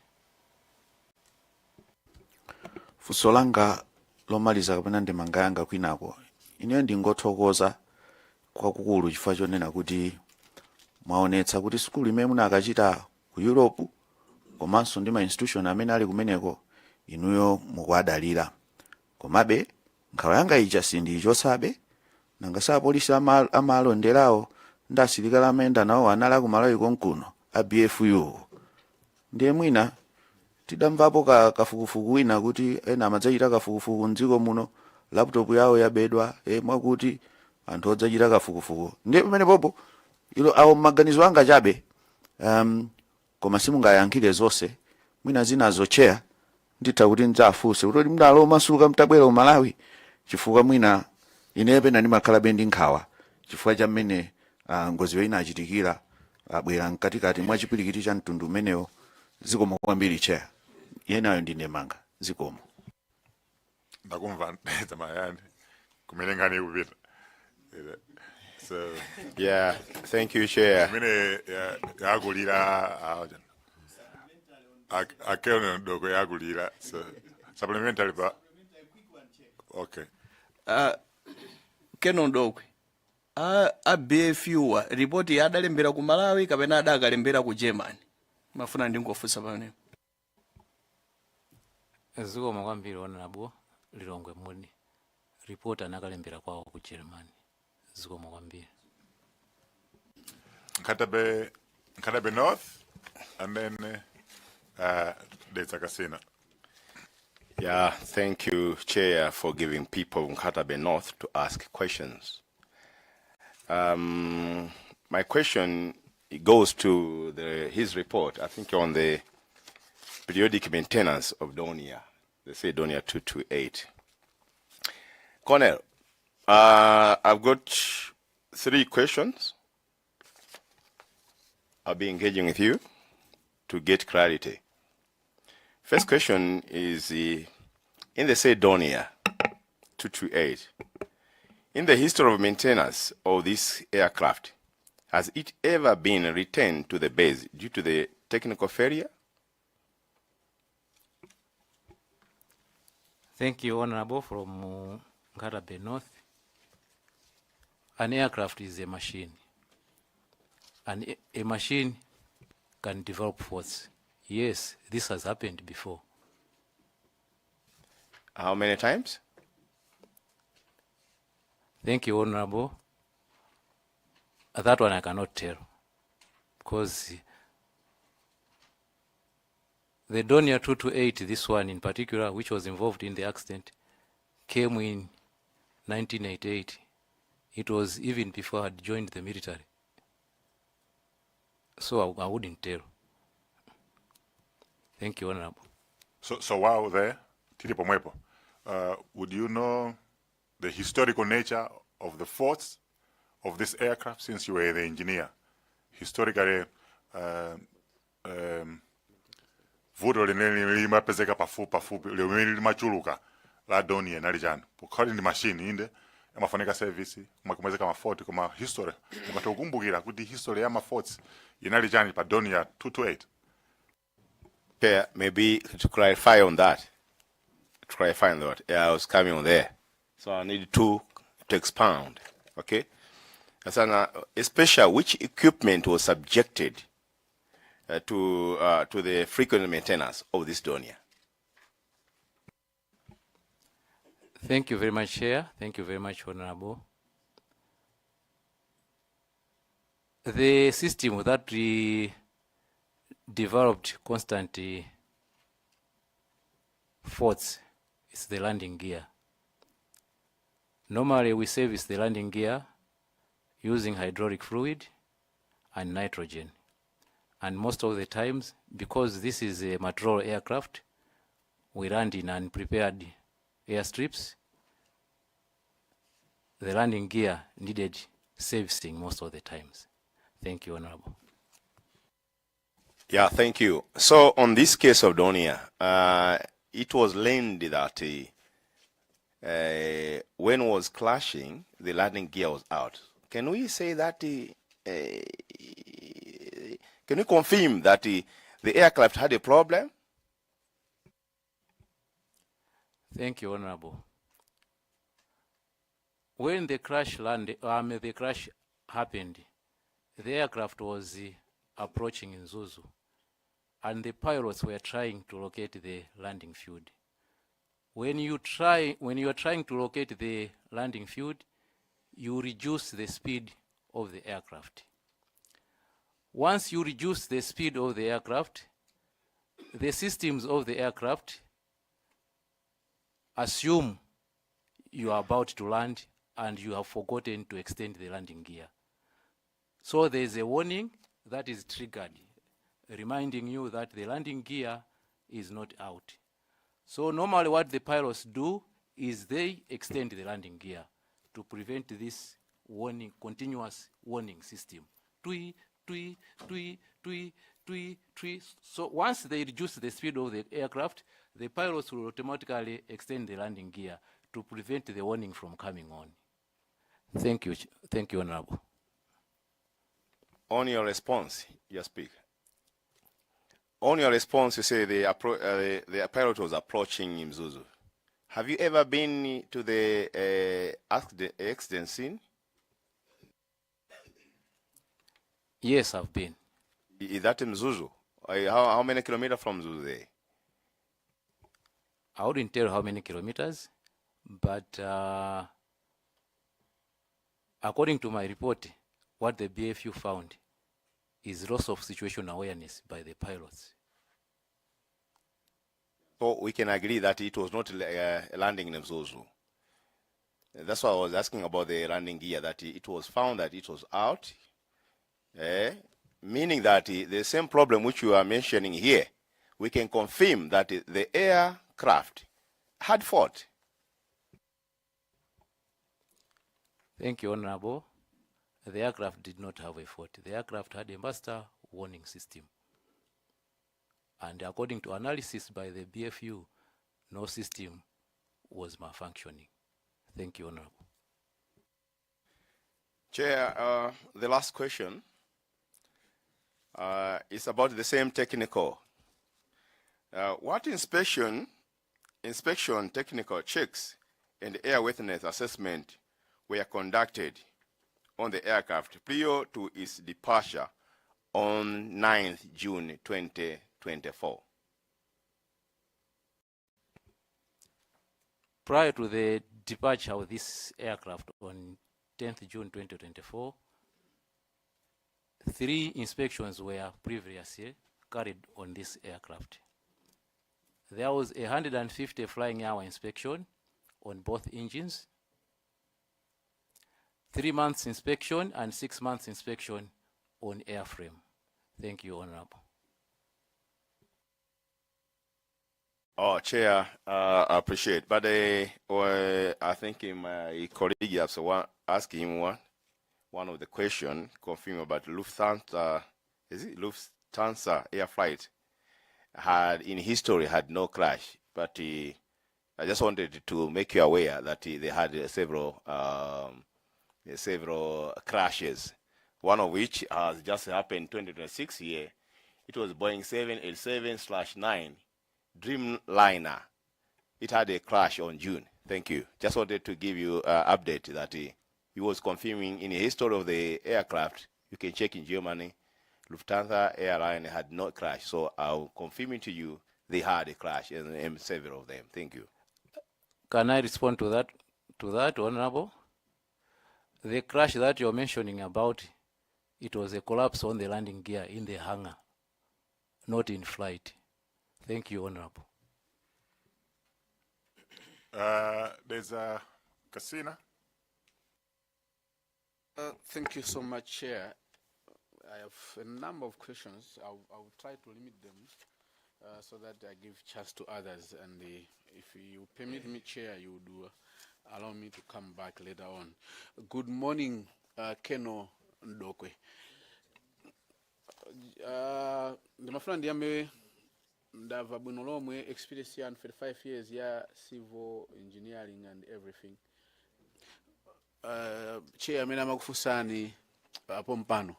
Funso langa lomaliza kapena ndemanga yanga kwinako, ine ndingothokoza kwakukulu chifukwa chonena kuti mwaonetsa kuti skulu imene munakachita ku Europe komanso ndi ma institution amene ali kumeneko inuyo mukwadalira. Komabe nkhawa yanga ija sindiyichotsabe, nanga sa apolisi amalonderawo ndi asilikali amene nawo anali kumalawi konkuno a BFU. Ndiye mwina tidamvapo kafukufuku wina kuti ena amadzachita kafukufuku mdziko muno, laptop yawo yabedwa mwakuti anthu odzachita kafukufuku. Ndiye pamene popo ilo awo maganizo anga chabe, koma simungayankhire zonse, mwina zinazo chair nditha kuti ndzafunse kuti mdalo masuka mtabwera ku Malawi chifukwa mwina ine pena ndimakhala bendi nkhawa chifukwa cha mmene ngoziyo inachitikira abwera mkatikati mwa chipirikiti cha mtundu umenewo. Zikomo kwambiri chair. Yenayo ndine manga. Zikomo. Ndakumva zamayani kumene ngani kupita. So yeah, thank you chair. Mine yagulira akeno ndoko yagulira. So supplementary pa. Okay. Keno ndoko a BFU report yadalembera ku Malawi kapena adakalembera ku Germany? Mafuna ndingofunsa pamene. Zikomo kwambiri honorable Lilongwe Mudi. Report anakalembera kwawo ku Germany. Zikomo kwambiri. Nkatabe North and then Data Casino. Yeah, thank you, Chair, for giving people in Nkatabe North to ask questions. My question goes to his report, I think on the periodic maintenance of Donia. They say Donia 228. Colonel, I've got 3 questions. I'll be engaging with you to get clarity. First question is, in the Donia 228, in the history of maintenance of this aircraft, has it ever been returned to the base due to the technical failure? Thank you, Honorable, from Nkatabe North. An aircraft is a machine. And a machine can develop faults. Yes, this has happened before. How many times? Thank you, Honorable. That one I cannot tell, because the Donia 228, this one in particular, which was involved in the accident, came in 1988. It was even before I had joined the military. So I wouldn't tell. Thank you, Honorable. So while there, Tilipo Mwepo, would you know the historical nature of the faults of this aircraft, since you were the engineer? Historically, vuto limapezeka pafupi limachuluka la Donia nalijana. According to machine inde amafanyika service makumezeka mafoti kuma history mukatokumbukira kuti history ya maforts inalijana pa Donia 228. Yeah, maybe to clarify on that. Yeah, I was coming on there. So I need to expound. Okay? Especially which equipment was subjected to the frequent maintenance of this Donia? Thank you very much, Chair. Thank you very much, Honorable. The system that we developed constant faults is the landing gear. Normally, we service the landing gear using hydraulic fluid and nitrogen. And most of the times, because this is a material aircraft, we land in unprepared airstrips. The landing gear needed servicing most of the times. Thank you, Honorable. Yeah, thank you. So on this case of Donia, it was learned that when it was clashing, the landing gear was out. Can we say that, can you confirm that the aircraft had a problem? Thank you, Honorable. When the crash the crash happened, the aircraft was approaching in Zuzu, and the pilots were trying to locate the landing field. When you are trying to locate the landing field, you reduce the speed of the aircraft. Once you reduce the speed of the aircraft, the systems of the aircraft assume you are about to land and you have forgotten to extend the landing gear. So there is a warning that is triggered, reminding you that the landing gear is not out. So normally what the pilots do is they extend the landing gear to prevent this warning, continuous warning system. Tui, tui, tui, tui, tui, tui. So once they reduce the speed of the aircraft, the pilots will automatically extend the landing gear to prevent the warning from coming on. Thank you, Honorable. On your response, you speak. On your response, you say the pilot was approaching Mzuzu. Have you ever been to the accident scene? Yes, I've been. Is that Mzuzu? How many kilometers from Mzuzu there? I wouldn't tell how many kilometers, but according to my report, what the BFU found is loss of situation awareness by the pilots. So we can agree that it was not landing in Mzuzu. That's why I was asking about the landing gear, that it was found that it was out, meaning that the same problem which you are mentioning here, we can confirm that the aircraft had fault. Thank you, Honorable. The aircraft did not have a fault. The aircraft had a master warning system. And according to analysis by the BFU, no system was malfunctioning. Thank you, Honorable. Chair, the last question is about the same technical. What inspection, technical checks, and airworthiness assessment were conducted on the aircraft prior to its departure on 9th June 2024? Prior to the departure of this aircraft on 10th June 2024, 3 inspections were previously carried on this aircraft. There was a 150 flying hour inspection on both engines, 3 months inspection and 6 months inspection on airframe. Thank you, Honorable. Oh, Chair, I appreciate. But I think my colleague has asked him one of the questions, confirm about Lufthansa. Is it Lufthansa air flight in history had no crash, but I just wanted to make you aware that they had several crashes. One of which has just happened 2026 here. It was Boeing 787/9 Dreamliner. It had a crash on June. Thank you. Just wanted to give you an update that he was confirming in the history of the aircraft. You can check in Germany. Lufthansa airline had not crashed. So I'll confirm it to you, they had a crash and several of them. Thank you. Can I respond to that? To that, Honorable? The crash that you're mentioning about, it was a collapse on the landing gear in the hangar, not in flight. Thank you, Honorable. There's a Casina. Thank you so much, Chair. I have a number of questions. I'll try to limit them so that I give chance to others. And if you permit me, Chair, you would allow me to come back later on. Good morning, Keno Ndokwe. Ndimafuna ndiyambe ndava bwino lomwe experience ya 35 years ya civil engineering and everything. Chair amene amakufunsani apo mpano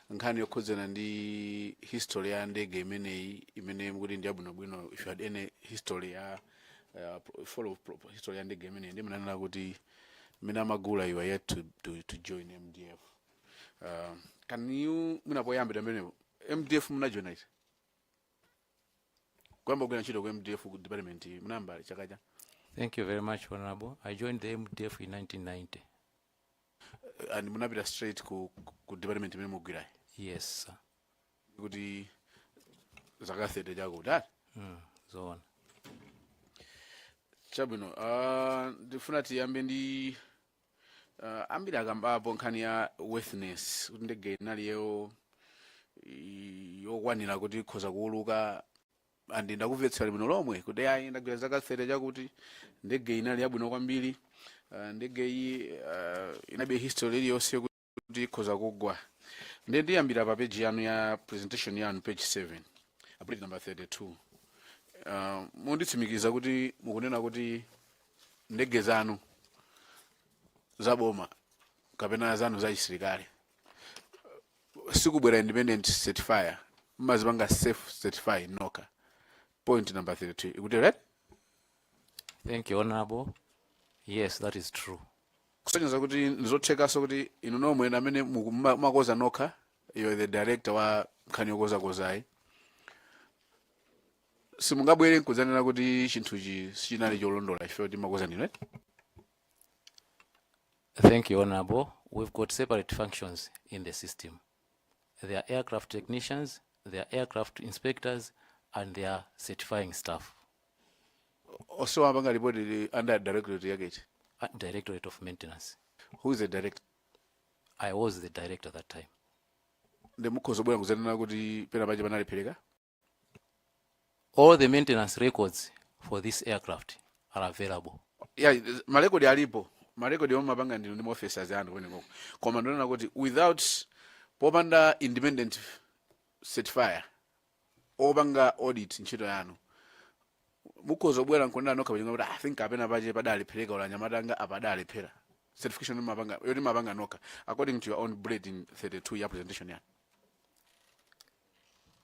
nkhani yokhudzana ndi history ya ndege imene mukuti ndi yabwinobwino. If you had any history ya follow history ya ndege imene ndi manena kuti mina magula you are yet to join MDF. Can you munapoyambira mbenepo MDF munajoina iti kwamba kugwira ntchito ku MDF ku department munambali chakaja? Thank you very much, Honorable. I joined the MDF in 1990. And munapita straight ku department imene mugwirayi? Yes, sir. Kuti zaka 30 chakuti ati? Zoona. Chabwino, ndifuna tiyambe ndi ambiri akambapo nkhani ya worthiness kuti ndege inali yokwanira kuti ikhoza kuuluka. Andi ndakumvetsera bwino lomwe kuti ayi ndagwira zaka 30 chakuti ndege inali yabwino kwambiri. Ndege iyi inabe history iliyonse kuti ikhoza kugwa. Ndiyambira pa page yanu ya presentation yanu page 7 page number 32. Munditsimikiza kuti mukunena kuti ndege zanu zaboma kapena zanu za chisilikali sikubwera independent certifier, mmazipanga self certify noka. Point number 32. Ikuti right? Thank you, Honorable. Yes, that is true. Kusonyeza kuti ndizothekaso kuti inu nomwe amene mumakoza nokha, you are the director wa nkhani yokozakozayi, simungabwere nkuzanena kuti chinthuchi sichinali cholondola ife kuti makoza ndinu right? Thank you, Honorable. We've got separate functions in the system. There are aircraft technicians, there are aircraft inspectors, and there are certifying staff. Also, Abanga reported under Directorate Wreckage. Directorate of Maintenance. Who is the director? I was the director at that time. All the maintenance records for this aircraft are available. Yeah, my record alipo. My record on Mabanga and the officers and when you go. Without Popanda independent certifier, Obanga audit in Chitoyano. Mukozo bwera nkunda noka bwinga I think apena baje padali pereka ola nyamadanga apadali pera. Certification mabanga yodi mabanga noka according to your own bread in 32 year presentation ya.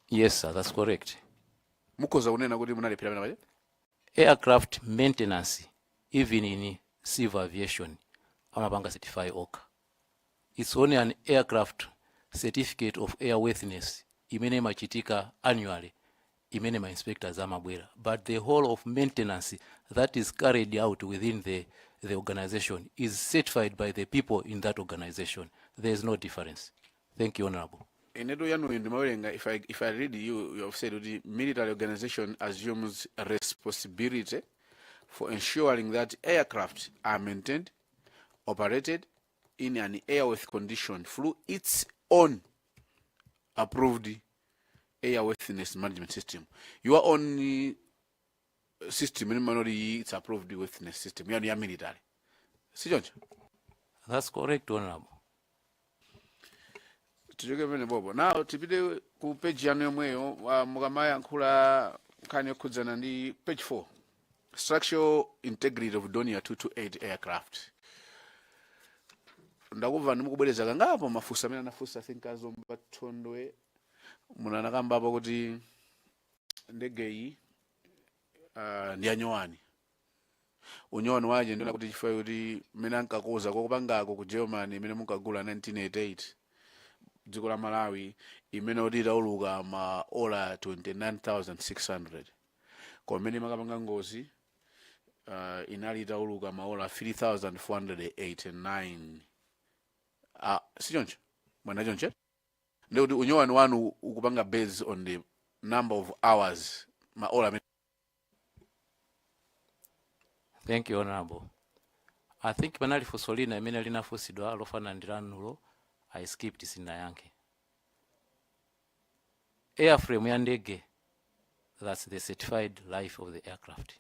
Yes, sir, that's correct. Mukoza unena kuti munali pera baje? Aircraft maintenance, even in civil aviation, amabanga certify OCA. It's only an aircraft certificate of airworthiness imene machitika annually. Imenema inspectors amabwera, but the whole of maintenance that is carried out within the organization is certified by the people in that organization. There is no difference. Thank you, Honorable. If I read you have said the military organization assumes a responsibility for ensuring that aircraft are maintained, operated in an airworthy condition through its own approved airworthiness management system. Your own system in minority it's approved worthiness system. You are military. See, George? That's correct, Honorable. Now, tipide ku page yanu yomweyo mukamaya nkhula nkhani yokhudzana ndi page 4. Structural integrity of Donia 228 aircraft. Ndakuva ndimukubwereza kangapo mafusa amene anafusa I think azomba thondwe munana kambapo kuti ndege iyi ndi anyowani. Unyowani waje ndona kuti chifukwa kuti mmene ankakoza kokupangako ku Germany imene munkagula 1988 dziko la Malawi imene kuti itauluka maola 29,600 komene makapanga ngozi inali itauluka maola 3489 sichoncho mwana chonche ndikuti unyowani wanu ukupanga based on the number of hours maola. Thank you, Honorable. I think panali fusolina imene linafusidwa lofana ndilanulo I skipped sina yanke. Airframe ya ndege, that's the certified life of the aircraft.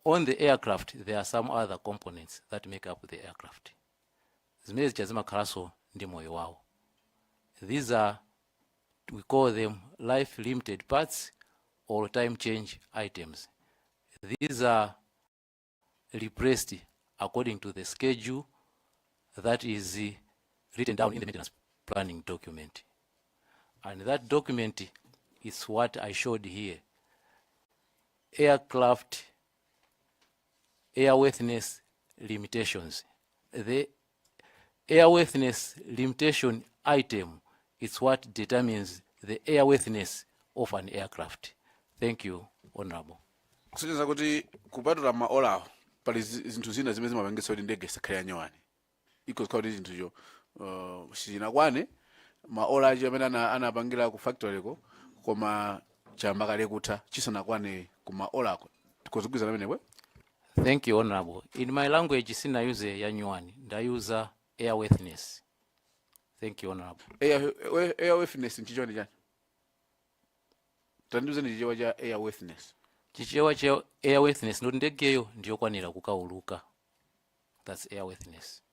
On the aircraft, there are some other components that make up the aircraft. Zimene zichazima kalaso ndi moyo wao. These are, we call them life limited parts or time change items. These are replaced according to the schedule that is written down in the maintenance planning document. And that document is what I showed here. Aircraft airworthiness limitations. The airworthiness limitation item is what determines the airworthiness of an aircraft. Thank you, Honorable. Kusonyeza kuti kupatula maola pali zinthu zina zimene zimapangitsa kuti ndege isakhale yanyowani. Iko kuti zinthuzo sinakwane maola aja amene anapangira ku factory ko koma chamba kale kutha chisanakwane ku maola ako. Tikozugwiza pamenepo. Thank you, Honorable. In my language, sina use yanyowani, ndayuza airworthiness. Thank you, Honorable. Airworthiness nchicho ndi chani? Tandiuze ndi chichewa cha airworthiness. Chichewa cha airworthiness ndo ndegeyo ndiyokwanira kukauluka. That's airworthiness.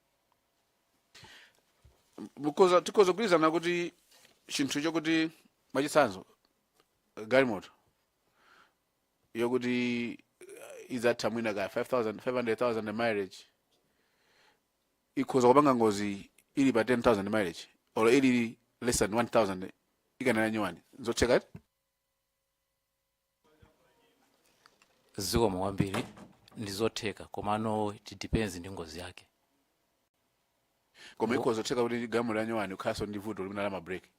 Because tikozogwirizana kuti chinthu chokuti machisanzo galimoto yokuti izatha mwina ka 500,000 mileage ikhoza kupanga ngozi ili pa 10,000 mileage or ili less than 1,000 ikanena nyowani zocheka ziko mwambiri ndizotheka komano it depends ndi ngozi yake. Koma ikhoza zocheka kuti galimoto yanyowani ukhaso ndi vuto limene la mabreki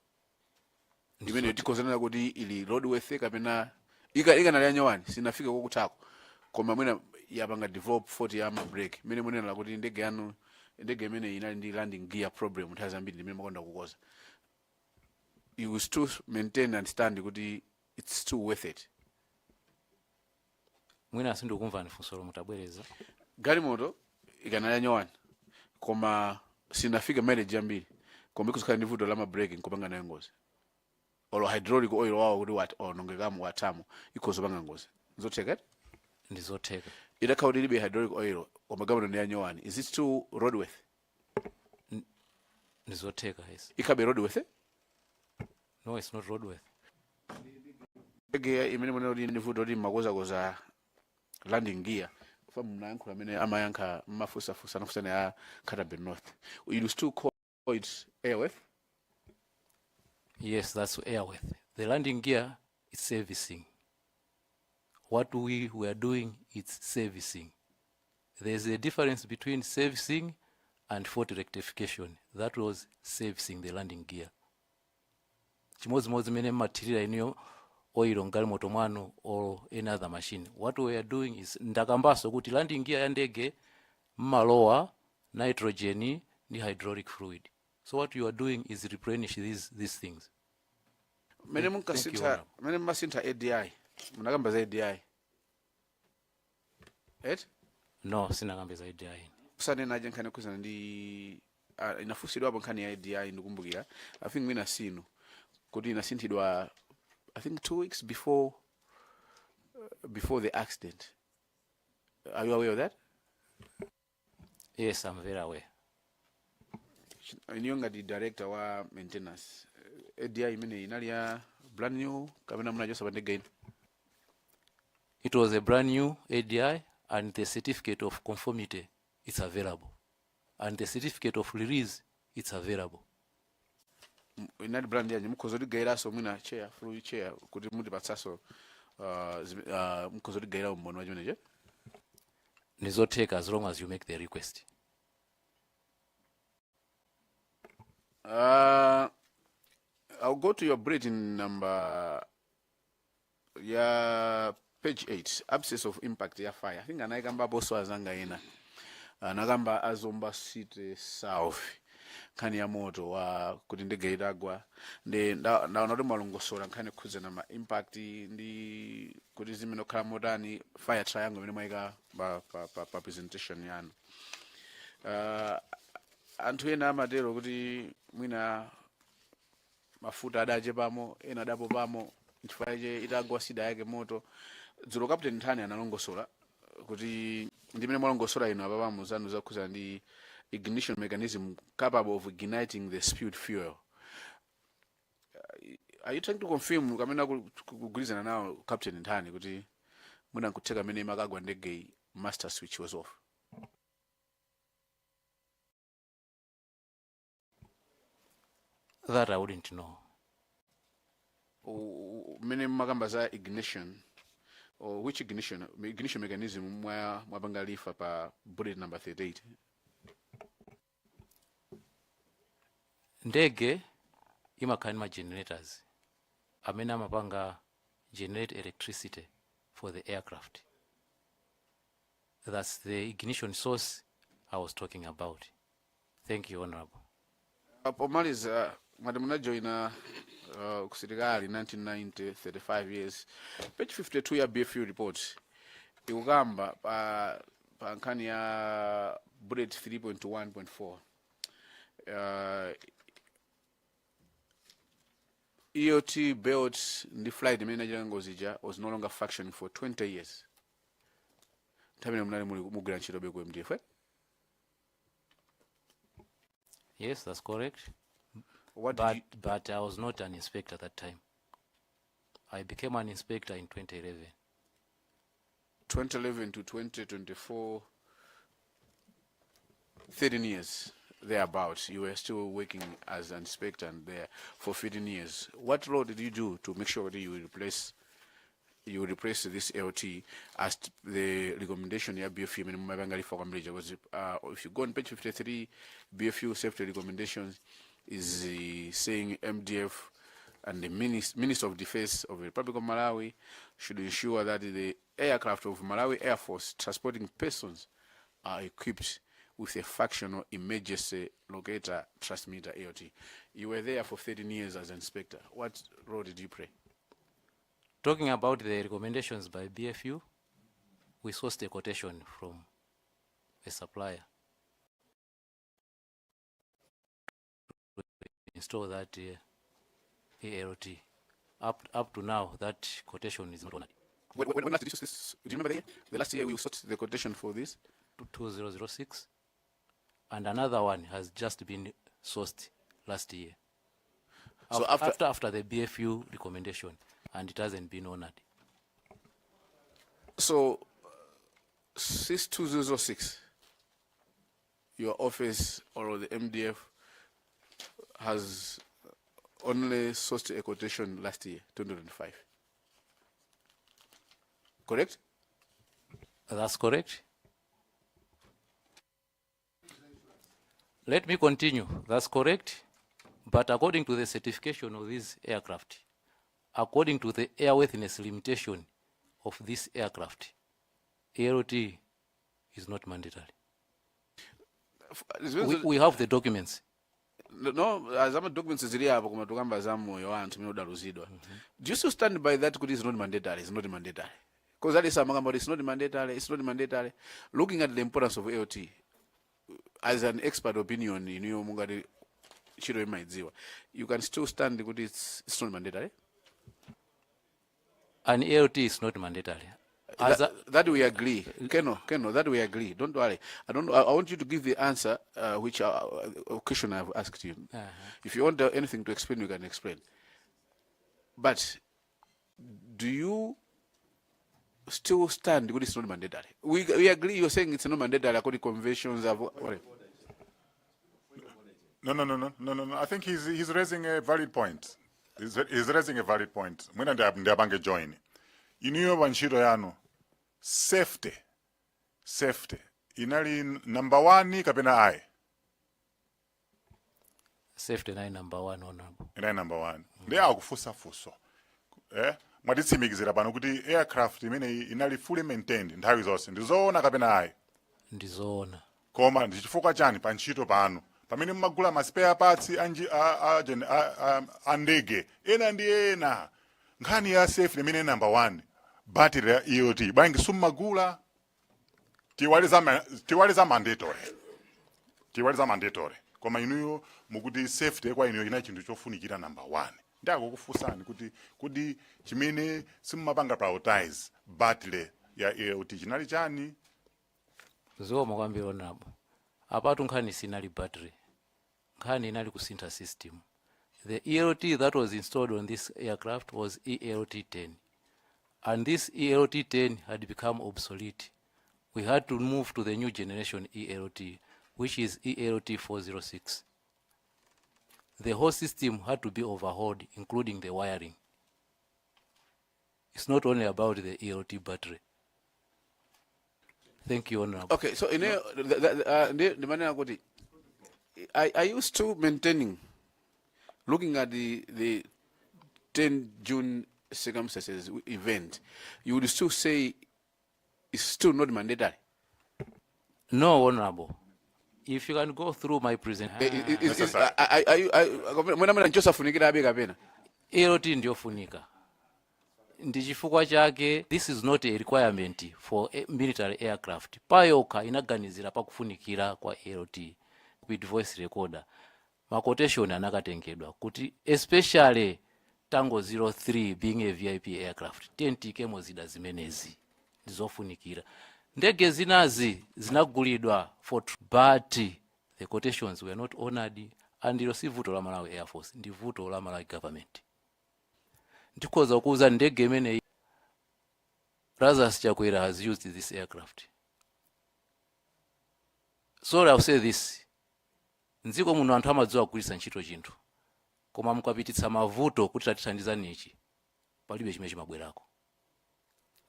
imene tikozanena kuti ili roadworthy kapena ikanali yanyowani sinafika kokutako koma mwina yapanga develop 40 ya mabreki mene munena kuti ndege yanu ndege imene inali ndi landing gear problem nthawi zambiri limene makonda kukoza you will still maintain and stand kuti it's still worth it. Mwina sindikumva nifunsolo mutabwereza. Galimoto ikanali yanyowani koma sinafika mileage yambiri koma ikuzikhala ndi vuto la mabreki nkopanga nayo ngozi or hydraulic oil wawo kuti what or nongekamu watamo ikhozopanga ngozi zotheka ndizotheka. Idakhala kuti ilibe hydraulic oil koma galimoto ndi yanyowani, is it still roadworthy? Ndizotheka, yes. Ikabe roadworthy? No, it's not roadworthy. Ndege imene munena kuti ndi vuto kuti makoza landing gear kufa mnayankhula amene amayankha mafusafusa anafusana ya Cataben North, you still call it airworthy? Yes, that's airworthy. The landing gear is servicing. What we were doing is servicing. There's a difference between servicing and fault rectification. That was servicing the landing gear. Chimodzimodzi mene material iniyo oil ngalimoto mwanu or any other machine. What we are doing is ndakambaso kuti landing gear ya ndege mmalowa nitrogen ni hydraulic fluid. So what you are doing is replenish these things. Mene mmasinta ADI. Munakamba za ADI. Et? No, sinakamba za ADI. Kusane naje nkhani kuzana ndi inafusidwa hapo nkhani ya ADI ndikumbukira. I think mina sinu kuti inasintidwa I think 2 weeks before the accident. Are you aware of that? Yes, I'm very aware. Inyonga di director wa maintenance. ADI imene inali ya brand new kapena munajosa bandega ino? It was a brand new ADI and the certificate of conformity is available. And the certificate of release it's available. Inali brand ya mukhozo ligaira so mwina chair full chair kuti muti patsaso mukhozo ligaira umbono wachimene je? Nizotheka as long as you make the request. I'll go to your bulletin number. Yeah, page 8, absence of impact ya fire. I think anaikamba boso azanga ina. Anagamba azomba city south. Kani ya moto wa kuti ndege idagwa ndi ndaona malongosora nkhani khuze na ma impact ndi kuti zimene khala motani fire triangle imene mwaika pa presentation yanu. Anthu ena amatero kuti mwina mafuta adache pamo ena adapo pamo chifukwa che itagwa sida yake moto. Dzulo Captain Nthani analongosora kuti ndimene mwalongosora ino apa pamo zanu zakhuza ndi ignition mechanism capable of igniting the spewed fuel. Are you trying to confirm kamena kugwirizana nawo Captain Nthani kuti mwina nkutheka amene makagwa ndege master switch was off? That I wouldn't know. Many magamba za ignition or which ignition mechanism mwapanga lifa pa bullet number 38? Ndege imakhalima generators amene amapanga generate electricity for the aircraft. That's the ignition source I was talking about. Thank you, Honorable. Pomaliza madam najoina kusitikali 1990, 35 years. Page 52 ya BFU report ikugamba pa nkhani ya bullet 3.1.4 EOT built the flight manager ngozija was no longer functioning for 20 years. Tamina mnali mugula ntchito be ku MDF. Yes, that's correct. But I was not an inspector at that time. I became an inspector in 2011. 2011 to 2024, 13 years thereabouts. You were still working as an inspector and there for 15 years. What role did you do to make sure that you replace this LT as the recommendation ya BFU? Because if you go on page 53, BFU safety recommendations is saying MDF and the Minister of Defense of the Republic of Malawi should ensure that the aircraft of Malawi Air Force transporting persons are equipped with a functional emergency locator transmitter AOT. You were there for 13 years as an inspector. What role did you play? Talking about the recommendations by BFU, we sourced a quotation from a supplier to install that ALT. Up to now, that quotation is not honored. When last did you source this? Do you remember the year? The last year we sought the quotation for this? 2006. And another one has just been sourced last year. So after the BFU recommendation, and it hasn't been honored. So since 2006, your office or the MDF has only sourced a quotation last year, 2005. Correct? That's correct. Let me continue. That's correct. But according to the certification of this aircraft, according to the airworthiness limitation of this aircraft, ALT is not mandatory. We have the documents. No, as I'm documents is here, do you still stand by that? It's not mandatory. It's not mandatory. Because that is it's not mandatory. It's not mandatory. Looking at the importance of AOT, as an expert opinion, you can still stand with it's not mandatory. An AOT is not mandatory. That we agree. Keno, that we agree. Don't worry. I want you to give the answer which question I've asked you. If you want anything to explain, you can explain. But do you still stand with it's not mandatory? We agree. You're saying it's not mandatory according to conventions. No. I think he's raising a valid point. He's raising a valid point. Mwina ndiabange join. Iniyo banshiro yano. Safety. Inali number 1 kapena I. Safety na number 1 honorable. Ina number 1. Ndia akufusa fuso. mwatitsimikizira pano kuti aircraft imene inali fully maintained nthawi zonse ndizoona kapena ayi? Ndizoona. Koma ndi chifukwa chani pa ntchito pano pamene mmagula ma spare parts a ndege ena ndi ena nkhani ya safety imene number 1 battery ya EOT bwanji summagula? tiwaliza mandatory koma inuyo mukuti safety kwa inuyo ina chinthu chofunikira number 1. Ndakukufunsani kuti chimene simmapanga prioritize battery ya EOT chinali chani? Zoma kwambiri onabo. Apatu nkhani sinali battery. Nkhani inali kusintha system. The ELT that was installed on this aircraft was ELT-10. And this ELT-10 had become obsolete. We had to move to the new generation ELT, which is ELT-406. The whole system had to be overhauled, including the wiring. It's not only about the ELT battery. Thank you, Honorable. Okay, so in the manner are you still maintaining, looking at the 10 June circumstances event, you would still say it's still not mandatory? No, Honorable. If you can go through my presentation. ELT ndiofunika. Ndichifukwa chake, this is not a requirement for a military aircraft. Payoka inaganizira pakufunikira kwa ELT with voice recorder. Ma quotation anakatengedwa kuti especially Tango 03 being a VIP aircraft. TNTK mozida zimenezi ndizofunikira. Ndege zinazi zinagulidwa for but the quotations were not honored and ilo si vuto la Malawi Air Force, ndi vuto la Malawi government. Ndikoza kuuza ndege imene Razas Chakwera has used this aircraft. So I'll say this. Nziko muno anthu amadziwa kugwiritsa ntchito chinthu. Koma mukapititsa mavuto kuti tatithandizani ichi. Palibe chimene chimabwerako.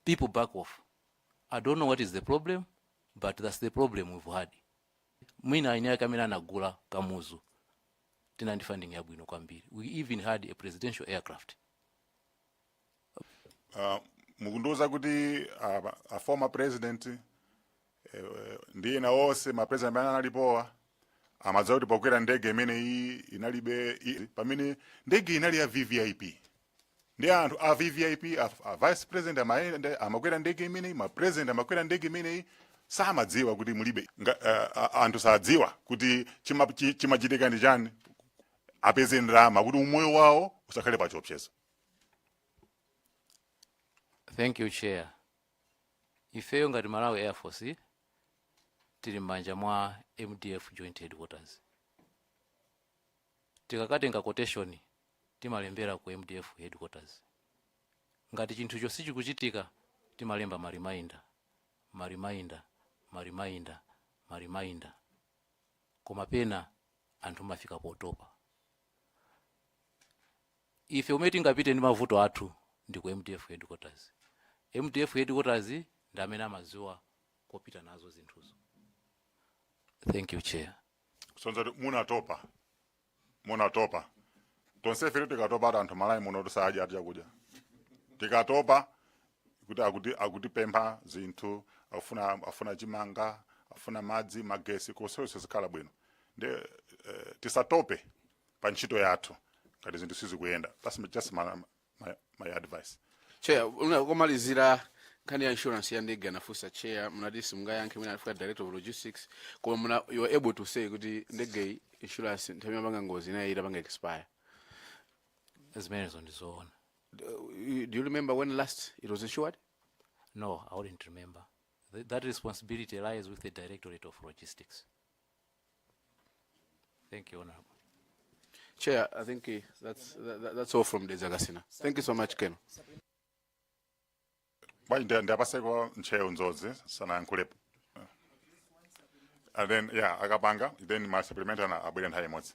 People back off. I don't know what is the problem, but that's the problem we've had. Mwina ine kamera nagula kamuzu. Tina ndi funding ya bwino kwambiri. We even had a presidential aircraft. Mukunduza kuti a former president ndiye na wose ma president amene analipowa amadziwa kuti pakwera ndege imene iyi inalibe pamene ndege inali ya VVIP. Ndi anthu a VVIP a vice president amakwera ndege imene, ma president amakwera ndege imene samadziwa kuti mulibe anthu sadziwa kuti chimachitika ndi chani apeze ndalama kuti umoyo wawo usakhale pa chiopsezo. Thank you, Chair. Ifeyo ngati Malawi Air Force tili m'manja mwa MDF Joint Headquarters. Tikakatenga quotation timalembera ku MDF Headquarters. Ngati chinthu chonse chikuchitika timalemba marimainda. Koma pena anthu mafika potopa. Ife umeti ngapite ndi mavuto athu ndi ku MDF Headquarters. MDF Headquarters ndi amene amadziwa kopita nazo zinthuzo. Thank you, Chair. Sonza munatopa. Tonse fere tikatopa anthu Malawi muno tusaja atyakuja. Tikatopa kuti pempha zinthu afuna chimanga, afuna madzi, magesi kosose zikhala bwino. Nde tisatope pa ntchito yathu ngati zinthu sizikuyenda. That's just my advice. Chair, unakomalizira kani ya insurance ya ndege anafusa chair mnadisi mungayankhe mwina alifika director of logistics koma you are able to say kuti ndege insurance nthawi yamanga ngozi nayo itapanga expire. As many as on his own. Do you remember when last it was insured? No, I wouldn't remember. That responsibility lies with the Directorate of Logistics. Thank you, Honorable. Chair, I think that's all from Dezagasina. Thank you so much, Ken. Ndapaseko ncheyo nzozi sana yankulepo. And then akapanga then my supplementary na abwere nthawi imodzi.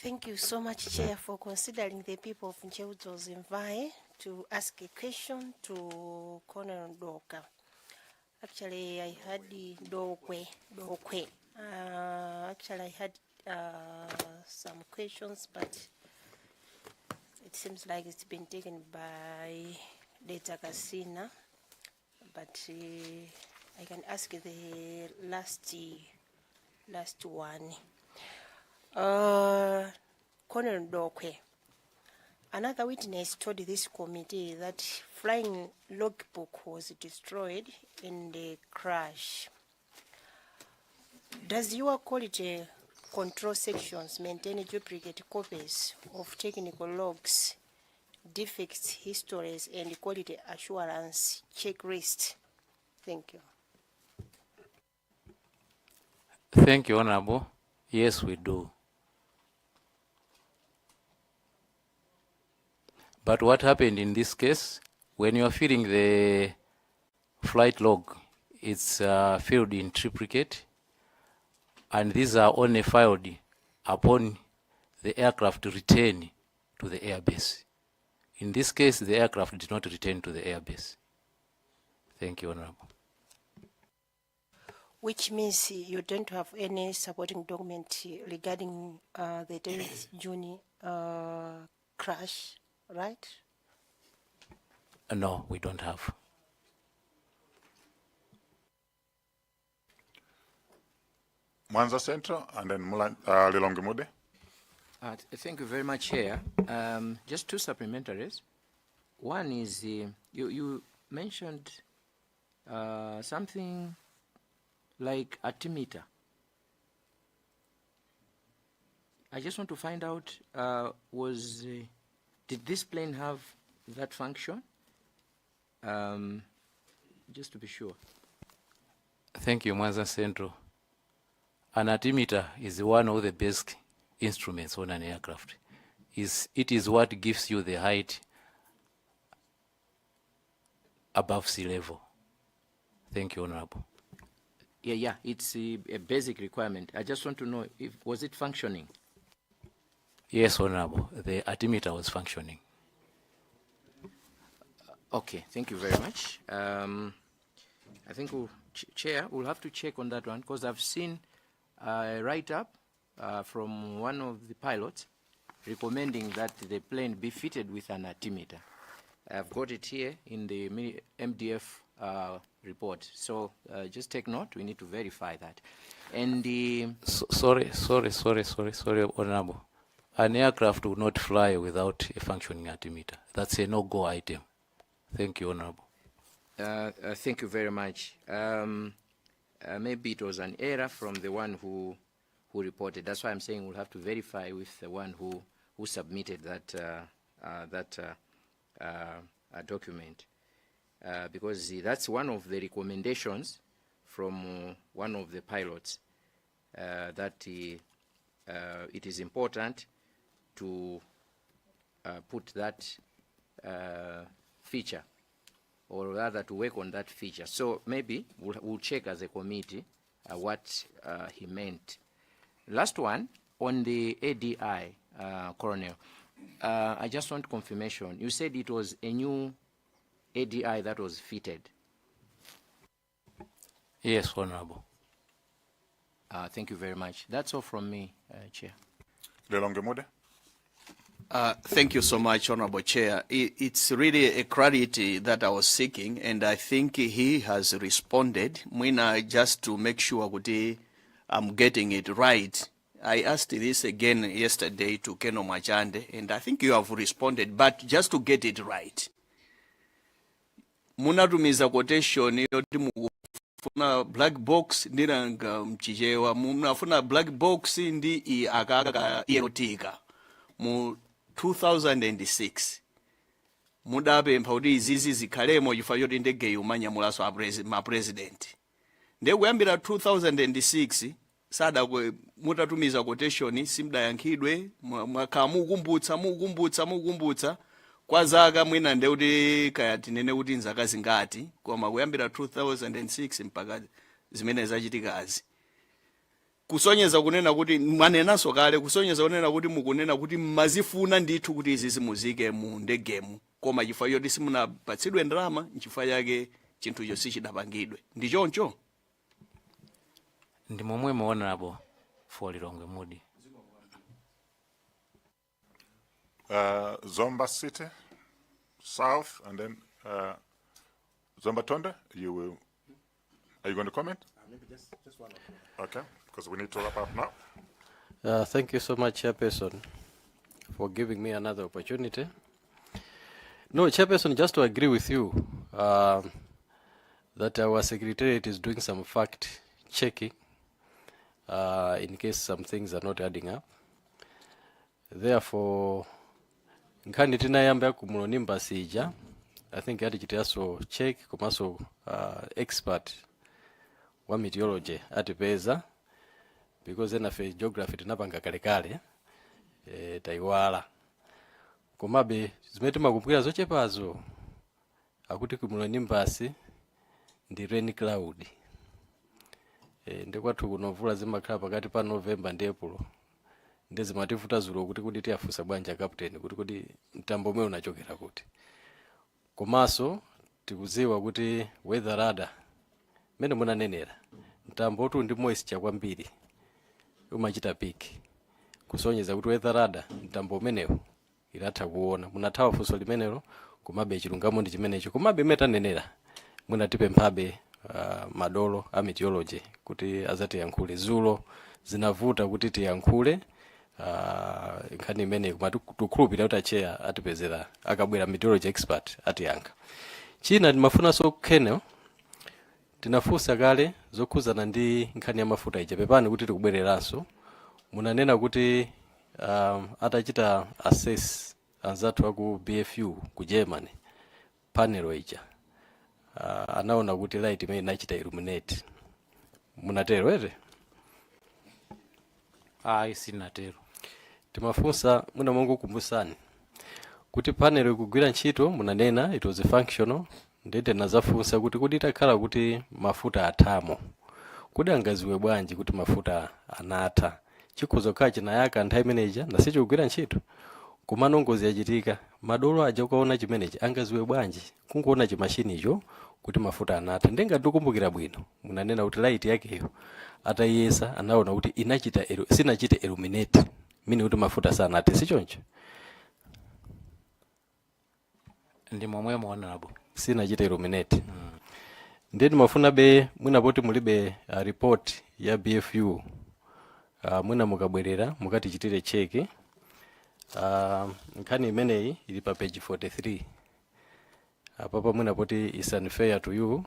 Thank you so much, Chair, for considering the people of Ncheudzos Mvae to ask a question to Colonel Doka. Actually, I had the Dokwe. Actually, I had some questions, but It seems like it's been taken by Data Casina, but I can ask the last one. Colonel Dokwe, another witness told this committee that flying logbook was destroyed in the crash. Does your quality control sections maintain duplicate copies of technical logs, defects, histories, and quality assurance checklist? Thank you. Thank you, Honorable. Yes, we do. But what happened in this case, when you are filling the flight log, it's filled in triplicate, and these are only filed upon the aircraft return to the airbase. In this case, the aircraft did not return to the airbase. Thank you, Honorable. Which means you don't have any supporting document regarding the 10th June crash, right? No, we don't have. Mwanza Central and then Lilongwe Mude. Thank you very much, Chair. Just two supplementaries. One is you mentioned something like altimeter. I just want to find out, did this plane have that function? Just to be sure. Thank you, Mwanza Central. An altimeter is one of the basic instruments on an aircraft. It is what gives you the height above sea level. Thank you, Honorable. Yeah, it's a basic requirement. I just want to know, was it functioning? Yes, Honorable. The altimeter was functioning. Okay, thank you very much. I think, Chair, we'll have to check on that one, because I've seen a write-up from one of the pilots recommending that the plane be fitted with an altimeter. I've got it here in the MDF report. So just take note, we need to verify that. And the... Sorry, Honorable. An aircraft will not fly without a functioning altimeter. That's a no-go item. Thank you, Honorable. Thank you very much. Maybe it was an error from the one who reported. That's why I'm saying we'll have to verify with the one who submitted that document, because that's one of the recommendations from one of the pilots, that it is important to put that feature, or rather to work on that feature. So maybe we'll check as a committee what he meant. Last one, on the ADI, Colonel, I just want confirmation. You said it was a new ADI that was fitted. Yes, Honorable. Thank you very much. That's all from me, Chair. Thank you so much, Honorable Chair. It's really a clarity that I was seeking, and I think he has responded. Mwina, just to make sure that I'm getting it right, I asked this again yesterday to Keno Majande, and I think you have responded, but just to get it right. Munatumiza quotation yoti mufuna black box ndiranga mchichewa, munafuna black box ndi akaka erotika. Mu 2006 mudapempha kuti izizi zikhalemo chifukwa choti ndege yomanyamulaso ma president. Ndekuyambira 2006 sada mutatumiza quotation simdayankhidwe, mwakhala mukumbutsa kwa zaka mwina ndekuti kaya tinene kuti nzaka zingati, koma kuyambira 2006 mpaka zimene zachitikazi. Kusonyeza kunena kuti mwanenaso kale, kusonyeza kunena kuti mukunena kuti mazifuna ndithu kuti izi zimuzike mu ndegemu, koma chifukwa choti simunapatsidwe ndalama, nchifukwa chake chinthucho sichidapangidwe. Ndi choncho? Ndi momwe Honorable for Lilongwe Mudi. Zomba City, South, and then Zomba Tonde. Are you going to comment? Maybe just one. Okay, because we need to wrap up now. Thank you so much, Chairperson, for giving me another opportunity. No, Chairperson, just to agree with you that our Secretariat is doing some fact checking in case some things are not adding up. Therefore, nkhani tinayamba kumulonimba sija, I think atichitiaso check komaso expert wa meteorology atipeza, because enafe geography tinapanga kalekale taiwala. Komabe zimene timakumbukira zochepazo akuti kumulonimbasi ndi rain cloud. Ndikwathu kunovula zimakhala pakati pa November ndi April. Ndezimatifuta zulo kuti tiyafusa bwanja captain kuti mtambo umwe unachokera kuti. Komaso tikuziwa kuti weather radar mene munanenera mtambo utu ndi moisture kwambiri umachita peak. Kusonyeza kuti weather radar mtambo umenewo iratha kuona. Munathawa funso limenelo komabe chilungamo ndi chimenecho. Komabe metanenera munatipemphabe madolo a meteorology kuti azatiyankhule. Zulo zinavuta kuti tiyankhule nkhani imene tukhulupirira kuti acheya atipezera akabwera meteorology expert atiyankha. China ndimafunanso kukheneo tinafunsa kale zokhuzana ndi nkhani ya mafuta ija pepani kuti tikubwereranso. Munanena kuti atachita assess anzathu aku BFU ku Germany panel ija anaona kuti light imene inachita illuminate. Munatero ere? Sinatero. Timafunsa muna mongo kumbusani kuti panel ikugwira ntchito. Munanena it was functional. Ndete nazafunsa kuti itakhala kuti mafuta athamo kuti angaziwe bwanji kuti mafuta anatha. Chikhoza kukhala chinayaka nthawi imeneja nasechikugwira ntchito. Kumano ngozi yachitika madolo aja ukaona chimenechi angaziwe bwanji kungoona chimashinicho kuti mafuta anatha. Ndingatukumbukira bwino munanena kuti light yakeyo atayesa anaona kuti inachita sinachite illuminate mini kuti mafuta sanathe sichoncho. Ndi momwe muonabo sinachita illuminate. Ndeni mafuna be mwinapoti mulibe report ya BFU mwina mukabwerera mukatichitire cheki. Nkhani imeneyi ili pa page 43. Apapa mwinapoti is unfair to you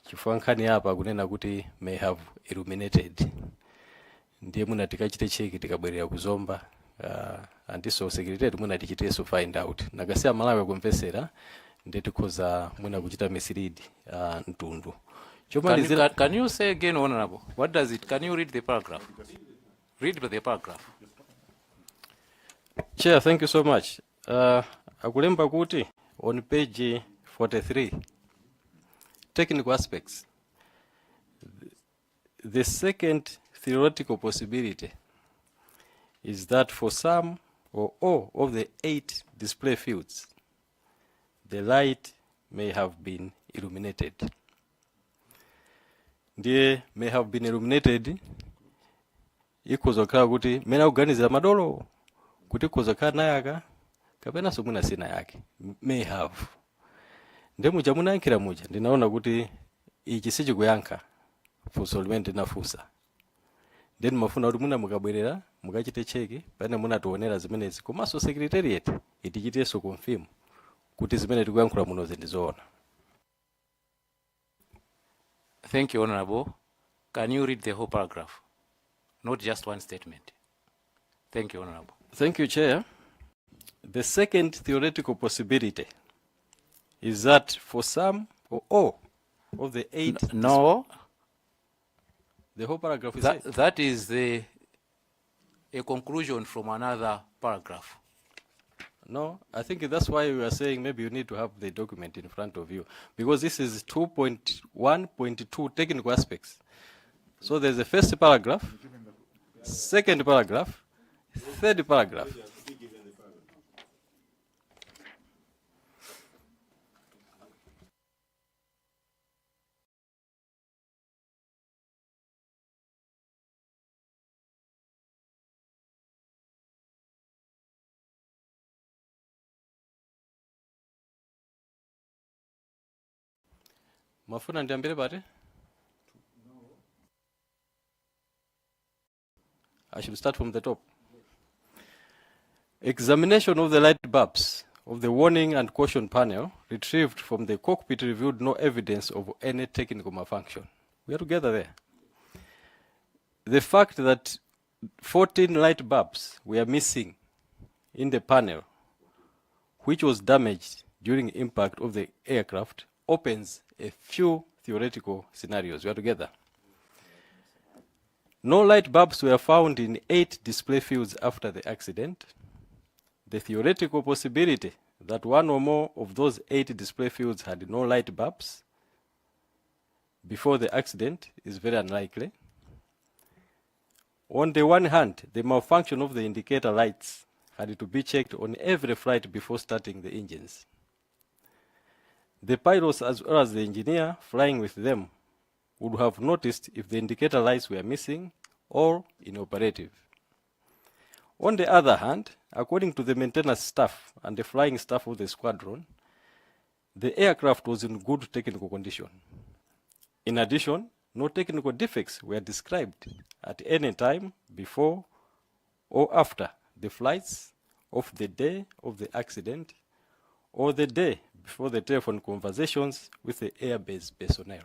chifukwa nkhani apa kunena kuti may have illuminated. Ndiye mwina tikachite cheki tikabwerera kuzomba andiso secretary mwina tichiteso find out. Nakasiya Malawi kumvesera ndiye tikhoza mwina kuchita mislead ntundu. Can you say again, Honorable? What does it? Can you read the paragraph? Read the paragraph. Chair, thank you so much. Akulemba kuti on page 43, technical aspects. The second theoretical possibility is that for some or all of the 8 display fields, the light may have been illuminated. They may have been illuminated ikoza khala kuti mena kuganiza madolo kuti koza khala nayaka kapena somwina sina yake may have. Ndemu munayankhira muja ndinaona kuti ichi sichikuyankha funso limene ndinafunsa. Then mafuna kuti muna mukabwerera mukachite cheki pene munationera zimenezi komanso secretariat itichiteso confirm kuti zimene tikuyankhula muno zindizoona. Thank you, Honorable. Can you read the whole paragraph? Not just one statement. Thank you, Honorable. Thank you, Chair. The second theoretical possibility is that for some or all of the 8... No. The whole paragraph is that is a conclusion from another paragraph. No, I think that's why we are saying maybe you need to have the document in front of you, because this is 2.1.2 technical aspects. So there's the first paragraph, second paragraph, third paragraph. Mafuna ndiambire pati? I should start from the top. Examination of the light bulbs of the warning and caution panel retrieved from the cockpit revealed no evidence of any technical malfunction. We are together there. The fact that 14 light bulbs were missing in the panel, which was damaged during impact of the aircraft, opens a few theoretical scenarios. We are together. No light bulbs were found in 8 display fields after the accident. The theoretical possibility that one or more of those 8 display fields had no light bulbs before the accident is very unlikely. On the one hand, the malfunction of the indicator lights had to be checked on every flight before starting the engines. The pilots as well as the engineer flying with them would have noticed if the indicator lights were missing or inoperative. On the other hand, according to the maintenance staff and the flying staff of the squadron, the aircraft was in good technical condition. In addition, no technical defects were described at any time before or after the flights of the day of the accident or the day before the telephone conversations with the airbase personnel.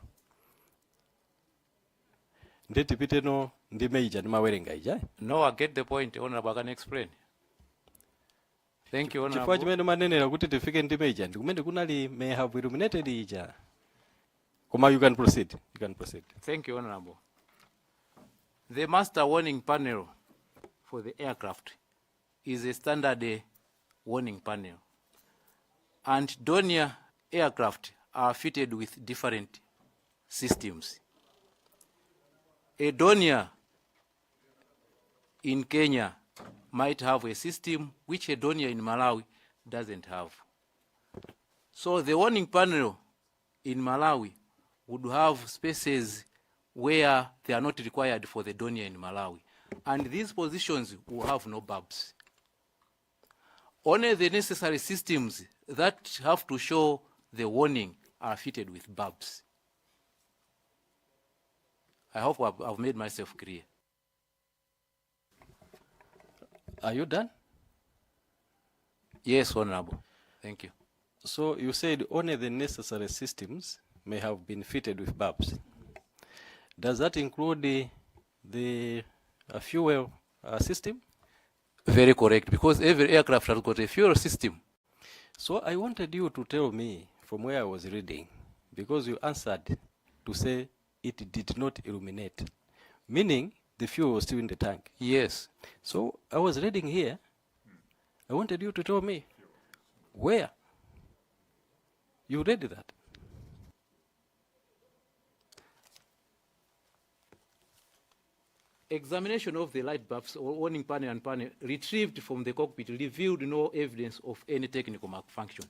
No, I get the point. Honorable, I can explain. Thank you, Honorable. May have illuminated ija. Kuma, you can proceed. You can proceed. Thank you, Honorable. The master warning panel for the aircraft is a standard warning panel. And Dornier aircraft are fitted with different systems. A Dornier in Kenya might have a system which a Dornier in Malawi doesn't have. So the warning panel in Malawi would have spaces where they are not required for the Dornier in Malawi. And these positions will have no bulbs. Only the necessary systems that have to show the warning are fitted with bulbs. I hope I've made myself clear. Are you done? Yes, Honorable. Thank you. So you said only the necessary systems may have been fitted with bulbs. Does that include the fuel system? Very correct, because every aircraft has got a fuel system. So I wanted you to tell me from where I was reading, because you answered to say it did not illuminate, meaning the fuel was still in the tank. Yes. So I was reading here. I wanted you to tell me where you read that. Examination of the light bulbs or warning panel and panel retrieved from the cockpit revealed no evidence of any technical malfunction.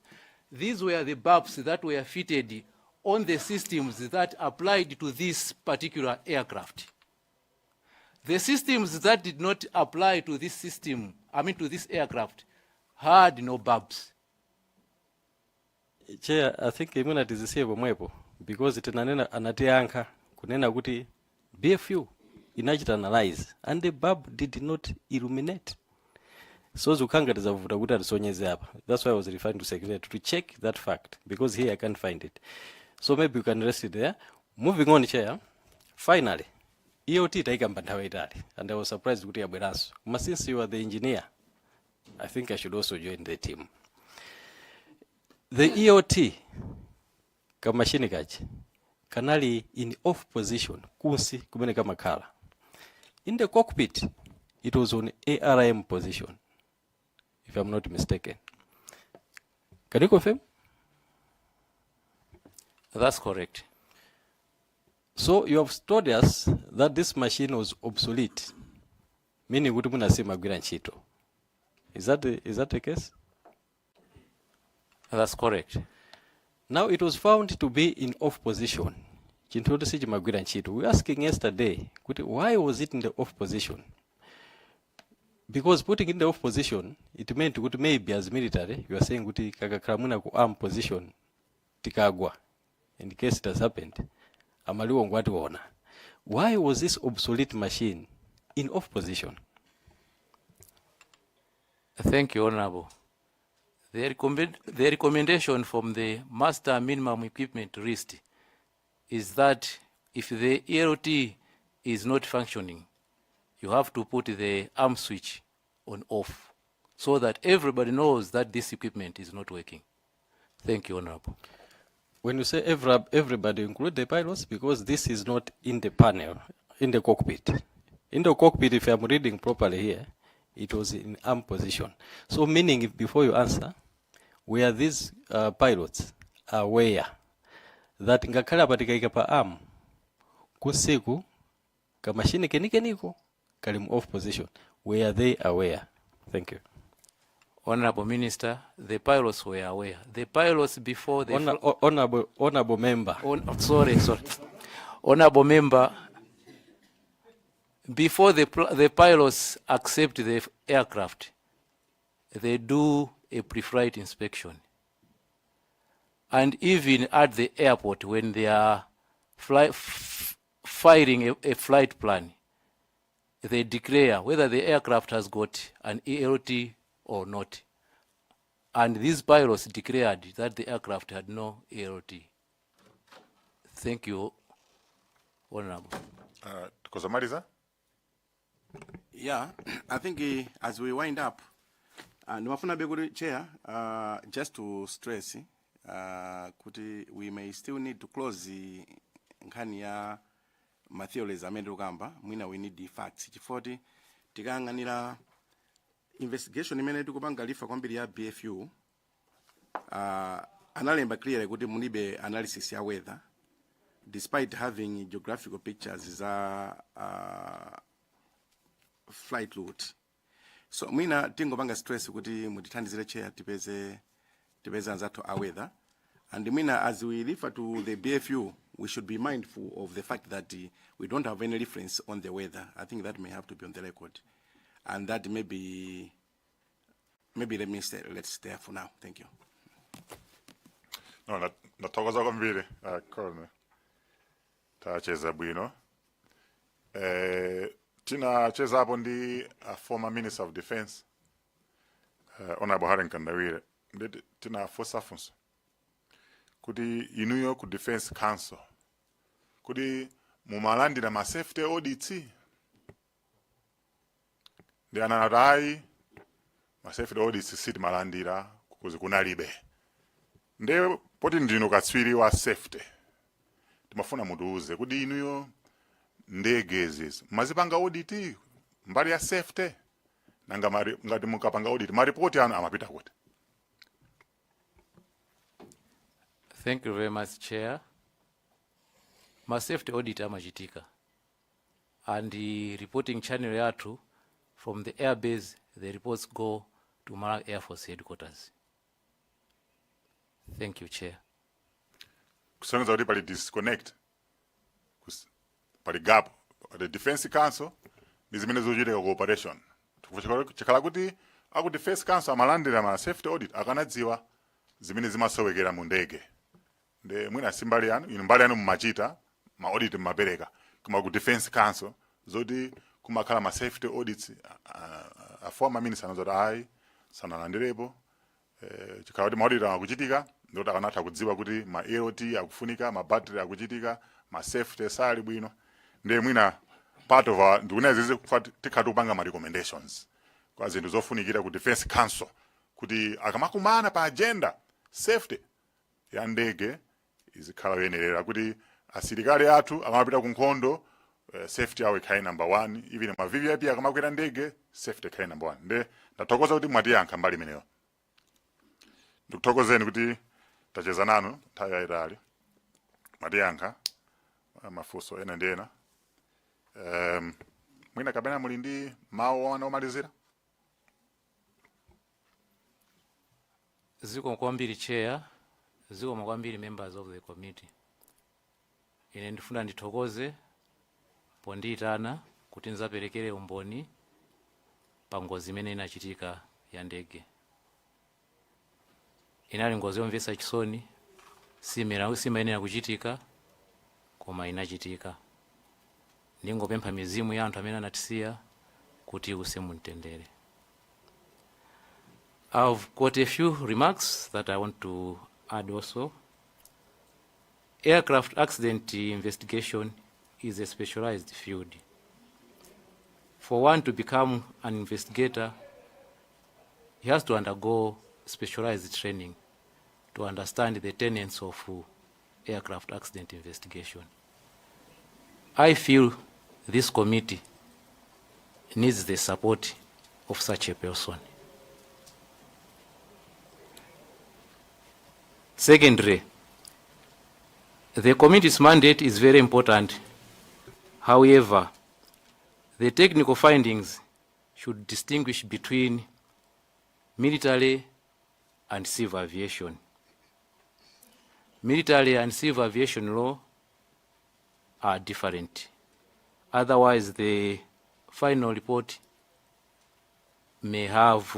These were the bulbs that were fitted on the systems that applied to this particular aircraft. The systems that did not apply to this system, to this aircraft, had no bulbs. Chair, I think imuna tizisiye mwepo because tinanena anatianka kunena kuti BFU inachita analyze and the bulb did not illuminate. So zukanga tizavuta kuti atisonyeze hapa. That's why I was referring to secretary to check that fact because here I can't find it. So maybe you can rest it there. Moving on, Chair. Finally, EOT taikamba nthawi itali and I was surprised kuti yabweranso. Since you are the engineer, I think I should also join the team. The EOT kamashini kachi kanali in off position kunsi kumene kamakhala. In the cockpit, it was on ARM position, if I'm not mistaken. Can you confirm? That's correct. So you have told us that this machine was obsolete, meaning kuti munasema gwira ntchito. Is that the case? That's correct. Now it was found to be in off position. We were asking yesterday, why was it in the off position? Because putting in the off position, it meant maybe as military, you are saying kakakramuna ku arm position tikagwa. in case it has happened, amaliwo ngwati wona. Why was this obsolete machine in off position? Thank you, Honorable. The recommendation from the Master Minimum Equipment List is that if the ELT is not functioning, you have to put the arm switch on off so that everybody knows that this equipment is not working. Thank you, Honorable. When you say everybody, include the pilots, because this is not in the panel, in the cockpit. In the cockpit, if I'm reading properly here, it was in arm position. So meaning, if before you answer, where these pilots are aware that ngakhala patikaika pa arm, kusiku, ka machine kenikeniko, kalim off position, were they aware? Thank you. Honorable Minister, the pilots were aware. The pilots before the... Honorable Member. Sorry. Honorable Member, before the pilots accept the aircraft, they do a pre-flight inspection. And even at the airport, when they are filing a flight plan, they declare whether the aircraft has got an ELT or not. And these pilots declared that the aircraft had no ELT. Thank you, Honorable. Kozamaliza? Yeah, I think as we wind up, nimafuna beguri chair, just to stress, kuti we may still need to close nkhani ya matheories amene ukamba, mwina we need the facts. Chifoti tikang'anira investigation imene tikupanga lifa kwambiri ya BFU, analemba clear kuti munibe analysis ya weather, despite having geographical pictures za flight route. So mwina tingopanga stress kuti mutithandizire chair tipeze anzathu a weather. And mwina as we refer to the BFU, we should be mindful of the fact that we don't have any reference on the weather. I think that may have to be on the record. And that maybe let's stay for now. Thank you. No, natokoza kwambiri Colonel tacheza bwino. Tinacheza hapo ndi former Minister of Defense Honorable Haren Kandawire. Tina fosa funso kuti inuyo ku Defense Council kuti mumalandira ma safety audits ndi ananatai ma safety audits siti malandira kuzi kunalibe nde poti ndino katswiri wa safety timafuna mutuuze kuti inuyo ndege izi mazipanga audit mbali ya safety nanga ngati mukapanga audit maripoti anu amapita kuti. Thank you very much, Chair. My safety audit amachitika. And the reporting channel yathu from the air base, the reports go to Malawi Air Force headquarters. Thank you, Chair. Kusonga kuti pali disconnect. Pali gap. The Defense Council ndizimene zochitika ku operation. Chikhala kuti aku Defense Council amalandira ma safety audit akanadziwa zimene zimasowekera mu ndege. De mwina simbali yanu, mbali yanu mmachita ma audit mmapereka kuma ku Defense Council zoti kumakhala ma safety audits a former minister anazoti ayi sanalandirepo chikhala kuti ma audit akuchitika ndoti akanatha kudziwa kuti ma ELT akufunika, ma battery akuchitika, ma safety sali bwino. Nde mwina part of our ndikunezi tikhatu upanga ma recommendations kwa zinthu zofunikira ku Defense Council kuti akamakumana pa agenda safety ya ndege izikhala yenerera kuti asilikali athu akamapita ku nkhondo safety yawo ikhale number 1, even ma VVIP akamakwera ndege safety ikhale number 1. Nde ndatokoza kuti mwatiyankha mbali imeneyo. Ndikuthokozeni kuti tacheza nanu nthawi yayitali mwatiyankha mafunso ena ndi ena. Mwina kapena muli ndi mawu omalizira? Ziko kwambiri Chair, ziko kwambiri members of the committee. Ine ndifuna ndithokoze pondiyitana kuti nzaperekere umboni pa ngozi imene inachitika ya ndege. Inali ngozi yomvetsa chisoni simayenera kuchitika koma inachitika. Ndingopempha mizimu ya anthu amene anatisiya kuti use mumtendere. I've got a few remarks that I want to add also. Aircraft accident investigation is a specialized field. For one to become an investigator, he has to undergo specialized training to understand the tenets of aircraft accident investigation. I feel this committee needs the support of such a person. Secondly, the committee's mandate is very important. However, the technical findings should distinguish between military and civil aviation. Military and civil aviation law are different. Otherwise, the final report may have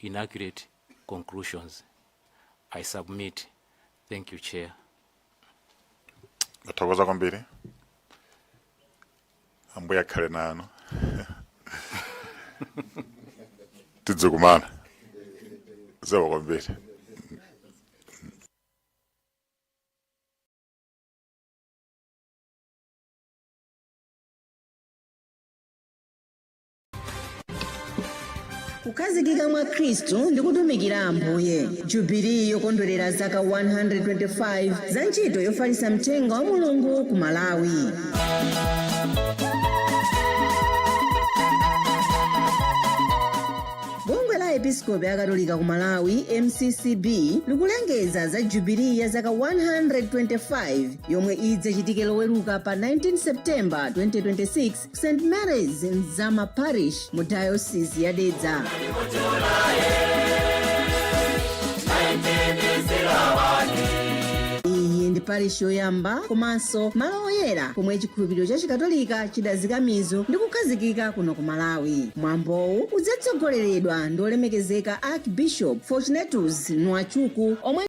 inaccurate conclusions. I submit. Thank you, Chair. Ndathokoza kwambiri. Ambuya khale nanu. Tidzokumana. Zaba kwambiri. Kukazikika mwa Kristu ndi kutumikira Ambuye. Jubilee yokondwerera zaka 125 za ntchito yofalitsa mthenga wa Mulungu ku Malawi. Bungwe la Episcopi Akatolika ku Malawi MCCB likulengeza za Jubilee ya zaka 125 yomwe idzachitike loweruka pa 19 September 2026 ku St. Mary's Nzama Parish mu Diocese ya Dedza. Iyi ndi parish yoyamba komanso malo oyera pomwe chikhulupiriro cha Chikatolika chidazika mizu ndi kukhazikika kuno ku Malawi. Mwambowu udzatsogoleredwa ndi olemekezeka Archbishop Fortunatus Nwachuku omwe